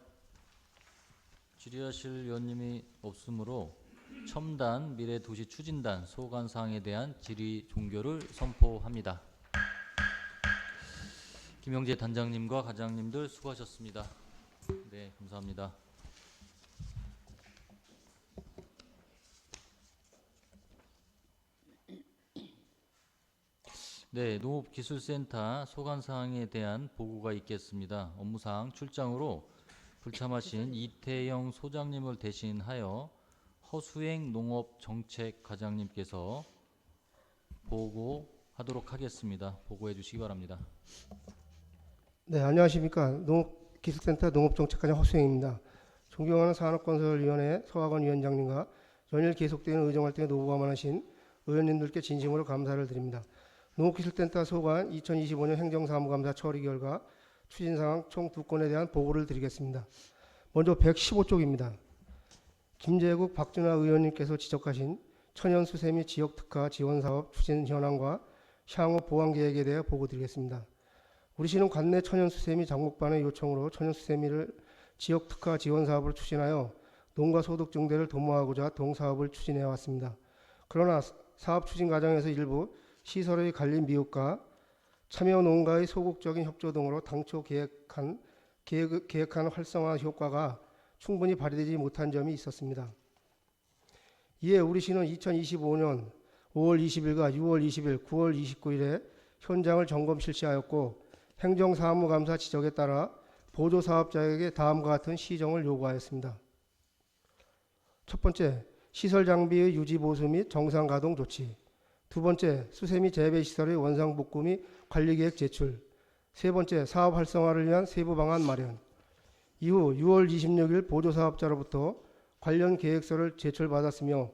질의하실 위원님이 없으므로 첨단 미래도시 추진단 소관사항에 대한 질의 종결을 선포합니다. 김영재 단장님과 과장님들 수고하셨습니다. 네, 감사합니다. 네, 농업기술센터 소관사항에 대한 보고가 있겠습니다. 업무상 출장으로 불참하신 이태영 소장님을 대신하여 허수행 농업정책과장님께서 보고하도록 하겠습니다. 보고해 주시기 바랍니다. 네, 안녕하십니까. 농업기술센터 농업정책과장 허수행입니다. 존경하는 산업건설위원회 서학원 위원장님과 연일 계속되는 의정활동에 노고감안하신 의원님들께 진심으로 감사를 드립니다. 농업기술센터 소관 2025년 행정사무감사 처리 결과 추진사항 총 2건에 대한 보고를 드리겠습니다. 먼저 115쪽입니다. 김재국, 박준하 의원님께서 지적하신 천연수세 및 지역특화 지원사업 추진 현황과 향후 보완 계획에 대해 보고 드리겠습니다. 우리 시는 관내 천연수세 및 장목반의 요청으로 천연수세 및 지역특화 지원사업을 추진하여 농가 소득 증대를 도모하고자 동사업을 추진해 왔습니다. 그러나 사업 추진 과정에서 일부 시설의 관리 미흡과 참여 농가의 소극적인 협조 등으로 당초 계획한 활성화 효과가 충분히 발휘되지 못한 점이 있었습니다. 이에 우리 시는 2025년 5월 20일과 6월 20일, 9월 29일에 현장을 점검 실시하였고 행정사무감사 지적에 따라 보조사업자에게 다음과 같은 시정을 요구하였습니다. 첫 번째, 시설 장비의 유지 보수 및 정상 가동 조치. 두 번째, 수세 및 재배 시설의 원상 복구 및 관리 계획 제출. 세 번째, 사업 활성화를 위한 세부 방안 마련. 이후 6월 26일 보조사업자로부터 관련 계획서를 제출받았으며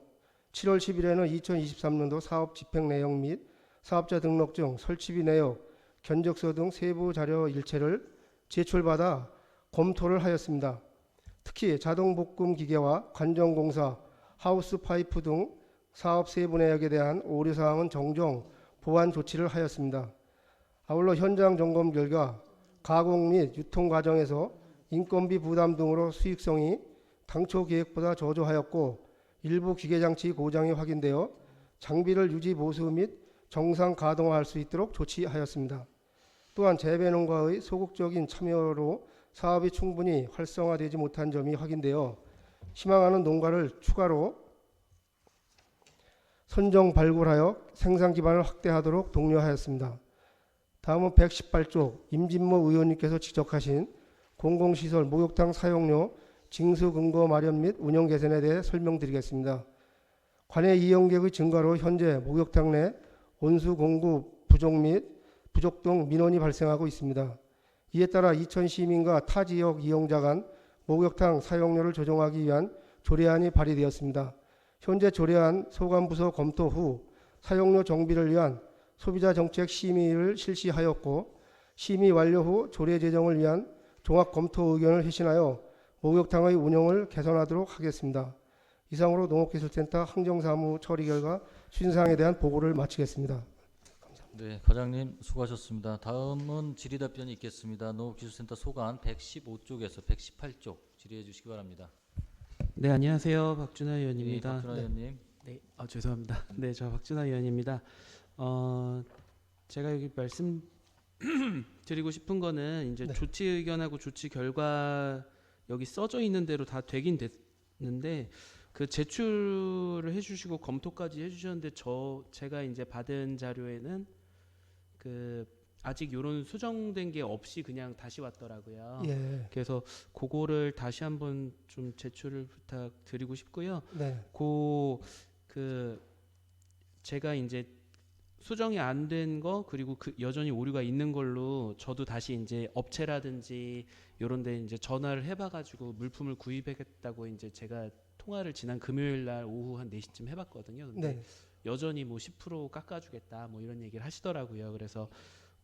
7월 10일에는 2023년도 사업 집행 내용 및 사업자 등록증, 설치비 내역, 견적서 등 세부 자료 일체를 제출받아 검토를 하였습니다. 특히 자동볶음 기계와 관정공사, 하우스 파이프 등 사업 세부 내역에 대한 오류사항은 정정 보완 조치를 하였습니다. 아울러 현장 점검 결과 가공 및 유통 과정에서 인건비 부담 등으로 수익성이 당초 계획보다 저조하였고 일부 기계장치 고장이 확인되어 장비를 유지 보수 및 정상 가동화할 수 있도록 조치하였습니다. 또한 재배농가의 소극적인 참여로 사업이 충분히 활성화되지 못한 점이 확인되어 희망하는 농가를 추가로 선정 발굴하여 생산 기반을 확대하도록 독려하였습니다. 다음은 118쪽 임진모 의원님께서 지적하신 공공시설 목욕탕 사용료 징수 근거 마련 및 운영 개선에 대해 설명드리겠습니다. 관내 이용객의 증가로 현재 목욕탕 내 온수 공급 부족 등 민원이 발생하고 있습니다. 이에 따라 이천 시민과 타 지역 이용자 간 목욕탕 사용료를 조정하기 위한 조례안이 발의되었습니다. 현재 조례안 소관부서 검토 후 사용료 정비를 위한 소비자 정책 심의를 실시하였고 심의 완료 후 조례 제정을 위한 종합 검토 의견을 회신하여 목욕탕의 운영을 개선하도록 하겠습니다. 이상으로 농업기술센터 행정사무 처리 결과 추진사항에 대한 보고를 마치겠습니다. 네, 과장님 수고하셨습니다. 다음은 질의답변이 있겠습니다. 농업기술센터 소관 115쪽에서 118쪽 질의해 주시기 바랍니다. 네, 안녕하세요. 박준하 의원입니다. 네, 박준하 의원님. 네, 죄송합니다. 네, 저 박준하 의원입니다. 제가 여기 말씀드리고 싶은 거는 이제 조치 의견하고 조치 결과 여기 써져 있는 대로 다 되긴 됐는데 그 제출을 해주시고 검토까지 해주셨는데 제가 이제 받은 자료에는 그 아직 이런 수정된 게 없이 그냥 다시 왔더라고요. 예. 그래서 그거를 다시 한번 좀 제출을 부탁드리고 싶고요. 네. 그 제가 이제 수정이 안 된 거 그리고 그 여전히 오류가 있는 걸로 저도 다시 이제 업체라든지 이런 데 이제 전화를 해봐가지고 물품을 구입했다고 이제 제가 통화를 지난 금요일 날 오후 한 4시쯤 해봤거든요. 근데 네. 여전히 뭐 10% 깎아주겠다 뭐 이런 얘기를 하시더라고요. 그래서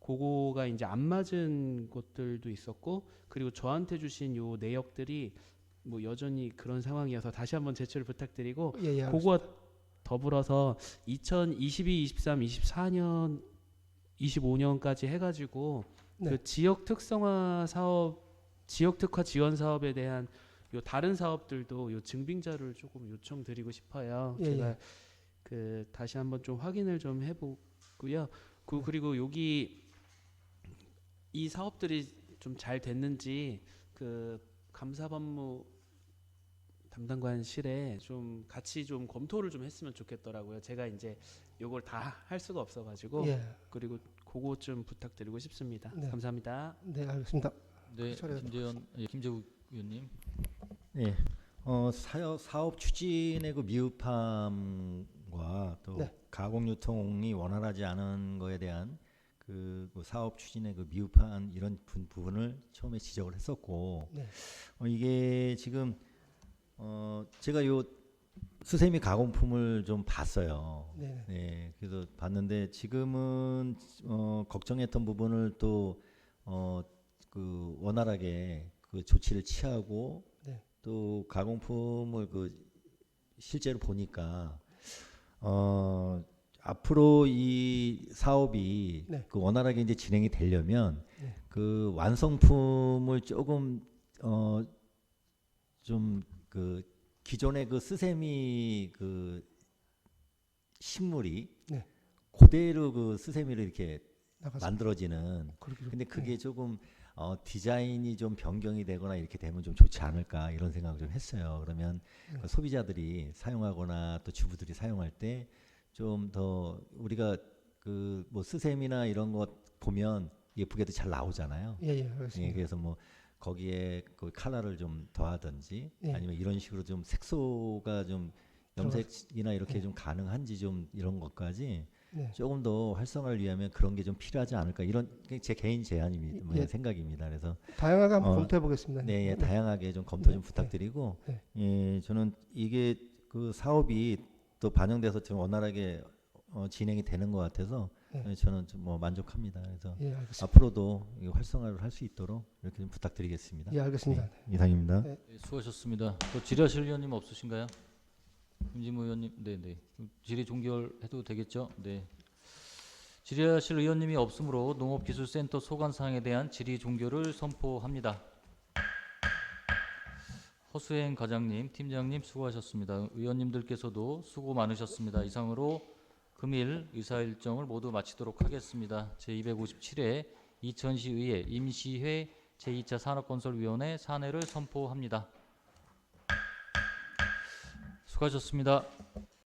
그거가 이제 안 맞은 것들도 있었고 그리고 저한테 주신 요 내역들이 뭐 여전히 그런 상황이어서 다시 한번 제출을 부탁드리고 예, 그거 더불어서 2022, 23, 24년, 25년까지 해가지고 네. 그 지역 특성화 사업, 지역 특화 지원 사업에 대한 요 다른 사업들도 요 증빙자를 조금 요청드리고 싶어요. 예, 제가 예. 그 다시 한번 좀 확인을 좀 해보고요. 그리고 여기 이 사업들이 좀 잘 됐는지 그 감사법무 담당관실에 좀 같이 좀 검토를 좀 했으면 좋겠더라고요. 제가 이제 요걸 다 할 수가 없어가지고 예. 그리고 그거 좀 부탁드리고 싶습니다. 네. 감사합니다. 네, 알겠습니다. 네, 김재원, 김재국 의원님. 네, 사업 추진의 그 미흡함과 또 네. 가공 유통이 원활하지 않은 거에 대한 그 사업 추진의 그 미흡한 이런 부분을 처음에 지적을 했었고 네. 이게 지금 제가 요 수세미 가공품을 좀 봤어요. 네네. 네, 그래서 봤는데 지금은 걱정했던 부분을 또 그 원활하게 그 조치를 취하고 네. 또 가공품을 그 실제로 보니까 앞으로 이 사업이 네. 그 원활하게 이제 진행이 되려면 네. 그 완성품을 조금 좀 그 기존의 그 스세미 그 식물이 네. 그대로 그 스세미를 이렇게 나가서 만들어지는 그러기로. 근데 그게 네. 조금 디자인이 좀 변경이 되거나 이렇게 되면 좀 좋지 않을까 이런 생각을 좀 했어요. 그러면 네. 그 소비자들이 사용하거나 또 주부들이 사용할 때 좀 더 우리가 그 뭐 스셈이나 이런 것 보면 예쁘게도 잘 나오잖아요. 예, 알겠습니다. 그래서 뭐 거기에 그 컬러를 좀 더하든지 예. 아니면 이런 식으로 좀 색소가 좀 염색이나 이렇게 좀 가능한지 좀 이런 것까지 네. 조금 더 활성화를 위하면 그런 게 좀 필요하지 않을까 이런 제 개인 제안입니다. 예. 생각입니다. 그래서 다양하게 한번 검토해 보겠습니다. 네, 예, 다양하게 좀 검토 좀 네. 부탁드리고 네. 예, 저는 이게 그 사업이 또 반영돼서 좀 원활하게 진행이 되는 것 같아서 네. 예, 저는 좀 뭐 만족합니다. 그래서 예, 알겠습니다. 앞으로도 이 활성화를 할 수 있도록 이렇게 좀 부탁드리겠습니다. 예, 알겠습니다. 네, 이상입니다. 네. 네, 수고하셨습니다. 또 질의하실 의원님 없으신가요? 김진무 의원님, 네네. 질의 종결해도 되겠죠? 네. 질의하실 의원님이 없으므로 농업기술센터 소관사항에 대한 질의 종결을 선포합니다. 허수행 과장님, 팀장님 수고하셨습니다. 의원님들께서도 수고 많으셨습니다. 이상으로 금일 의사일정을 모두 마치도록 하겠습니다. 제257회 이천시의회 임시회 제2차 산업건설위원회 산회를 선포합니다. 수고하셨습니다.